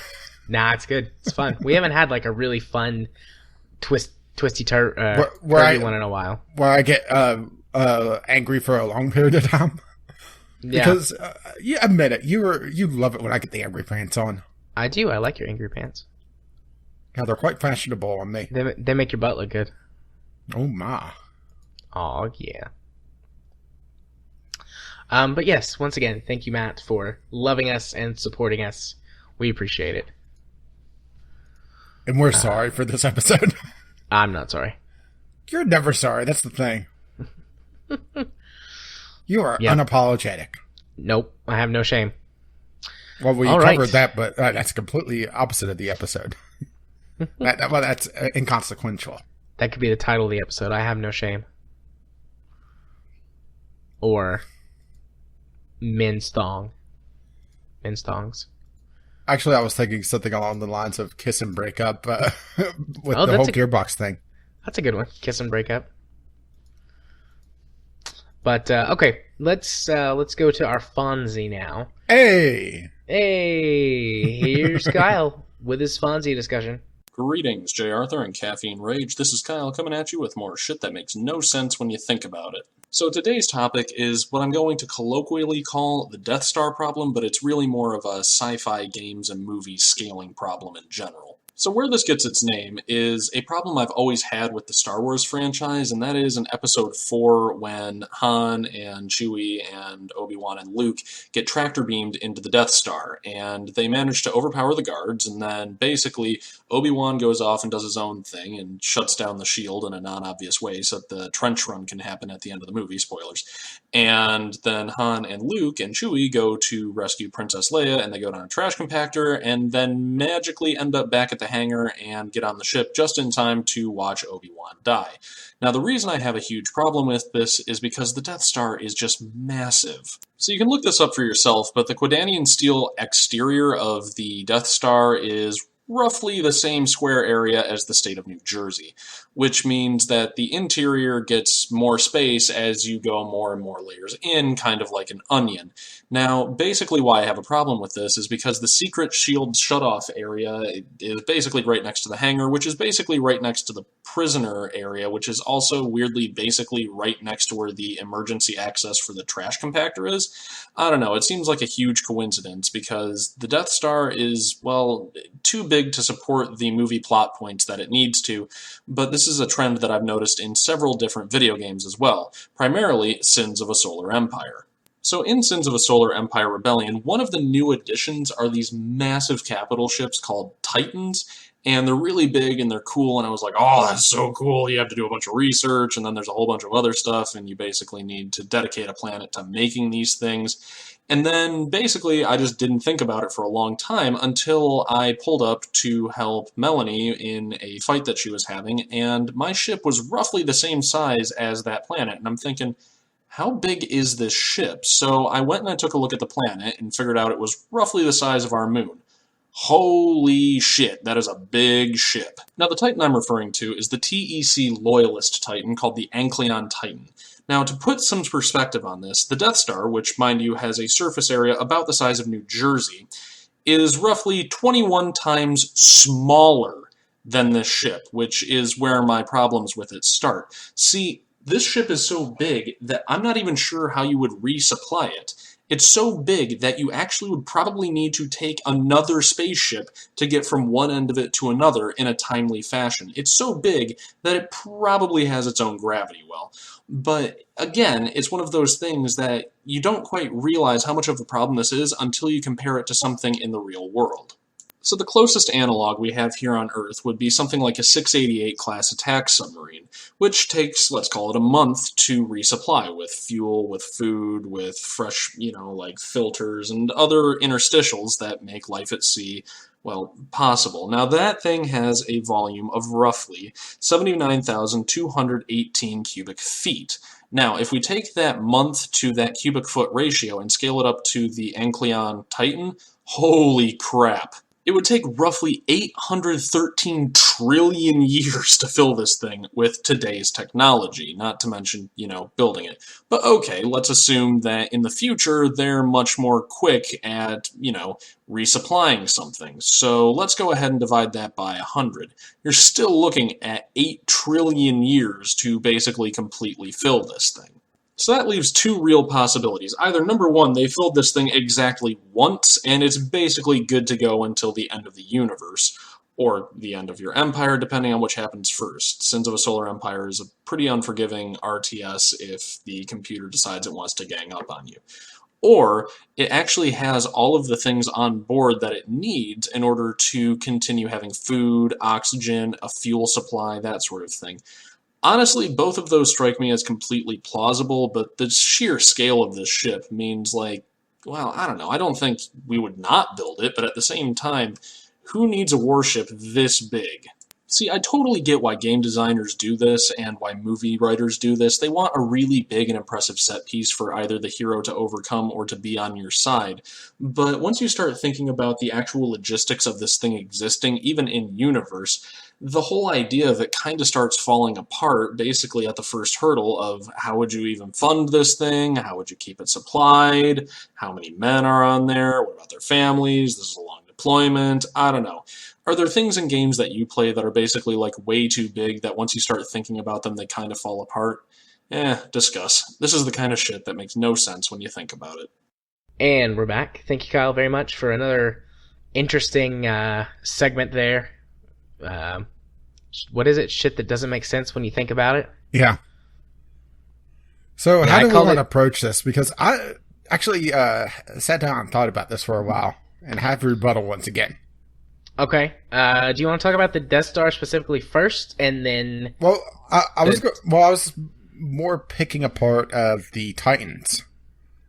Nah, it's good. It's fun. We haven't had like a really fun twisty turvy one in a while. Where I get angry for a long period of time. Yeah. Because you admit it, you love it when I get the angry pants on. I do. I like your angry pants. Yeah, they're quite fashionable on me. They make your butt look good. Oh my. Oh yeah. But yes, once again, thank you, Matt, for loving us and supporting us. We appreciate it. And we're sorry for this episode. I'm not sorry. You're never sorry. That's the thing. You are unapologetic. Nope. I have no shame. Well, we covered that, but that's completely opposite of the episode. That's inconsequential. That could be the title of the episode. I have no shame. Or men's thong. Men's thongs. Actually, I was thinking something along the lines of kiss and break up with the whole Gearbox thing. That's a good one. Kiss and break up. But okay, let's go to our Fonzie now. Hey! Hey, here's Kyle with his Fonzie discussion. Greetings, J. Arthur and Caffeine Rage. This is Kyle coming at you with more shit that makes no sense when you think about it. So today's topic is what I'm going to colloquially call the Death Star problem, but it's really more of a sci-fi games and movies scaling problem in general. So where this gets its name is a problem I've always had with the Star Wars franchise, and that is in Episode 4 when Han and Chewie and Obi-Wan and Luke get tractor beamed into the Death Star, and they manage to overpower the guards, and then basically Obi-Wan goes off and does his own thing and shuts down the shield in a non-obvious way so that the trench run can happen at the end of the movie, spoilers. And then Han and Luke and Chewie go to rescue Princess Leia, and they go down a trash compactor, and then magically end up back at the hangar and get on the ship just in time to watch Obi-Wan die. Now, the reason I have a huge problem with this is because the Death Star is just massive. So you can look this up for yourself, but the Quidanian steel exterior of the Death Star is roughly the same square area as the state of New Jersey, which means that the interior gets more space as you go more and more layers in, kind of like an onion. Now, basically why I have a problem with this is because the secret shield shutoff area is basically right next to the hangar, which is basically right next to the prisoner area, which is also weirdly basically right next to where the emergency access for the trash compactor is. I don't know, it seems like a huge coincidence because the Death Star is, well, too big to support the movie plot points that it needs to, but this is a trend that I've noticed in several different video games as well, primarily Sins of a Solar Empire. So in Sins of a Solar Empire Rebellion, one of the new additions are these massive capital ships called Titans, and they're really big and they're cool, and I was like, oh, that's so cool, you have to do a bunch of research, and then there's a whole bunch of other stuff, and you basically need to dedicate a planet to making these things. And then basically I just didn't think about it for a long time until I pulled up to help Melanie in a fight that she was having, and my ship was roughly the same size as that planet, and I'm thinking, how big is this ship? So I went and I took a look at the planet and figured out it was roughly the size of our moon. Holy shit, that is a big ship. Now the Titan I'm referring to is the TEC Loyalist Titan called the Ankleon Titan. Now, to put some perspective on this, the Death Star, which, mind you, has a surface area about the size of New Jersey, is roughly 21 times smaller than this ship, which is where my problems with it start. See, this ship is so big that I'm not even sure how you would resupply it. It's so big that you actually would probably need to take another spaceship to get from one end of it to another in a timely fashion. It's so big that it probably has its own gravity well. But again, it's one of those things that you don't quite realize how much of a problem this is until you compare it to something in the real world. So the closest analog we have here on Earth would be something like a 688 class attack submarine, which takes, let's call it a month to resupply with fuel, with food, with fresh, like filters and other interstitials that make life at sea, well, possible. Now that thing has a volume of roughly 79,218 cubic feet. Now, if we take that month to that cubic foot ratio and scale it up to the Ankleon Titan, holy crap. It would take roughly 813 trillion years to fill this thing with today's technology, not to mention, building it. But okay, let's assume that in the future they're much more quick at, resupplying something. So let's go ahead and divide that by 100. You're still looking at 8 trillion years to basically completely fill this thing. So that leaves two real possibilities. Either, number one, they filled this thing exactly once, and it's basically good to go until the end of the universe, or the end of your empire, depending on which happens first. Sins of a Solar Empire is a pretty unforgiving RTS if the computer decides it wants to gang up on you. Or it actually has all of the things on board that it needs in order to continue having food, oxygen, a fuel supply, that sort of thing. Honestly, both of those strike me as completely plausible, but the sheer scale of this ship means, I don't know, I don't think we would not build it, but at the same time, who needs a warship this big? See, I totally get why game designers do this and why movie writers do this. They want a really big and impressive set piece for either the hero to overcome or to be on your side. But once you start thinking about the actual logistics of this thing existing, even in universe, the whole idea of it kind of starts falling apart basically at the first hurdle of how would you even fund this thing? How would you keep it supplied? How many men are on there? What about their families? This is a long deployment. I don't know. Are there things in games that you play that are basically like way too big that once you start thinking about them, they kind of fall apart? Discuss. This is the kind of shit that makes no sense when you think about it. And we're back. Thank you, Kyle, very much for another interesting segment there. What is it? Shit that doesn't make sense when you think about it? Yeah. So Yeah, how I do we call want it- to approach this? Because I actually sat down and thought about this for a while and have rebuttal once again. Okay. Do you want to talk about the Death Star specifically first, and then... Well, I was more picking apart the Titans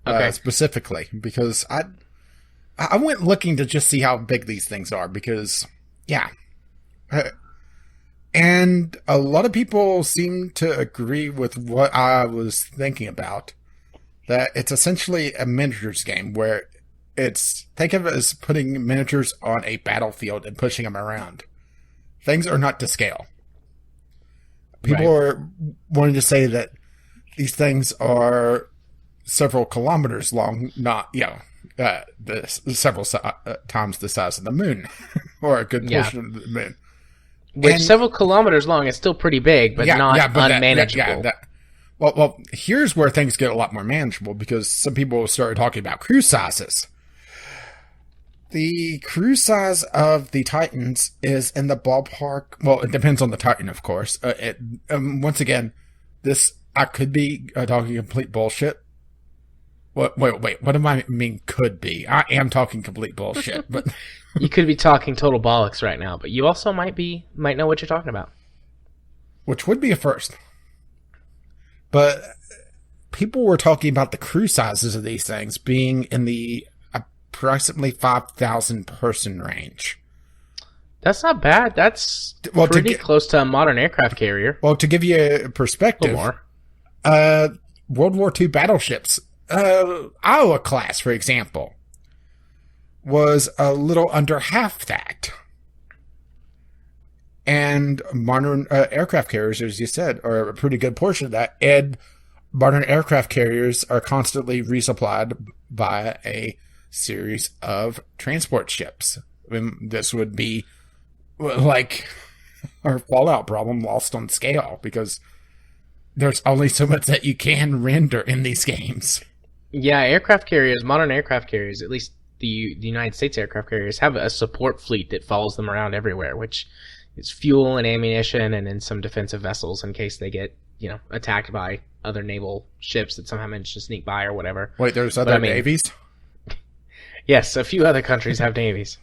Okay. specifically because I went looking to just see how big these things are because, yeah. And a lot of people seem to agree with what I was thinking about. That it's essentially a miniatures game where think of it as putting miniatures on a battlefield and pushing them around. Things are not to scale. People are wanting to say that these things are several kilometers long, not, several times the size of the moon, or a good portion of the moon. Which several kilometers long is still pretty big, but not unmanageable. Well, here's where things get a lot more manageable because some people started talking about crew sizes. The crew size of the Titans is in the ballpark. Well, it depends on the Titan, of course. Once again, I could be talking complete bullshit. Wait, what do I mean could be? I am talking complete bullshit, but... You could be talking total bollocks right now, but you also might know what you're talking about. Which would be a first. But people were talking about the crew sizes of these things being in the approximately 5,000 person range. That's not bad. That's pretty close to a modern aircraft carrier. Well, to give you a perspective, more. World War II battleships, Iowa class, for example, was a little under half that. And modern aircraft carriers, as you said, are a pretty good portion of that. And modern aircraft carriers are constantly resupplied by a series of transport ships. This would be like our Fallout problem lost on scale because there's only so much that you can render in these games. Yeah, modern aircraft carriers, at least the United States aircraft carriers, have a support fleet that follows them around everywhere, which is fuel and ammunition and then some defensive vessels in case they get, attacked by other naval ships that somehow manage to sneak by or whatever. Wait, there's other navies? Yes, a few other countries have navies.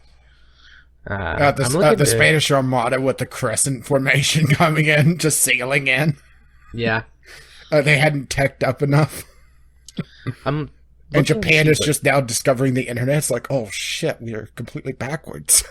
The Spanish Armada with the crescent formation coming in, just sailing in. Yeah. They hadn't teched up enough. And Japan is just now discovering the internet. It's like, oh shit, we are completely backwards.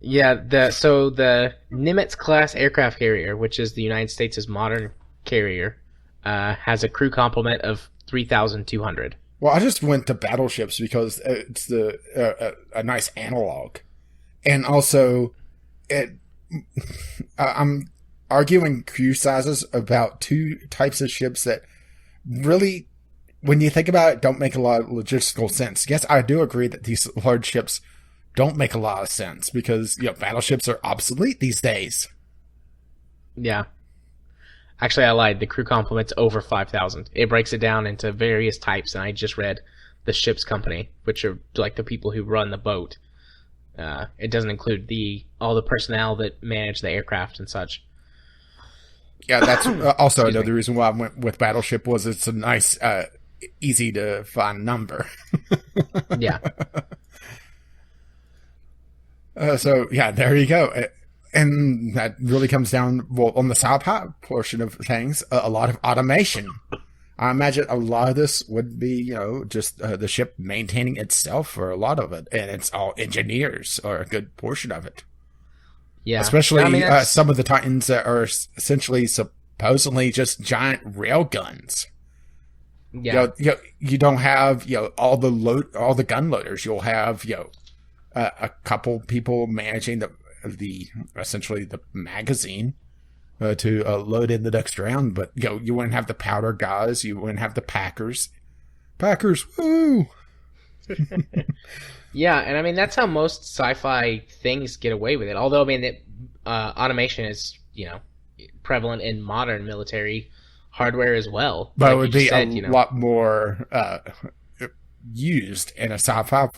Yeah, so the Nimitz class aircraft carrier, which is the United States' modern carrier, has a crew complement of 3,200. Well, I just went to battleships because it's a nice analog, and also I'm arguing crew sizes about two types of ships that really, when you think about it, don't make a lot of logistical sense. Yes, I do agree that these large ships don't make a lot of sense because battleships are obsolete these days. Yeah. Actually, I lied. The crew complement's over 5,000. It breaks it down into various types, and I just read the ship's company, which are like the people who run the boat. It doesn't include all the personnel that manage the aircraft and such. Yeah, that's also another reason why I went with battleship was it's a nice, easy to find number. Yeah. So, yeah, there you go. And that really comes down, well, on the side portion of things, a lot of automation. I imagine a lot of this would be, just the ship maintaining itself for a lot of it. And it's all engineers, or a good portion of it. Yeah. Especially I mean, some of the Titans that are essentially supposedly just giant rail guns. yeah. You don't have all the gun loaders. You'll have a couple people managing the essentially the magazine to load in the next round. But you wouldn't have the powder guys. You wouldn't have the packers. Packers, woo! Yeah, and I mean that's how most sci-fi things get away with it. Although I mean, automation is prevalent in modern military hardware as well. But Like it would you be said, a lot more used in a sci-fi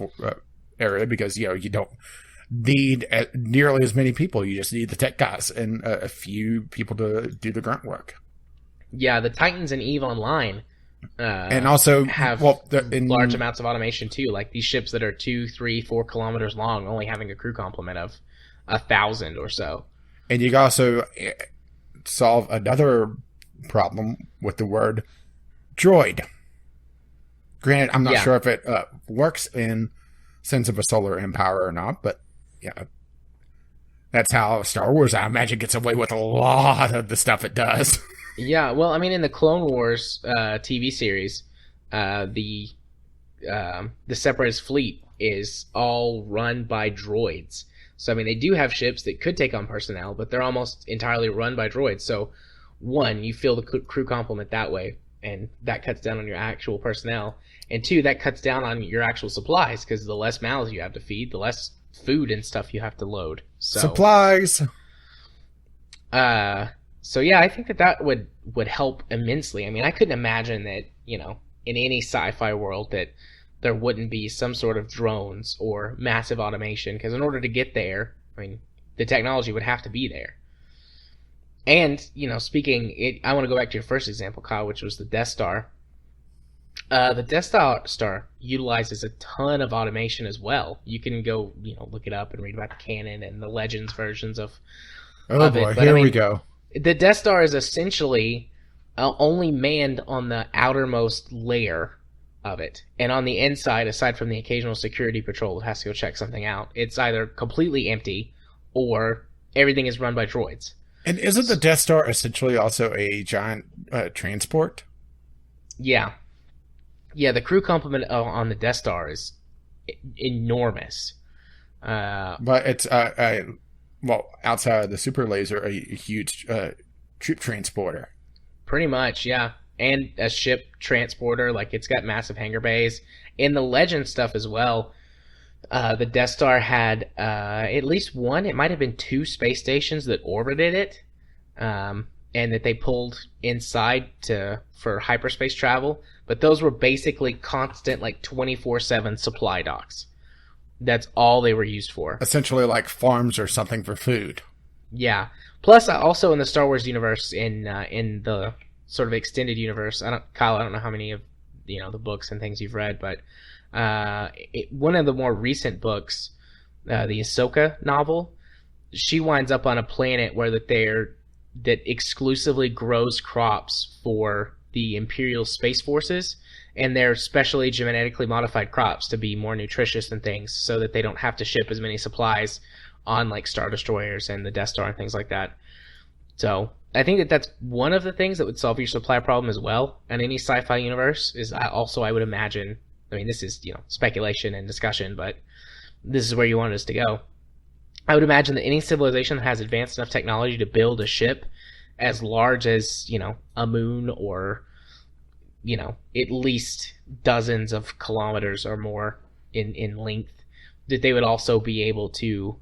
area because you don't need nearly as many people. You just need the tech guys and a few people to do the grunt work. Yeah, the Titans and EVE Online And also have large amounts of automation too. Like these ships that are 2, 3, 4 kilometers long, only having a crew complement of 1,000 or so. And you can also solve another problem with the word droid. Granted, I'm not sure if it works in sense of a solar empire or not, but yeah, that's how Star Wars, I imagine, gets away with a lot of the stuff it does. Yeah, well, I mean, in the Clone Wars TV series, the Separatist fleet is all run by droids. So, I mean, they do have ships that could take on personnel, but they're almost entirely run by droids. So, one, you fill the crew complement that way, and that cuts down on your actual personnel. And two, that cuts down on your actual supplies, because the less mouths you have to feed, the less food and stuff you have to load. So, supplies! So yeah, I think that would help immensely. I mean, I couldn't imagine that, in any sci-fi world that there wouldn't be some sort of drones or massive automation, because in order to get there, I mean, the technology would have to be there. And, I want to go back to your first example, Kyle, which was the Death Star. The Death Star utilizes a ton of automation as well. You can go, look it up and read about the canon and the Legends versions of boy, it. But, here we go. The Death Star is essentially only manned on the outermost layer of it. And on the inside, aside from the occasional security patrol that has to go check something out, it's either completely empty or everything is run by droids. And isn't the Death Star essentially also a giant transport? Yeah. Yeah, the crew complement on the Death Star is enormous. But it's outside of the super laser, a huge troop transporter. Pretty much, yeah. And a ship transporter, like it's got massive hangar bays. In the Legend stuff as well, the Death Star had at least one, it might have been 2 space stations that orbited it, and that they pulled inside for hyperspace travel. But those were basically constant, like 24/7 supply docks. That's all they were used for. Essentially like farms or something for food. Yeah. Plus, also in the Star Wars universe, in the sort of extended universe, Kyle, I don't know how many of the books and things you've read, but one of the more recent books, the Ahsoka novel, she winds up on a planet where that exclusively grows crops for the Imperial Space Forces, and they're specially genetically modified crops to be more nutritious and things, so that they don't have to ship as many supplies on like Star Destroyers and the Death Star and things like that. So I think that's one of the things that would solve your supply problem as well in any sci-fi universe. I would imagine, I mean, this is speculation and discussion, but this is where you want us to go. I would imagine that any civilization that has advanced enough technology to build a ship as large as a moon, or at least dozens of kilometers or more in length, that they would also be able to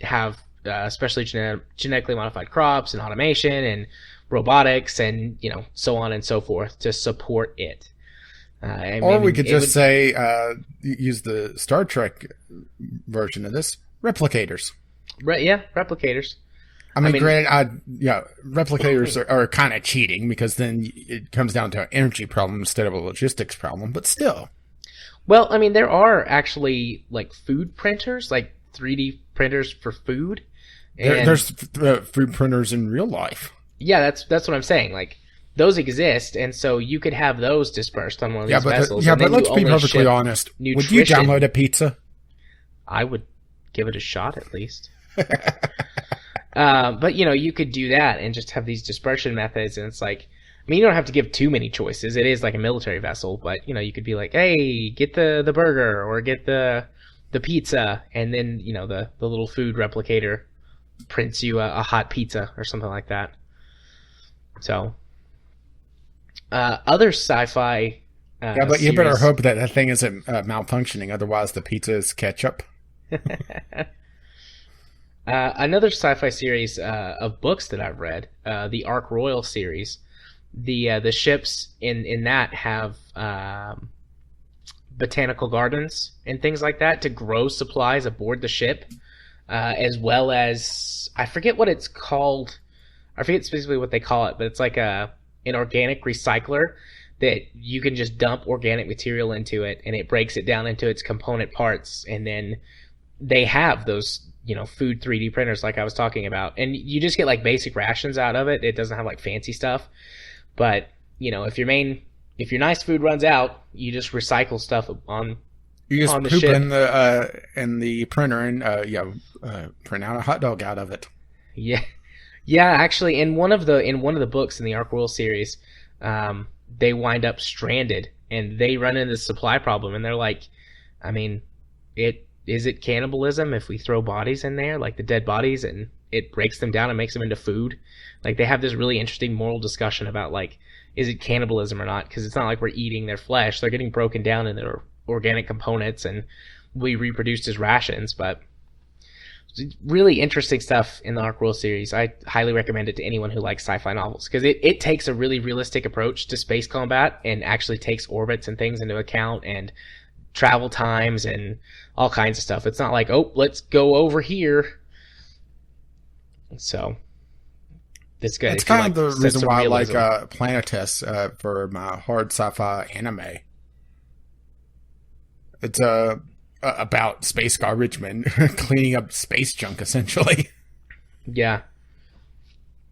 have especially genetically modified crops and automation and robotics and so on and so forth to support it. We could just say use the Star Trek version of this, replicators. Right? Yeah, replicators. I mean, granted, replicators are kind of cheating, because then it comes down to an energy problem instead of a logistics problem, but still. Well, I mean, there are actually like food printers, like 3D printers for food. There's food printers in real life. Yeah, that's what I'm saying. Like, those exist, and so you could have those dispersed on one of these vessels. But let's be perfectly honest. Would you download a pizza? I would give it a shot, at least. But you could do that and just have these dispersion methods, and it's like, I mean, you don't have to give too many choices. It is like a military vessel, but you could be like, hey, get the burger or get the pizza, and then the little food replicator prints you a hot pizza or something like that. So, other sci-fi. Yeah, but you better hope that thing isn't malfunctioning. Otherwise, the pizza is ketchup. Another sci-fi series of books that I've read, the Ark Royal series. The ships in that have botanical gardens and things like that to grow supplies aboard the ship, as well as I forget what it's called. I forget specifically what they call it, but it's like an organic recycler that you can just dump organic material into it, and it breaks it down into its component parts, and then they have those food 3D printers like I was talking about, and you just get like basic rations out of it. It doesn't have like fancy stuff, but if your nice food runs out, you just recycle stuff on you just on the poop ship. in the printer and print out a hot dog out of it. Yeah, actually, in one of the books in the Ark Royal series, they wind up stranded and they run into the supply problem, and they're like, I mean, is it cannibalism if we throw bodies in there, like the dead bodies, and it breaks them down and makes them into food? Like, they have this really interesting moral discussion about, like, is it cannibalism or not? Because it's not like we're eating their flesh. They're getting broken down in their organic components, and we reproduced as rations. But really interesting stuff in the Ark Royal series. I highly recommend it to anyone who likes sci-fi novels, because it takes a really realistic approach to space combat and actually takes orbits and things into account, and travel times and all kinds of stuff. It's not like, oh, let's go over here. So it's good. It's kind of the reason why I like Planetes for my hard sci-fi anime. It's about space garbage men cleaning up space junk, essentially. Yeah.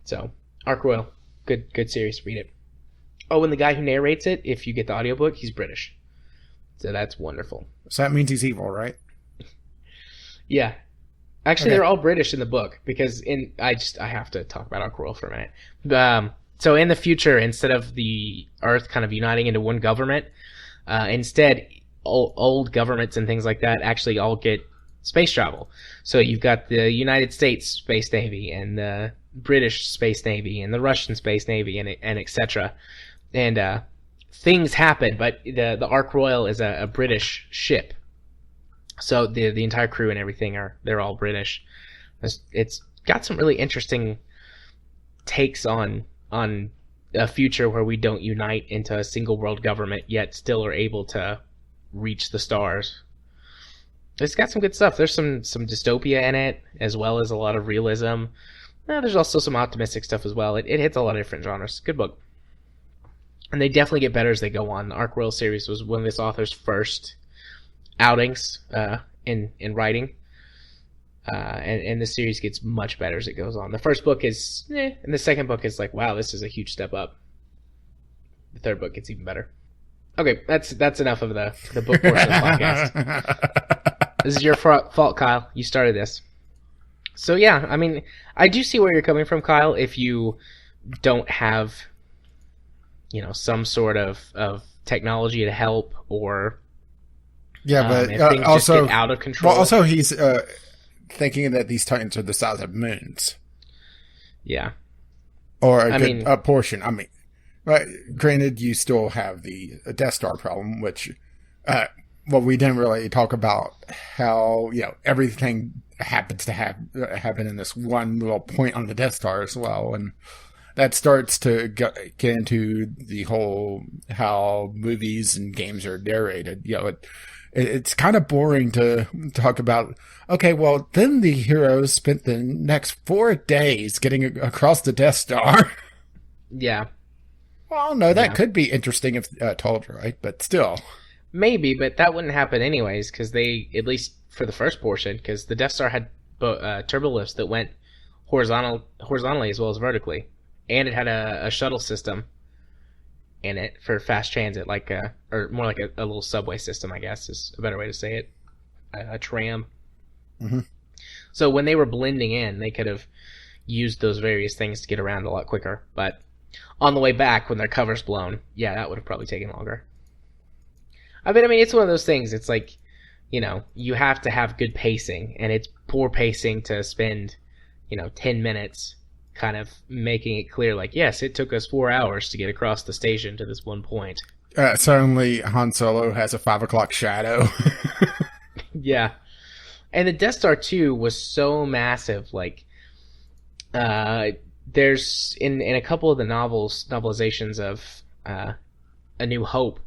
So, Ark Royal. Good series. Read it. Oh, and the guy who narrates it, if you get the audiobook, he's British. So that's wonderful. So that means he's evil, right? Yeah. Actually, Okay. They're all British in the book, because I have to talk about Ark Royal for a minute. So in the future, instead of the Earth kind of uniting into one government, instead old governments and things like that actually all get space travel. So you've got the United States Space Navy and the British Space Navy and the Russian Space Navy and etc. And things happen, but the Ark Royal is a British ship. So the entire crew and everything they're all British. It's got some really interesting takes on a future where we don't unite into a single world government, yet still are able to reach the stars. It's got some good stuff. There's some dystopia in it, as well as a lot of realism. There's also some optimistic stuff as well. It hits a lot of different genres. Good book. And they definitely get better as they go on. The Ark Royal series was one of this author's first outings in writing. And the series gets much better as it goes on. The first book is and the second book is like, wow, this is a huge step up. The third book gets even better. Okay, that's enough of the book portion of the podcast. This is your fault, Kyle. You started this. So yeah, I mean, I do see where you're coming from, Kyle. If you don't have, some sort of technology to help, or but if things also just get out of control. Well, also he's thinking that these titans are the size of moons. Yeah. Or a portion. I mean, but granted, you still have the Death Star problem, which, we didn't really talk about how, everything happens to happen in this one little point on the Death Star as well. And that starts to get into the whole how movies and games are narrated. It's kind of boring to talk about, okay, well, then the heroes spent the next 4 days getting across the Death Star. Yeah. Well, no, that could be interesting if told right, but still. Maybe, but that wouldn't happen anyways, because they, at least for the first portion, because the Death Star had turbo lifts that went horizontally as well as vertically. And it had a shuttle system in it for fast transit, or more like a little subway system, I guess is a better way to say it. A tram. Mm-hmm. So when they were blending in, they could have, used those various things to get around a lot quicker. But on the way back, when their cover's blown, yeah, that would have probably taken longer. I mean, it's one of those things. It's like, you have to have good pacing, and it's poor pacing to spend, 10 minutes kind of making it clear, like, yes, it took us 4 hours to get across the station to this one point. Suddenly, Han Solo has a 5 o'clock shadow. Yeah. And the Death Star 2 was so massive, like, there's, in a couple of the novelizations of A New Hope,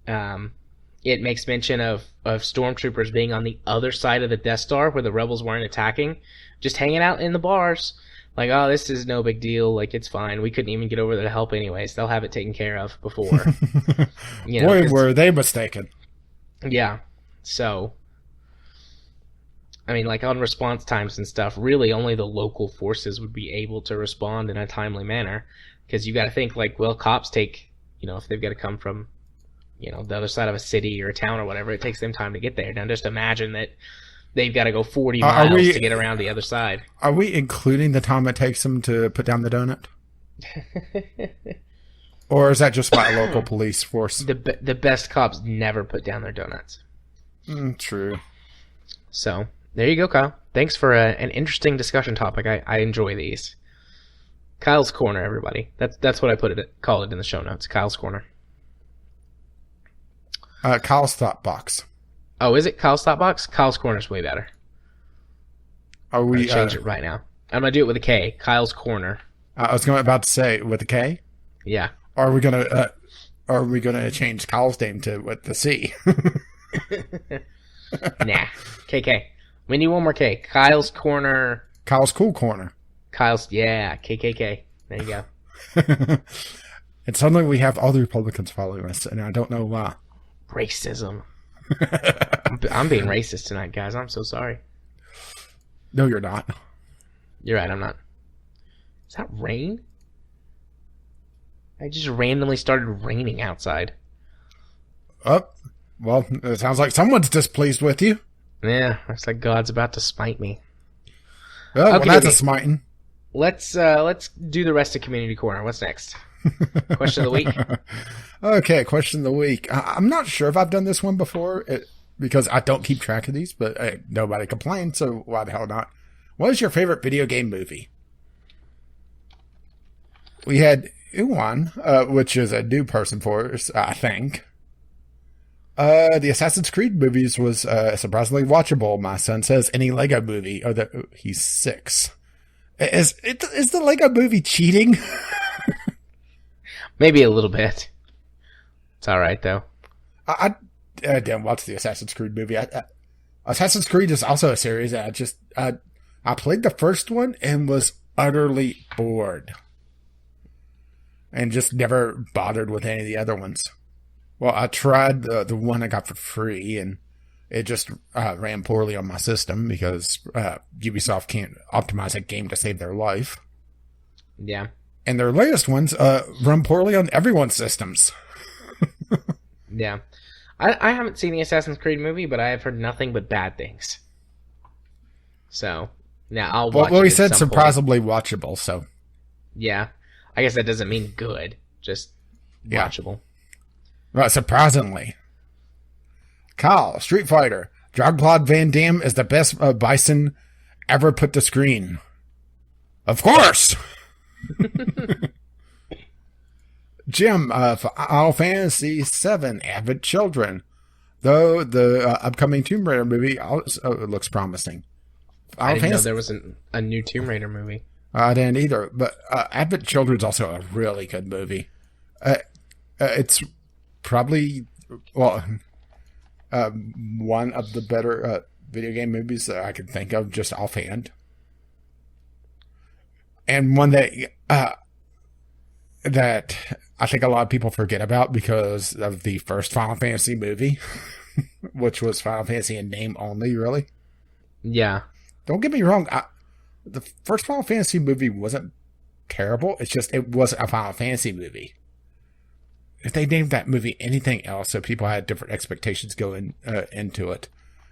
it makes mention of stormtroopers being on the other side of the Death Star where the rebels weren't attacking, just hanging out in the bars. Like, oh, this is no big deal. Like, it's fine. We couldn't even get over there to help anyways. They'll have it taken care of before. Boy, were they mistaken. Yeah. So, I mean, like, on response times and stuff, really only the local forces would be able to respond in a timely manner. Because you got to think, like, well, cops take, if they've got to come from, the other side of a city or a town or whatever, it takes them time to get there. Now, just imagine that they've got to go 40 miles to get around the other side. Are we including the time it takes them to put down the donut? Or is that just by a local police force? The best cops never put down their donuts. True. So, there you go, Kyle. Thanks for an interesting discussion topic. I enjoy these. Kyle's Corner, everybody. That's what I call it in the show notes. Kyle's Corner. Kyle's Thought Box. Oh, is it Kyle's Thought Box? Kyle's Corner's way better. Are we change it right now? I'm gonna do it with a K. Kyle's Corner. I was about to say with a K. Yeah. Are we gonna change Kyle's name to with the C? Nah. KK. We need one more K. Kyle's Corner. Kyle's Cool Corner. Yeah. KKK. There you go. And suddenly we have all the Republicans following us, and I don't know why. Racism. I'm being racist tonight, guys. I'm so sorry. No, you're not. You're right, I'm not. Is that rain? I just randomly started raining outside. Oh, well, it sounds like someone's displeased with you. Yeah, looks like God's about to smite me. Oh, well, that's a smiting. Let's do the rest of Community Corner. What's next? Question of the week. Okay, question of the week. I'm not sure if I've done this one before because I don't keep track of these, but nobody complained, so why the hell not? What is your favorite video game movie? We had Uwan, which is a new person for us, I think. The Assassin's Creed movies was surprisingly watchable. My son says any Lego movie. He's 6. Is the Lego movie cheating? Maybe a little bit. It's all right though. I didn't watch the Assassin's Creed movie. Assassin's Creed is also a series. I played the first one and was utterly bored, and just never bothered with any of the other ones. Well, I tried the one I got for free, and it just ran poorly on my system because Ubisoft can't optimize a game to save their life. Yeah. And their latest ones run poorly on everyone's systems. Yeah. I haven't seen the Assassin's Creed movie, but I have heard nothing but bad things. So, now I'll watch it. Well, he said surprisingly watchable, so. Yeah. I guess that doesn't mean good, just watchable. Well, surprisingly. Kyle, Street Fighter. Jean-Claude Van Damme is the best bison ever put to screen. Of course! Jim, Final Fantasy VII, Avid Children. Though the upcoming Tomb Raider movie also looks promising. I didn't know there was a new Tomb Raider movie. I didn't either, but Avid Children's also a really good movie. It's probably, one of the better video game movies that I can think of just offhand. And one that I think a lot of people forget about because of the first Final Fantasy movie, which was Final Fantasy in name only, really. Yeah. Don't get me wrong. The first Final Fantasy movie wasn't terrible. It's just, it wasn't a Final Fantasy movie. If they named that movie anything else, so people had different expectations going into it,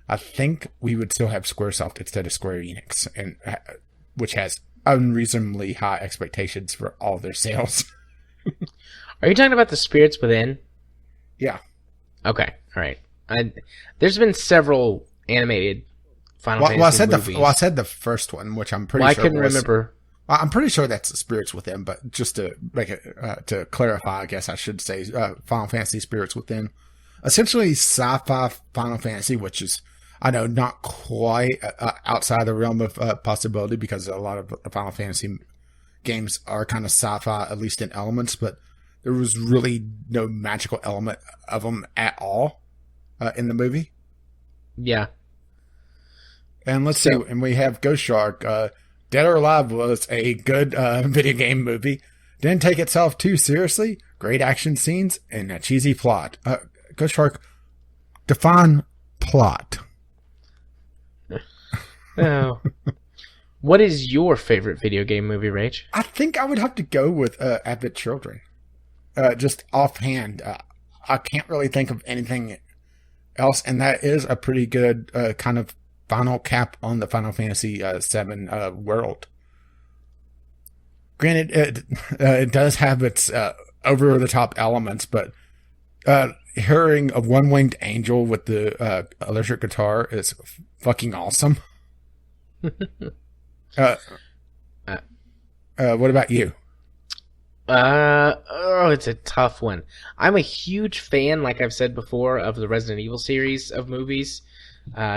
I think we would still have Squaresoft instead of Square Enix, and which has unreasonably high expectations for all their sales. Are you talking about the Spirits Within? Yeah. Okay, all right. There's been several animated Final Fantasy movies. I said the first one, which I'm pretty sure. I couldn't remember. I'm pretty sure that's the Spirits Within, but just to make it to clarify, I guess I should say Final Fantasy Spirits Within. Essentially, sci-fi Final Fantasy, which is, I know, not quite outside the realm of possibility, because a lot of the Final Fantasy games are kind of sci-fi, at least in elements, but there was really no magical element of them at all in the movie. Yeah. And let's see, and we have Ghost Shark. Dead or Alive was a good video game movie. Didn't take itself too seriously. Great action scenes and a cheesy plot. Ghost Shark, define plot. Oh. What is your favorite video game movie, Rach? I think I would have to go with Advent Children. Just offhand. I can't really think of anything else, and that is a pretty good kind of final cap on the Final Fantasy VII world. Granted, it does have its over-the-top elements, but hearing a one-winged angel with the electric guitar is fucking awesome. What about you? It's a tough one. I'm a huge fan, like I've said before, of the Resident Evil series of movies,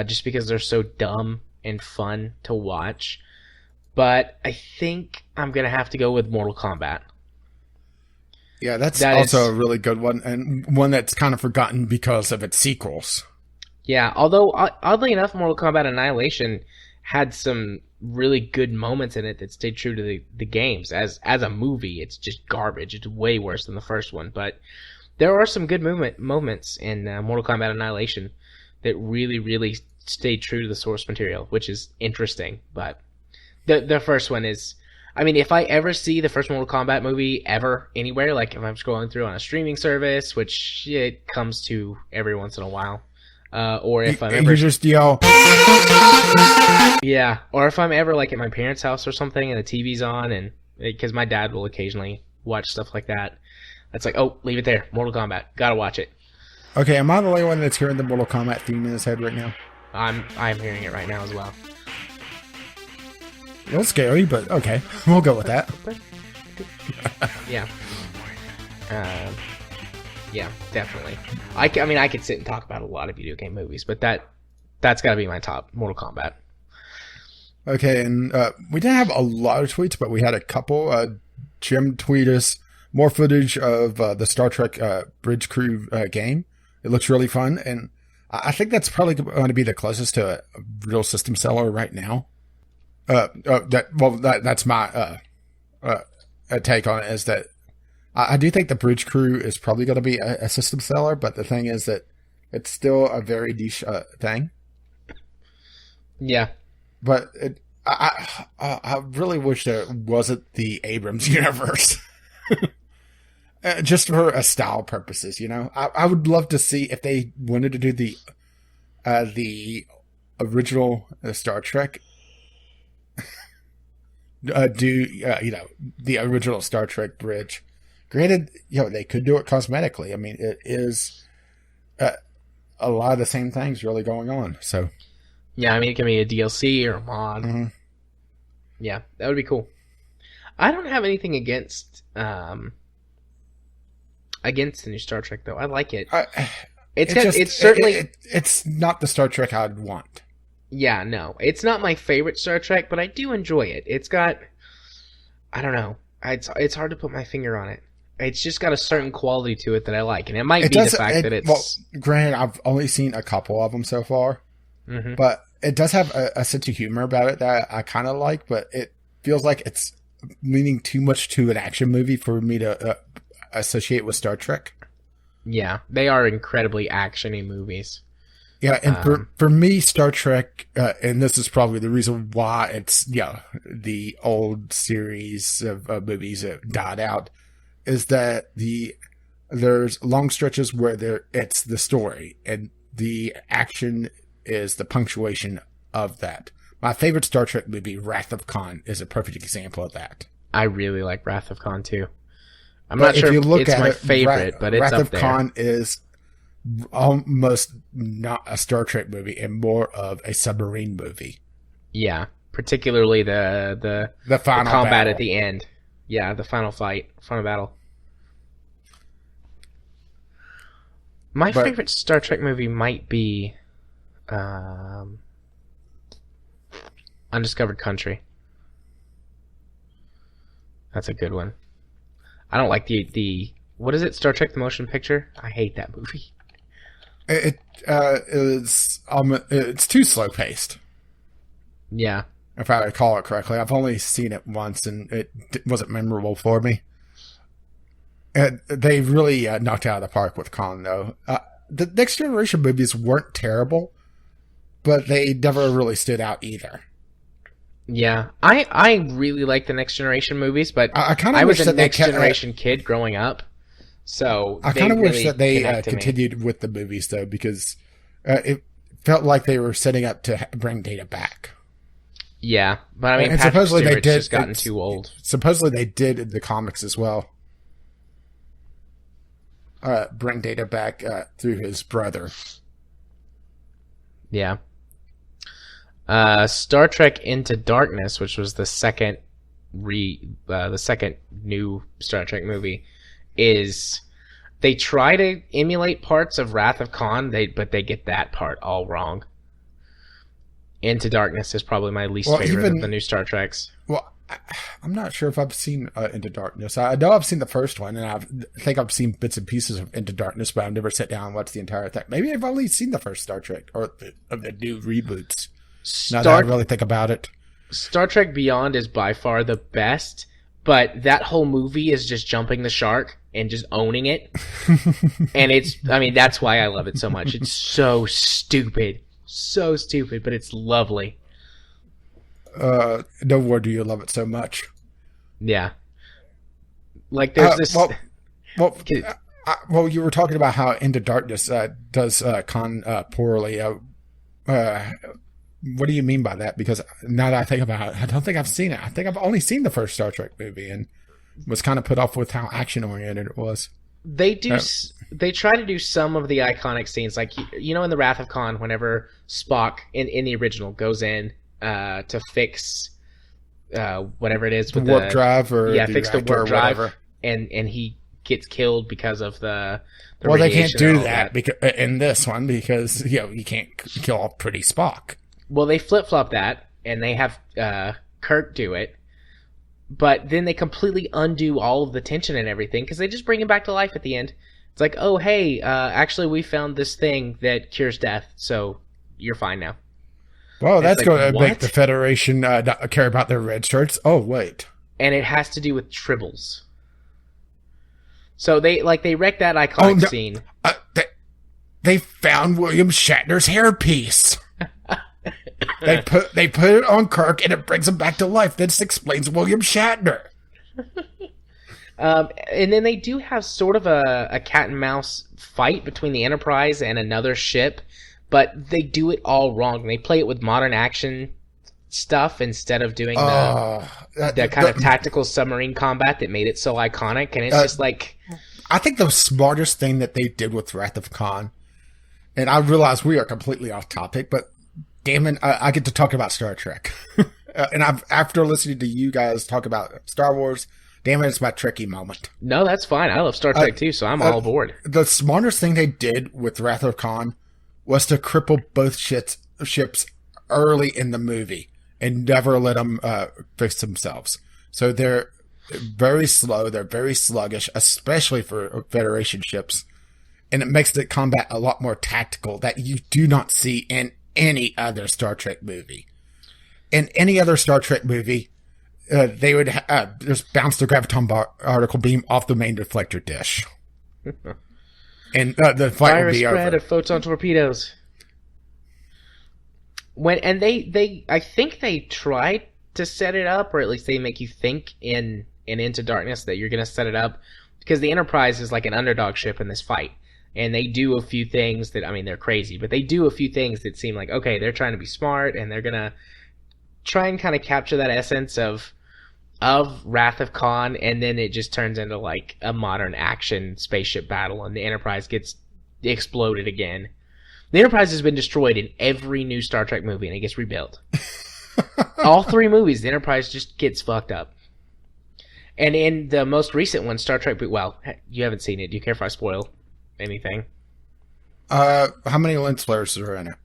just because they're so dumb and fun to watch. But I think I'm gonna have to go with Mortal Kombat. Yeah, that's also a really good one, and one that's kind of forgotten because of its sequels. Yeah, although oddly enough, Mortal Kombat Annihilation had some really good moments in it that stayed true to the games. As a movie, it's just garbage. It's way worse than the first one, but there are some good moments in Mortal Kombat Annihilation that really, really stayed true to the source material, which is interesting. But the first one is, I mean, if I ever see the first Mortal Kombat movie ever anywhere, like if I'm scrolling through on a streaming service, which it comes to every once in a while, or if I'm ever, you just yell, yeah, or if I'm ever like at my parents' house or something and the TV's on, and because my dad will occasionally watch stuff like that, it's like, oh, leave it there, Mortal Kombat, gotta watch it. Okay, am I the only one that's hearing the Mortal Kombat theme in his head right now? I'm hearing it right now as well. A little scary, but okay, we'll go with that. Yeah. Yeah, definitely. I mean, I could sit and talk about a lot of video game movies, but that's got to be my top, Mortal Kombat. Okay, and we didn't have a lot of tweets, but we had a couple. Jim tweeted us more footage of the Star Trek Bridge Crew game. It looks really fun, and I think that's probably going to be the closest to a real system seller right now. That's my take on it, is that I do think the Bridge Crew is probably going to be a system seller, but the thing is that it's still a very niche thing. Yeah. But I really wish there wasn't the Abrams universe. Just for style purposes, you know? I would love to see if they wanted to do the original Star Trek. The original Star Trek bridge. Granted, they could do it cosmetically. I mean, it is a lot of the same things really going on. So, yeah, I mean, it can be a DLC or a mod. Mm-hmm. Yeah, that would be cool. I don't have anything against the new Star Trek, though. I like it. It's not the Star Trek I'd want. Yeah, no. It's not my favorite Star Trek, but I do enjoy it. It's got, I don't know. It's hard to put my finger on it. It's just got a certain quality to it that I like. And it might be the fact that it's... Well, granted, I've only seen a couple of them so far. Mm-hmm. But it does have a sense of humor about it that I kind of like. But it feels like it's leaning too much to an action movie for me to associate with Star Trek. Yeah, they are incredibly action-y movies. Yeah, and for me, Star Trek, and this is probably the reason why it's, the old series of movies that died out, is that there's long stretches where it's the story, and the action is the punctuation of that. My favorite Star Trek movie, Wrath of Khan, is a perfect example of that. I really like Wrath of Khan too. I'm But not sure if you look it's at my it, favorite, but it's Wrath up of there. Khan is almost not a Star Trek movie and more of a submarine movie. Yeah, particularly the Final combat battle. at the end. Yeah, the final battle. My favorite Star Trek movie might be Undiscovered Country. That's a good one. I don't like the what is it? Star Trek: The Motion Picture. I hate that movie. It's too slow paced. Yeah. If I recall it correctly, I've only seen it once, and it wasn't memorable for me. They really knocked it out of the park with Khan, though. The Next Generation movies weren't terrible, but they never really stood out either. Yeah, I really like the Next Generation movies, but I kind I of was wish a that they Next Generation kid growing up, so I kind of wish that they connect to me. continued with the movies, though, because it felt like they were setting up to bring Data back. Yeah, but I mean, And Patrick supposedly they Stewart's did. just gotten too old. Supposedly they did in the comics as well. Bring Data back through his brother. Yeah. Star Trek Into Darkness, which was the second new Star Trek movie, is they try to emulate parts of Wrath of Khan, but they get that part all wrong. Into Darkness is probably my least favorite of the new Star Treks. Well, I'm not sure if I've seen Into Darkness. I know I've seen the first one, and I think I've seen bits and pieces of Into Darkness, but I've never sat down and watched the entire thing. Maybe I've only seen the first Star Trek, or of the new reboots. Now that I really think about it. Star Trek Beyond is by far the best, but that whole movie is just jumping the shark and just owning it. And that's why I love it so much. It's so stupid. So stupid, but it's lovely. No wonder you love it so much. Yeah. Like, there's this... Well, you were talking about how Into Darkness does Khan poorly. What do you mean by that? Because now that I think about it, I don't think I've seen it. I think I've only seen the first Star Trek movie and was kind of put off with how action-oriented it was. They try to do some of the iconic scenes, like, in the Wrath of Khan, whenever Spock in the original goes in to fix whatever it is with the warp drive, or fix the warp drive, whatever. and he gets killed because of the well, they can't do that because in this one because you can't kill off pretty Spock. Well, they flip flop that, and they have Kirk do it. But then they completely undo all of the tension and everything because they just bring him back to life at the end. It's like, oh, hey, actually we found this thing that cures death, so you're fine now. Well, that's like, going to make what? the Federation not care about their red shirts. Oh, wait. And it has to do with tribbles. So they wreck that iconic scene. They found William Shatner's hairpiece. They put it on Kirk, and it brings him back to life. This explains William Shatner. And then they do have sort of a cat and mouse fight between the Enterprise and another ship, but they do it all wrong. They play it with modern action stuff instead of doing the kind of tactical submarine combat that made it so iconic. And it's just like... I think the smartest thing that they did with Wrath of Khan, and I realize we are completely off topic, but damn it, I get to talk about Star Trek. And after listening to you guys talk about Star Wars, damn it, it's my Trekkie moment. No, that's fine. I love Star Trek too, so I'm all aboard. The smartest thing they did with Wrath of Khan was to cripple both ships early in the movie and never let them fix themselves. So they're very slow, they're very sluggish, especially for Federation ships. And it makes the combat a lot more tactical that you do not see in any other Star Trek movie. In any other Star Trek movie, they would just bounce the graviton particle beam off the main deflector dish. And the fight would be spread over. of photon torpedoes. I think they tried to set it up, or at least they make you think in Into Darkness that you're going to set it up, because the Enterprise is like an underdog ship in this fight. And they do a few things that, they're crazy, but they do a few things that seem like, okay, they're trying to be smart, and they're going to try and kind of capture that essence of Wrath of Khan, and then it just turns into like a modern action spaceship battle, and the Enterprise gets exploded again. The Enterprise has been destroyed in every new Star Trek movie, and it gets rebuilt. All 3 movies, the Enterprise just gets fucked up. And in the most recent one, Star Trek, well, you haven't seen it. Do you care if I spoil anything? How many lens flares are in it?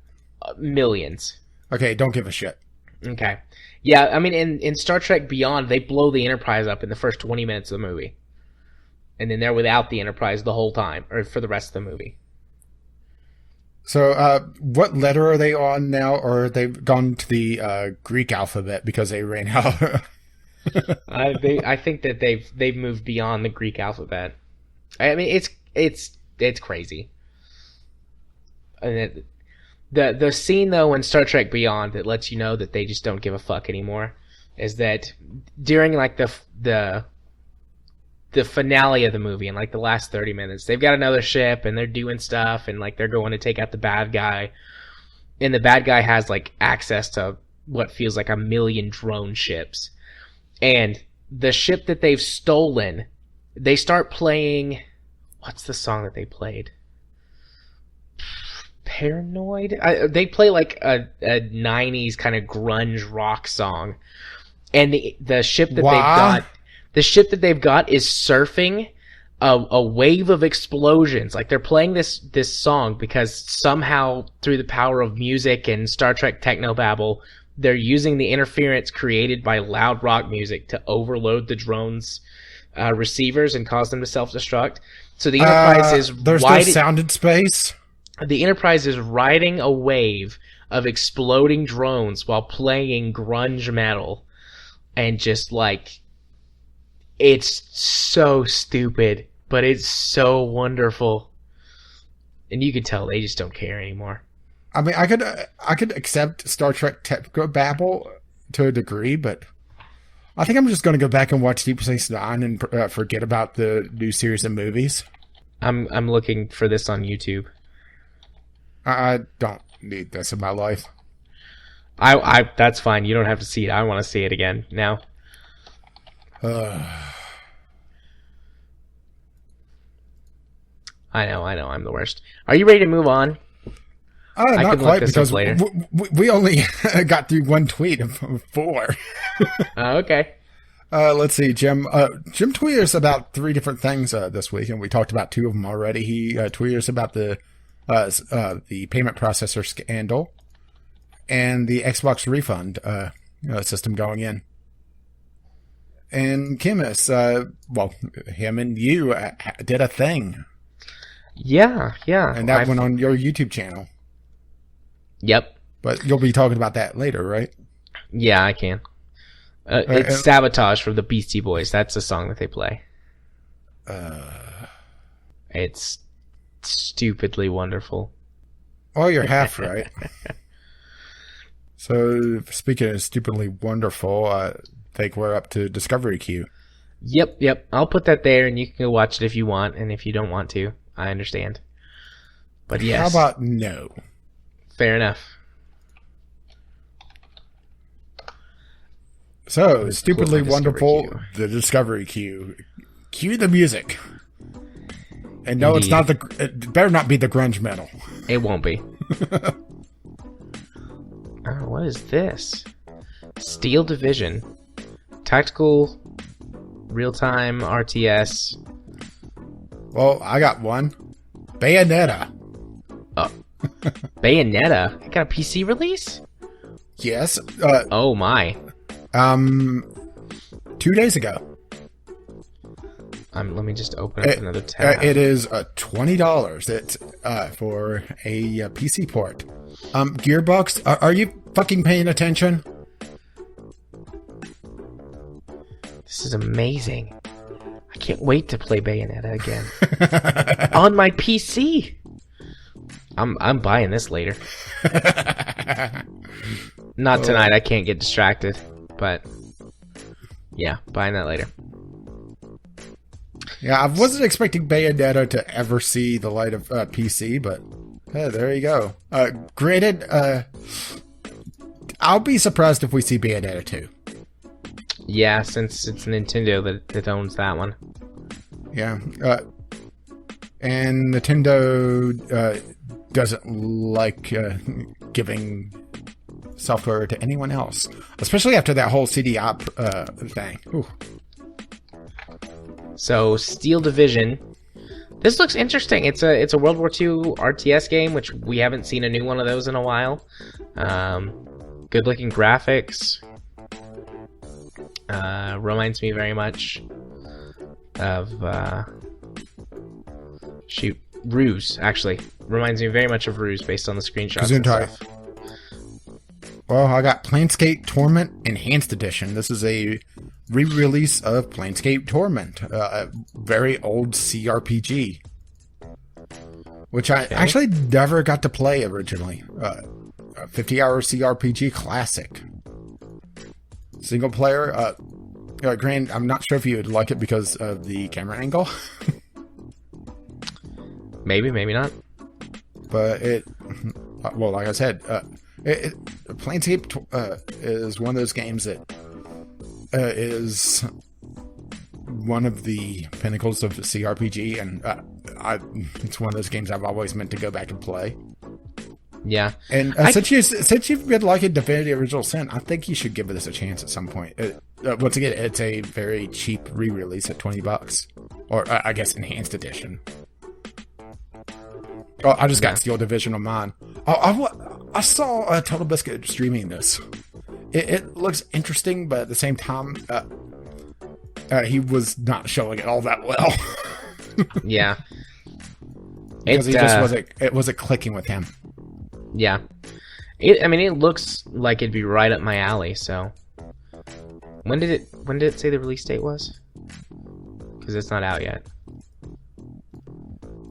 Millions. Okay, don't give a shit. Okay. Yeah, I mean, in Star Trek Beyond, they blow the Enterprise up in the first 20 minutes of the movie. And then they're without the Enterprise the whole time, or for the rest of the movie. So, what letter are they on now, or they've gone to the Greek alphabet because they ran out? I think that they've moved beyond the Greek alphabet. I mean, it's crazy. And the scene though in Star Trek Beyond that lets you know that they just don't give a fuck anymore is that during like the finale of the movie, in like the last 30 minutes, they've got another ship and they're doing stuff and like they're going to take out the bad guy, and the bad guy has like access to what feels like 1 million drone ships, and the ship that they've stolen, they start playing, what's the song that they played? Paranoid? They play like a 90s kind of grunge rock song, and the ship that they've got is surfing a wave of explosions. Like they're playing this song because somehow through the power of music and Star Trek technobabble, they're using the interference created by loud rock music to overload the drone's receivers and cause them to self-destruct. So the Enterprise is there's no sound in space. The Enterprise is riding a wave of exploding drones while playing grunge metal, and just like, it's so stupid, but it's so wonderful. And you can tell they just don't care anymore. I mean, I could accept Star Trek technobabble to a degree, but I think I'm just going to go back and watch Deep Space Nine and forget about the new series of movies. I'm looking for this on YouTube. I don't need this in my life. I that's fine. You don't have to see it. I want to see it again now. I know. I'm the worst. Are you ready to move on? Not quite, because we only got through one tweet of 4. Okay. Let's see, Jim. Jim tweeted us about 3 different things this week, and we talked about 2 of them already. He tweeted us about the payment processor scandal and the Xbox refund system going in. And Kimus, him and you did a thing. Yeah. And that went on your YouTube channel. Yep. But you'll be talking about that later, right? Yeah, I can. It's Sabotage from the Beastie Boys. That's the song that they play. It's stupidly wonderful. Oh, you're half right. So, speaking of stupidly wonderful, I think we're up to Discovery Queue. Yep. I'll put that there, and you can go watch it if you want, and if you don't want to, I understand. But yes. How about no? Fair enough. So, stupidly wonderful, the Discovery Queue. Cue the music. And no, Indeed. It's not it better not be the grunge metal. It won't be. Oh, what is this? Steel Division. Tactical real-time RTS. Well, I got one. Bayonetta. Oh. Bayonetta? It got a PC release? Yes. Oh my. 2 days ago. Let me just open up another tab. It is $20. It's for a PC port. Gearbox, are you fucking paying attention? This is amazing. I can't wait to play Bayonetta again on my PC. I'm buying this later. Not tonight. I can't get distracted. But yeah, buying that later. Yeah, I wasn't expecting Bayonetta to ever see the light of PC, but there you go. Granted, I'll be surprised if we see Bayonetta 2. Yeah, since it's Nintendo that owns that one. Yeah. And Nintendo doesn't like giving software to anyone else, especially after that whole CDI thing. Ooh. So Steel Division. This looks interesting. It's a World War II RTS game, which we haven't seen a new one of those in a while. Good looking graphics. Reminds me very much of Ruse. Actually, reminds me very much of Ruse based on the screenshots and stuff. Well, I got Planescape Torment Enhanced Edition. This is a re-release of Planescape Torment, a very old CRPG, which I actually never got to play originally. A 50-hour CRPG classic. Single player. Grant, I'm not sure if you would like it because of the camera angle. Maybe not. But well, like I said, Planescape is one of those games that is one of the pinnacles of CRPG, and it's one of those games I've always meant to go back and play. Yeah, and since you've been liking Divinity Original Sin, I think you should give this a chance at some point. Once again, it's a very cheap re-release at $20, or I guess enhanced edition. Oh, I just got Steel Division on mine. I saw Total Biscuit streaming this. It looks interesting, but at the same time, he was not showing it all that well. Yeah, because it wasn't clicking with him. Yeah, it looks like it'd be right up my alley. So, when did it say the release date was? Because it's not out yet.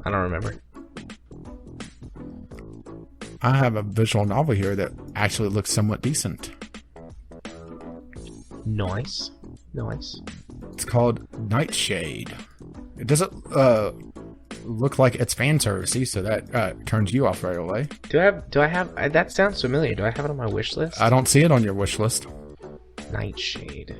I don't remember. I have a visual novel here that actually looks somewhat decent. Nice. It's called Nightshade. It doesn't look like it's fan servicey, so that turns you off right away. Do I have that sounds familiar. Do I have it on my wish list? I don't see it on your wish list. Nightshade.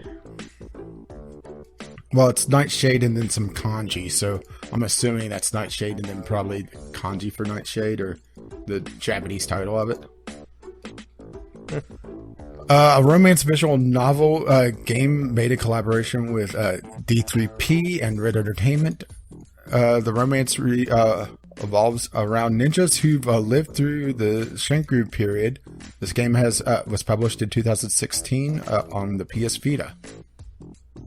Well, it's Nightshade and then some kanji, so I'm assuming that's Nightshade and then probably kanji for Nightshade, or the Japanese title of it. A romance visual novel game made in collaboration with D3P and Red Entertainment. The romance evolves around ninjas who've lived through the Shinku period. This game was published in 2016 on the PS Vita.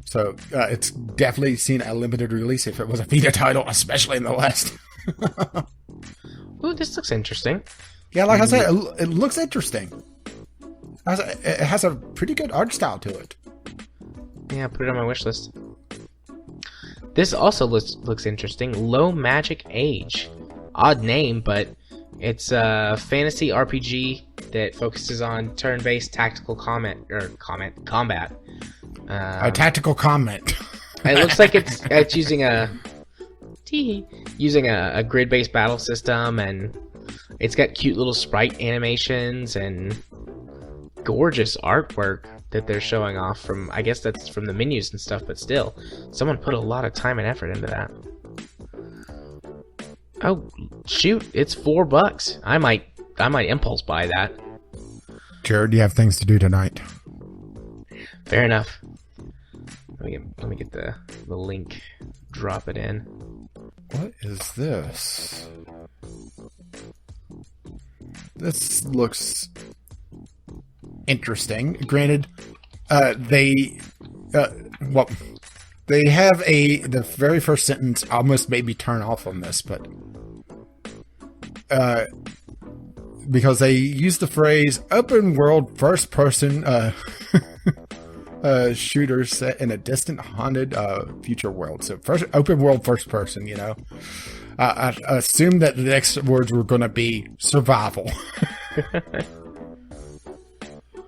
So it's definitely seen a limited release if it was a Vita title, especially in the West. Ooh, this looks interesting. Yeah, like I said, it looks interesting. It has a pretty good art style to it. Yeah, put it on my wish list. This also looks interesting. Low Magic Age. Odd name, but it's a fantasy RPG that focuses on turn-based tactical combat. A tactical comment. It looks like it's using a grid-based battle system, and it's got cute little sprite animations and gorgeous artwork that they're showing off from. I guess that's from the menus and stuff, but still, someone put a lot of time and effort into that. Oh shoot! It's $4. I might impulse buy that. Jared, you have things to do tonight. Fair enough. Let me get the link. Drop it in. What is this? This looks interesting. Granted, they have the very first sentence almost made me turn off on this, but because they use the phrase "open world first person" shooter set in a distant, haunted future world. So first, open world first person. You know, I assumed that the next words were going to be survival.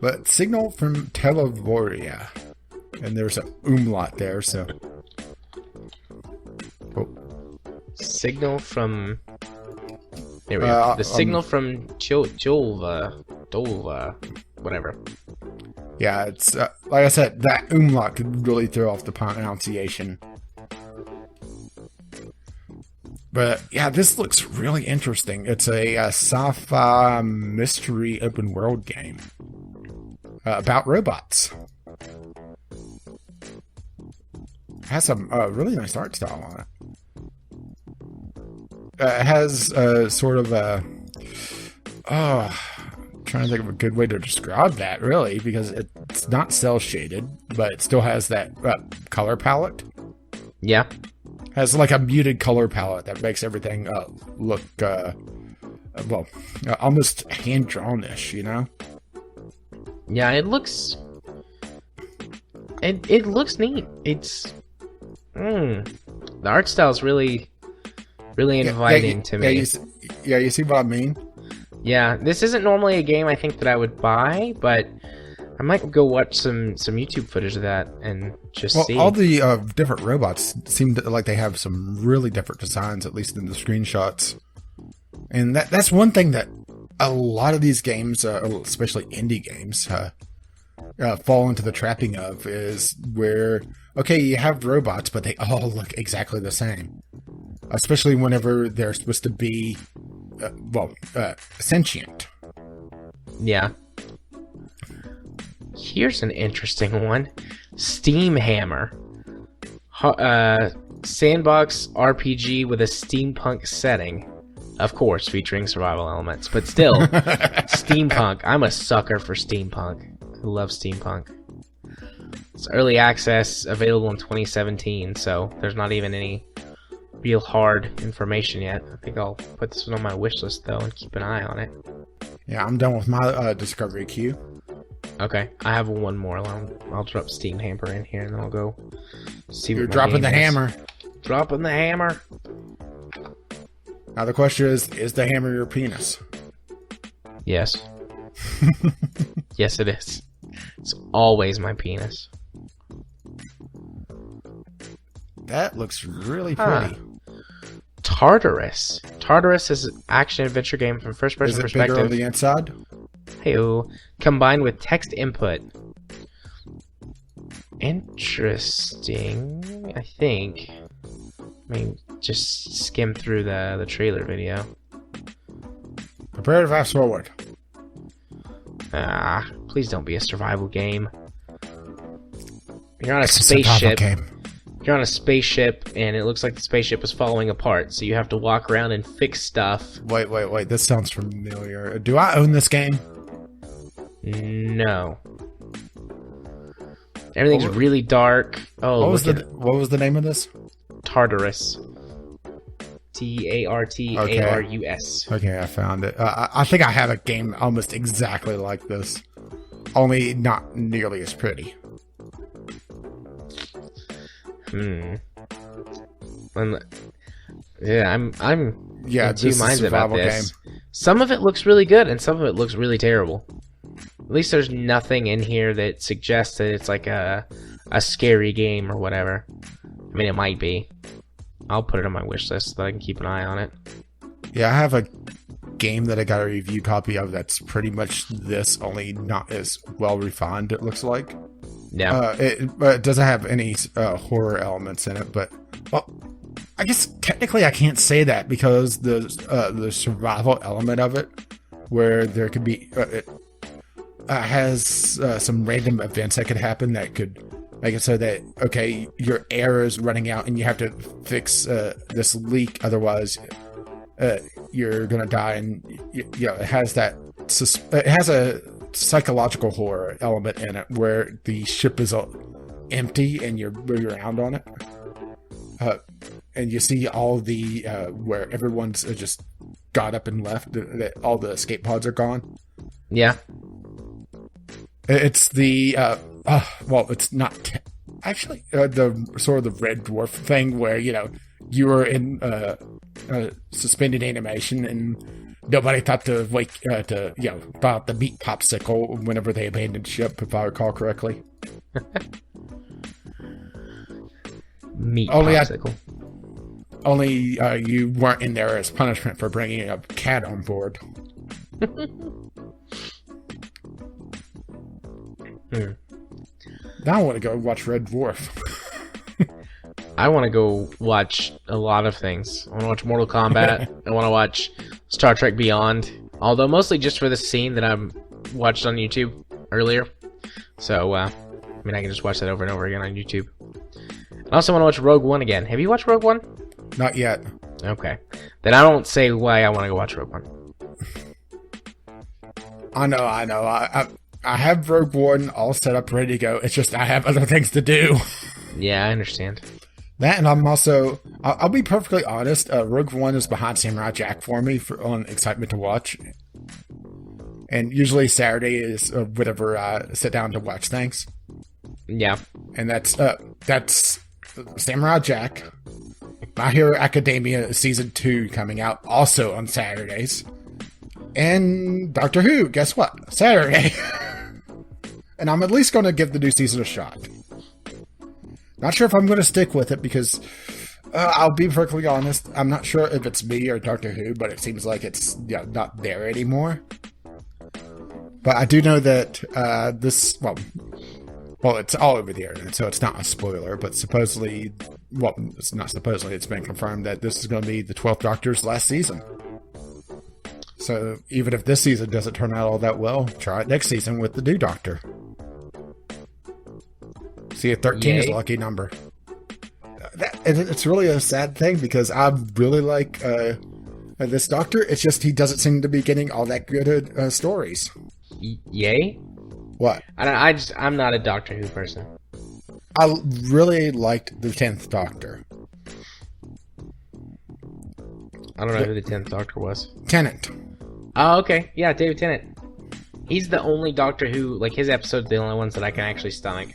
But signal from Telavoria, and there's an umlaut there. So signal from. There we go. The signal from Jolva. whatever. Yeah, it's like I said, that umlaut could really throw off the pronunciation. But yeah, this looks really interesting. It's a sci-fi mystery open world game about robots. It has some really nice art style on it. It has sort of a... I'm trying to think of a good way to describe that, really, because it's not cel-shaded, but it still has that color palette. Yeah. Has like a muted color palette that makes everything look, almost hand-drawn-ish, you know? Yeah, it looks... It looks neat. It's... The art style's really inviting to me. You see what I mean? Yeah, this isn't normally a game I think that I would buy, but I might go watch some YouTube footage of that and just see. All the different robots seem like they have some really different designs, at least in the screenshots. And that's one thing that a lot of these games, especially indie games, fall into the trapping of, is where, okay, you have robots, but they all look exactly the same. Especially whenever they're supposed to be, sentient. Yeah. Here's an interesting one. Steam Hammer. Sandbox RPG with a steampunk setting. Of course, featuring survival elements, but still, steampunk. I'm a sucker for steampunk. I love steampunk. It's early access, available in 2017, so there's not even any real hard information yet. I think I'll put this one on my wish list, though, and keep an eye on it. Yeah, I'm done with my discovery queue. Okay, I have one more. I'll drop Steam Hammer in here, and then I'll go see what You're dropping the hammer. Dropping the hammer. Now the question is the hammer your penis? Yes. Yes, it is. It's always my penis. That looks really pretty. Tartarus. Tartarus is an action-adventure game from first-person perspective. Bigger on the inside? Hey-oh. Combined with text input. Interesting, I think. I mean, just skim through the trailer video. Prepare to fast forward. Please don't be a survival game. You're on a spaceship. You're on a spaceship, and it looks like the spaceship is falling apart, so you have to walk around and fix stuff. Wait. This sounds familiar. Do I own this game? No. Everything's really dark. Oh, what was the name of this? Tartarus. Tartarus. Okay, I found it. I think I have a game almost exactly like this, only not nearly as pretty. Yeah, I'm in two minds about this. Game. Some of it looks really good, and some of it looks really terrible. At least there's nothing in here that suggests that it's like a scary game or whatever. I mean, it might be. I'll put it on my wish list so that I can keep an eye on it. Yeah, I have a game that I got a review copy of that's pretty much this, only not as well refined, it looks like. Yeah. It doesn't have any horror elements in it, but, well, I guess technically I can't say that because the survival element of it, where there could be, it has some random events that could happen that could make it so that, okay, your air is running out and you have to fix this leak, otherwise you're gonna die. And you know, it has a psychological horror element in it where the ship is empty and you're moving around on it, and you see all the where everyone's just got up and left, that all the escape pods are gone. Yeah. It's the it's not actually the sort of the Red Dwarf thing where, you know, you were in suspended animation and nobody thought to about the meat popsicle whenever they abandoned ship, if I recall correctly. Meat popsicle. Only you weren't in there as punishment for bringing a cat on board. Hmm. Now I want to go watch Red Dwarf. I want to go watch a lot of things. I want to watch Mortal Kombat. I want to watch Star Trek Beyond. Although mostly just for the scene that I watched on YouTube earlier. So, I mean, I can just watch that over and over again on YouTube. I also want to watch Rogue One again. Have you watched Rogue One? Not yet. Okay. Then I don't say why I want to go watch Rogue One. I know. I have Rogue One all set up, ready to go. It's just I have other things to do. Yeah, I understand. That, and I'm also, I'll be perfectly honest, Rogue One is behind Samurai Jack for me on excitement to watch. And usually Saturday is whenever I sit down to watch things. Yeah. And that's Samurai Jack, My Hero Academia Season 2 coming out also on Saturdays. And Doctor Who, guess what? Saturday. And I'm at least going to give the new season a shot. Not sure if I'm going to stick with it because I'll be perfectly honest. I'm not sure if it's me or Doctor Who, but it seems like it's not there anymore. But I do know that this, well, it's all over the internet, so it's not a spoiler. But supposedly, well, it's not supposedly, it's been confirmed that this is going to be the 12th Doctor's last season. So even if this season doesn't turn out all that well, try it next season with the new Doctor. See if 13 is a lucky number. It's really a sad thing because I really like this Doctor. It's just he doesn't seem to be getting all that good stories. Yay? What? I'm not a Doctor Who person. I really liked the 10th Doctor. I don't know who the 10th Doctor was. Tennant. Oh, okay. Yeah, David Tennant. He's the only Doctor Who, like, his episode's the only ones that I can actually stomach.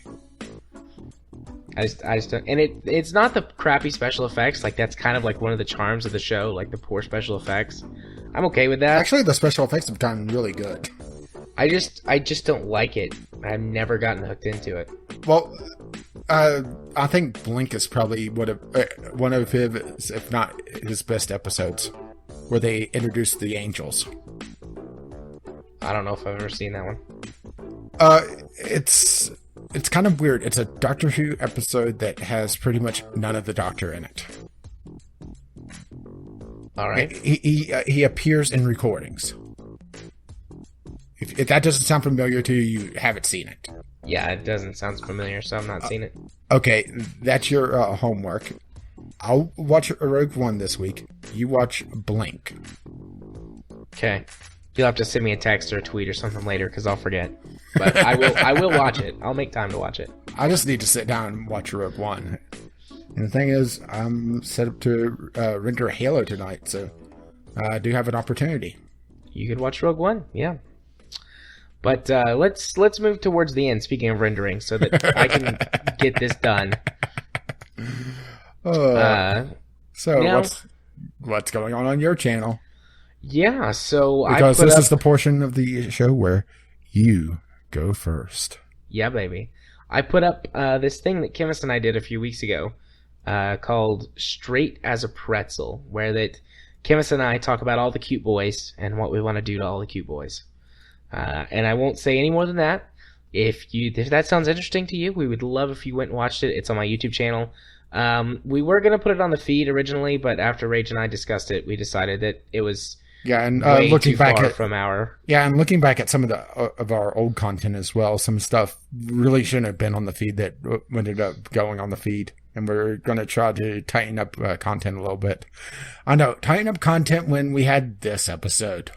I just don't, and it's not the crappy special effects, like, that's kind of like one of the charms of the show, like the poor special effects. I'm okay with that. Actually, the special effects have done really good. I just don't like it. I've never gotten hooked into it. Well, I think Blink is probably one of his, if not his best episodes, where they introduced the angels. I don't know if I've ever seen that one. It's kind of weird. It's a Doctor Who episode that has pretty much none of the Doctor in it. All right. He appears in recordings. If that doesn't sound familiar to you, you haven't seen it. Yeah, it doesn't sound familiar, so I've not seen it. Okay, that's your homework. I'll watch Rogue One this week. You watch Blink. Okay. You'll have to send me a text or a tweet or something later, because I'll forget. But I will watch it. I'll make time to watch it. I just need to sit down and watch Rogue One. And the thing is, I'm set up to render Halo tonight, so I do have an opportunity. You could watch Rogue One, yeah. But let's move towards the end, speaking of rendering, so that I can get this done. So now, what's going on your channel? Yeah, so because this is the portion of the show where you go first. Yeah, baby. I put up this thing that Kimmis and I did a few weeks ago called Straight as a Pretzel, where that Kimmis and I talk about all the cute boys and what we want to do to all the cute boys. And I won't say any more than that. If that sounds interesting to you, we would love if you went and watched it. It's on my YouTube channel. We were going to put it on the feed originally, but after Rach and I discussed it, we decided that it was looking back at from our and looking back at some of our old content as well, some stuff really shouldn't have been on the feed that ended up going on the feed, and we're going to try to tighten up content a little bit. I know, tighten up content when we had this episode.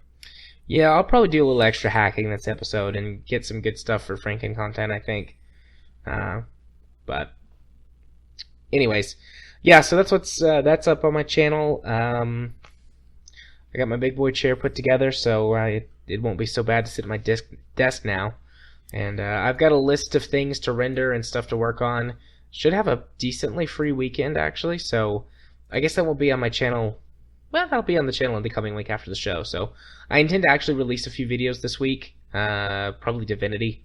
Yeah, I'll probably do a little extra hacking this episode and get some good stuff for Franken content, I think. But anyways, yeah, so that's up on my channel. I got my big boy chair put together, so it won't be so bad to sit at my desk now. And I've got a list of things to render and stuff to work on. Should have a decently free weekend, actually, so I guess that will be on my channel. Well, that'll be on the channel in the coming week after the show. So I intend to actually release a few videos this week. Probably Divinity.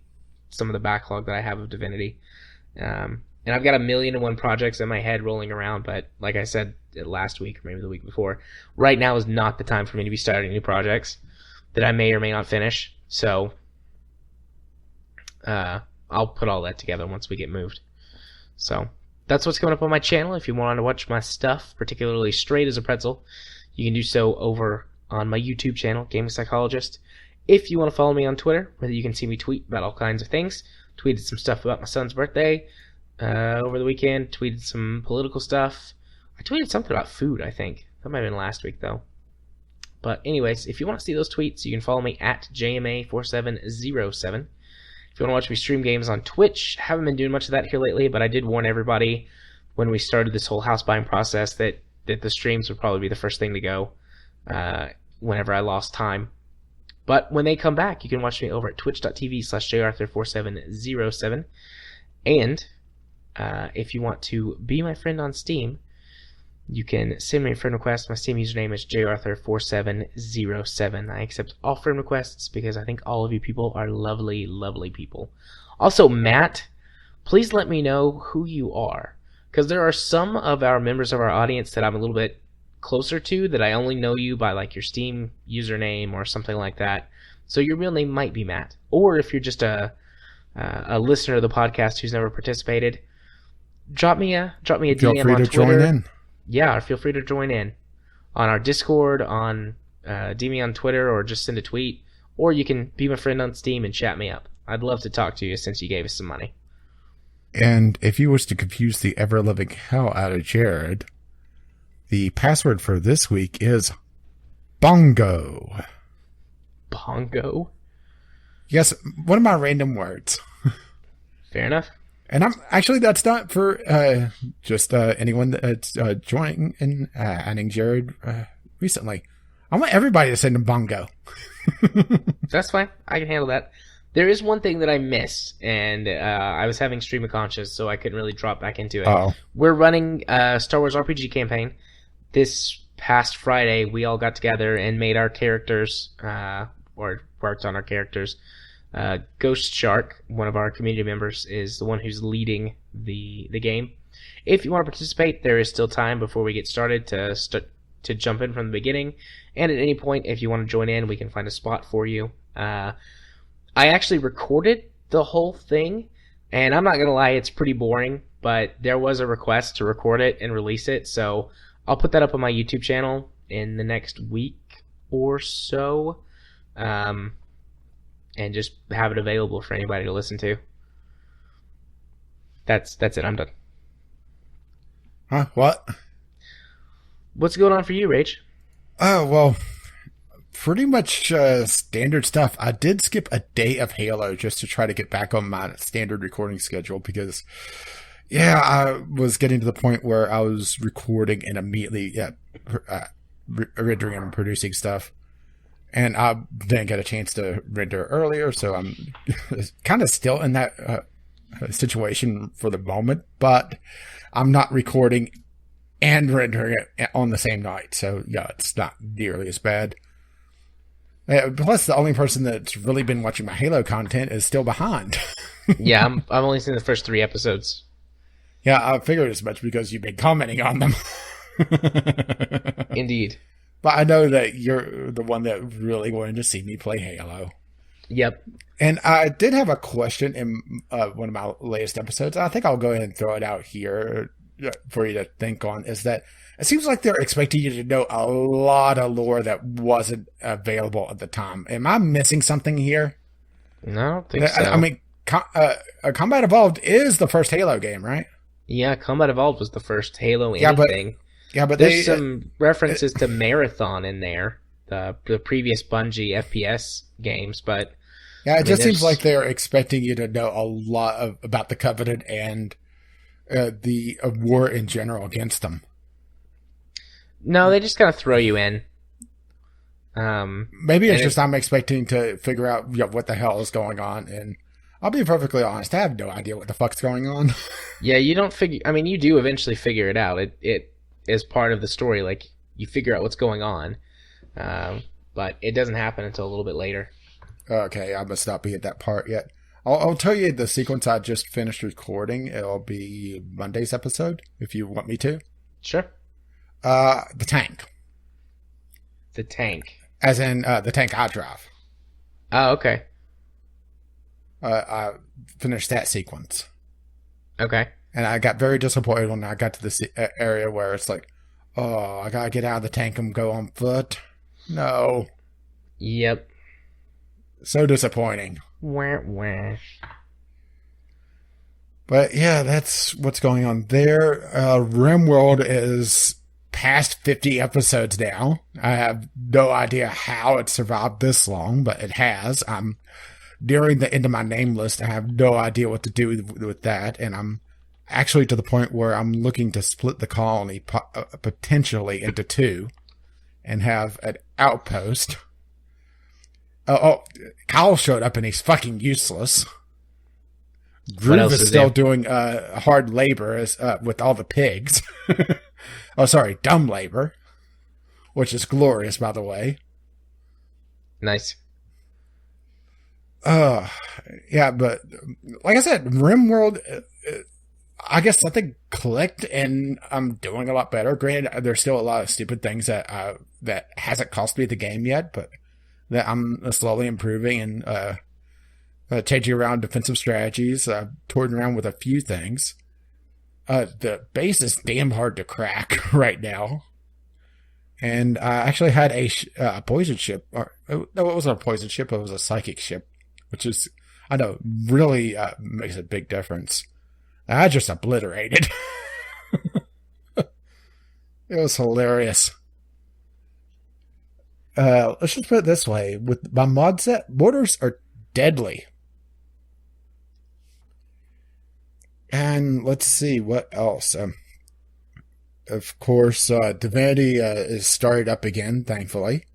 Some of the backlog that I have of Divinity. And I've got 1,000,001 projects in my head rolling around. But like I said last week, or maybe the week before, right now is not the time for me to be starting new projects that I may or may not finish. So I I'll put all that together once we get moved. So that's what's coming up on my channel. If you want to watch my stuff, particularly Straight as a Pretzel, you can do so over on my YouTube channel, Gaming Psychologist. If you want to follow me on Twitter, where you can see me tweet about all kinds of things, tweeted some stuff about my son's birthday over the weekend, tweeted some political stuff. I tweeted something about food, I think. That might have been last week, though. But anyways, if you want to see those tweets, you can follow me at JMA4707. If you want to watch me stream games on Twitch, haven't been doing much of that here lately, but I did warn everybody when we started this whole house buying process that the streams would probably be the first thing to go whenever I lost time. But when they come back, you can watch me over at twitch.tv/jarthur4707. And if you want to be my friend on Steam, you can send me a friend request. My Steam username is jarthur4707. I accept all friend requests because I think all of you people are lovely, lovely people. Also, Matt, please let me know who you are, because there are some of our members of our audience that I'm a little bit closer to that I only know you by like your Steam username or something like that. So your real name might be Matt. Or if you're just a listener of the podcast who's never participated, drop me a DM Feel free on to Twitter. join in. Yeah, or feel free to join in on our Discord, on DM me on Twitter, or just send a tweet. Or you can be my friend on Steam and chat me up. I'd love to talk to you since you gave us some money. And if you wish to confuse the ever-living hell out of Jared, the password for this week is bongo. Bongo? Yes, one of my random words. Fair enough. And that's not for just anyone that's joining and adding Jared recently. I want everybody to send him bongo. That's fine. I can handle that. There is one thing that I missed, and I was having stream of conscious, so I couldn't really drop back into it. Uh-oh. We're running a Star Wars RPG campaign. This past Friday, we all got together and made our characters, or worked on our characters. Ghost Shark, one of our community members, is the one who's leading the game. If you want to participate, there is still time before we get started to jump in from the beginning. And at any point, if you want to join in, we can find a spot for you. I actually recorded the whole thing, and I'm not going to lie, it's pretty boring, but there was a request to record it and release it, so I'll put that up on my YouTube channel in the next week or so. And just have it available for anybody to listen to. That's it. I'm done. Huh? What? What's going on for you, Rach? Oh, well, pretty much standard stuff. I did skip a day of Halo just to try to get back on my standard recording schedule because, yeah, I was getting to the point where I was recording and immediately rendering and producing stuff. And I didn't get a chance to render earlier, so I'm kind of still in that situation for the moment. But I'm not recording and rendering it on the same night, so yeah, it's not nearly as bad. Plus, the only person that's really been watching my Halo content is still behind. Yeah, I've only seen the first 3 episodes. Yeah, I figured as much because you've been commenting on them. Indeed. But I know that you're the one that really wanted to see me play Halo. Yep. And I did have a question in one of my latest episodes. I think I'll go ahead and throw it out here for you to think on. Is that it seems like they're expecting you to know a lot of lore that wasn't available at the time. Am I missing something here? No, I don't think so. I mean, Combat Evolved is the first Halo game, right? Yeah, Combat Evolved was the first Halo anything. But there's some references to Marathon in there, the previous Bungie FPS games, but yeah, it just seems like they're expecting you to know a lot about the Covenant and the war in general against them. No, they just kind of throw you in. Maybe it's just I'm expecting to figure out what the hell is going on, and I'll be perfectly honest, I have no idea what the fuck's going on. Yeah, you don't figure. I mean, you do eventually figure it out. It is part of the story. Like you figure out what's going on, but it doesn't happen until a little bit later. Okay, I must not be at that part yet. I'll tell you the sequence I just finished recording. It'll be Monday's episode, if you want me to. Sure. The tank. The tank. As in, the tank I drive. Oh, okay. I finished that sequence. Okay. And I got very disappointed when I got to this area where it's like, oh, I gotta get out of the tank and go on foot. No. Yep. So disappointing. Wah, wah. But yeah, that's what's going on there. RimWorld is past 50 episodes now. I have no idea how it survived this long, but it has. I'm nearing the end of my name list. I have no idea what to do with that, and I'm actually to the point where I'm looking to split the colony potentially into two and have an outpost. Kyle showed up and he's fucking useless. Groove is still doing hard labor with all the pigs. Oh, sorry, dumb labor, which is glorious, by the way. Nice. Yeah, but like I said, RimWorld, I guess something clicked, and I'm doing a lot better. Granted, there's still a lot of stupid things that hasn't cost me the game yet, but that I'm slowly improving and changing around defensive strategies, toying around with a few things. The base is damn hard to crack right now. And I actually had a poison ship. No, it wasn't a poison ship. It was a psychic ship, which is, I know, really makes a big difference. I just obliterated. It was hilarious. Let's just put it this way. With my mod set, mortars are deadly. And let's see what else. Of course, Divinity is started up again, thankfully.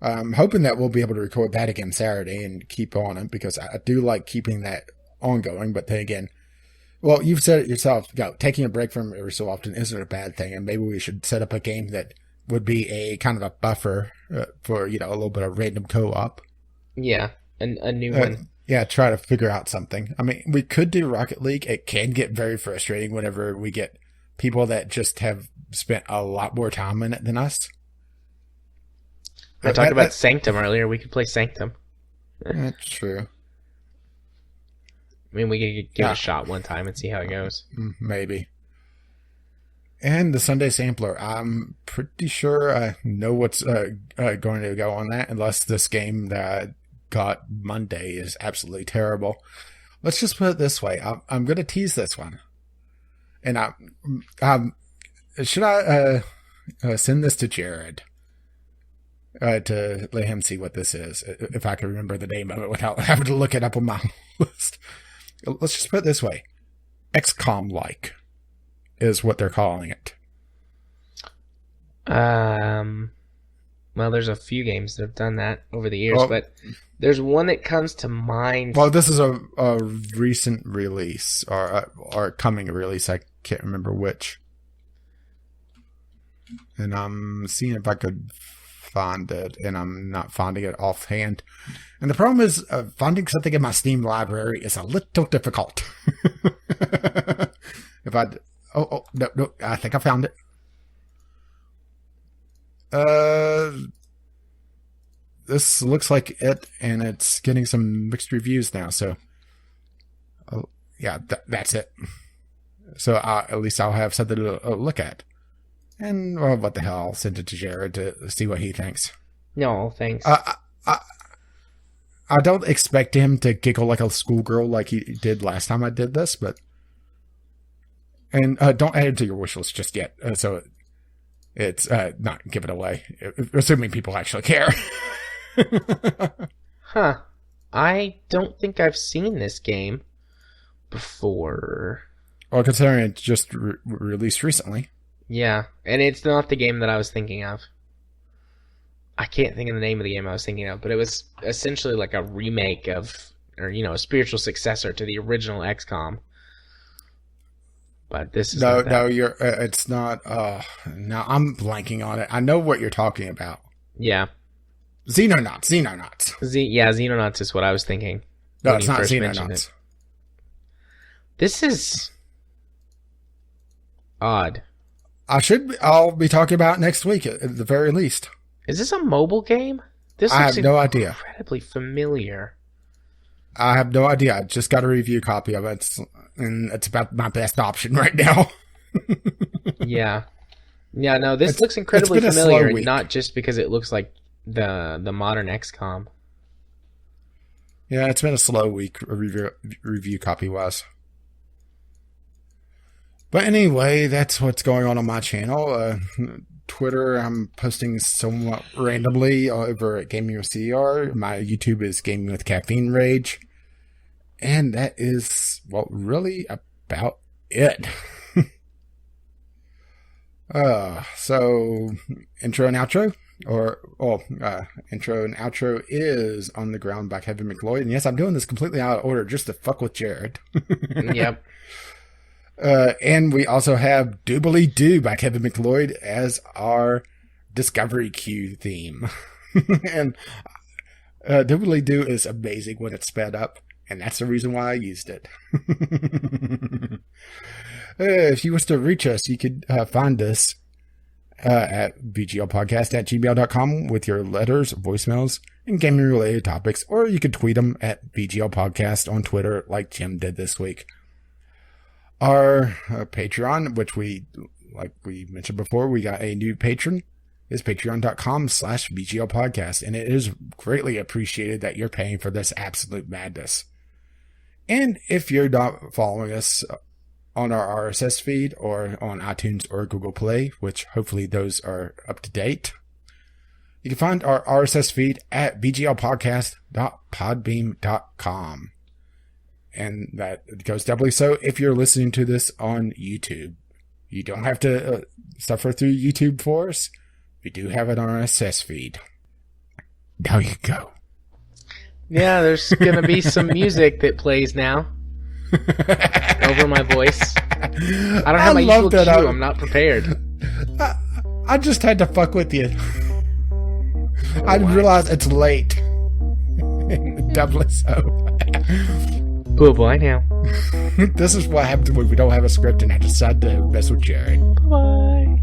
I'm hoping that we'll be able to record that again Saturday and keep on it, because I do like keeping that ongoing. But then again, well, you've said it yourself, taking a break from it every so often isn't a bad thing, and maybe we should set up a game that would be a kind of a buffer for, a little bit of random co-op. Yeah, a new one. Yeah, try to figure out something. I mean, we could do Rocket League. It can get very frustrating whenever we get people that just have spent a lot more time in it than us. I talked about Sanctum earlier. We could play Sanctum. That's true. I mean, we could give it a shot one time and see how it goes. Maybe. And the Sunday Sampler. I'm pretty sure I know what's going to go on that, unless this game that got Monday is absolutely terrible. Let's just put it this way. I'm going to tease this one. And should I send this to Jared to let him see what this is, if I can remember the name of it without having to look it up on my list. Let's just put it this way. XCOM-like is what they're calling it. Well, there's a few games that have done that over the years, but there's one that comes to mind. Well, this is a recent release, or coming release. I can't remember which. And I'm seeing if I could find it, and I'm not finding it offhand. And the problem is, finding something in my Steam library is a little difficult. No, I think I found it. This looks like it, and it's getting some mixed reviews now, so yeah, that's it. So at least I'll have something to look at. And, well, what the hell, I'll send it to Jared to see what he thinks. No, thanks. I don't expect him to giggle like a schoolgirl like he did last time I did this, but... And don't add it to your wish list just yet, so it's not give it away, assuming people actually care. Huh. I don't think I've seen this game before. Well, considering it just released recently. Yeah, and it's not the game that I was thinking of. I can't think of the name of the game I was thinking of, but it was essentially like a remake of, or, a spiritual successor to the original XCOM. But this is it's not. No, I'm blanking on it. I know what you're talking about. Yeah. Xenonauts. Xenonauts is what I was thinking. No, it's not Xenonauts. This is odd. I'll be talking about it next week at the very least. Is this a mobile game? This I have no idea. Incredibly familiar. I have no idea. I just got a review copy of it, and it's about my best option right now. Yeah. Yeah, no, this looks incredibly been a slow familiar, week. not just because it looks like the modern XCOM. Yeah, it's been a slow week, review copy-wise. But anyway, that's what's going on my channel. Twitter, I'm posting somewhat randomly over at Gaming with CR. My YouTube is Gaming with Caffeine Rage. And that is, well, really about it. So, intro and outro? Intro and outro is On the Ground by Kevin McLeod. And yes, I'm doing this completely out of order just to fuck with Jared. Yep. And we also have Doobly Doo by Kevin McLeod as our Discovery Queue theme. And Doobly Doo is amazing when it's sped up, and that's the reason why I used it. If you wish to reach us, you could find us at vglpodcast@gmail.com with your letters, voicemails, and gaming-related topics, or you could tweet them at VGLpodcast on Twitter like Jim did this week. Our Patreon, which like we mentioned before, we got a new patron, is patreon.com/VGLpodcast, and it is greatly appreciated that you're paying for this absolute madness. And if you're not following us on our RSS feed or on iTunes or Google Play, which hopefully those are up to date, you can find our RSS feed at vglpodcast.podbeam.com. And that goes doubly so if you're listening to this on YouTube. You don't have to suffer through YouTube for us. We do have an RSS feed. Now you go. Yeah, there's going to be some music that plays now over my voice. I don't have my usual cue. I'm not prepared. I just had to fuck with you. I realize it's late. Doubly so. Oh boy, now. This is what happens when we don't have a script and I decide to mess with Jared. Bye.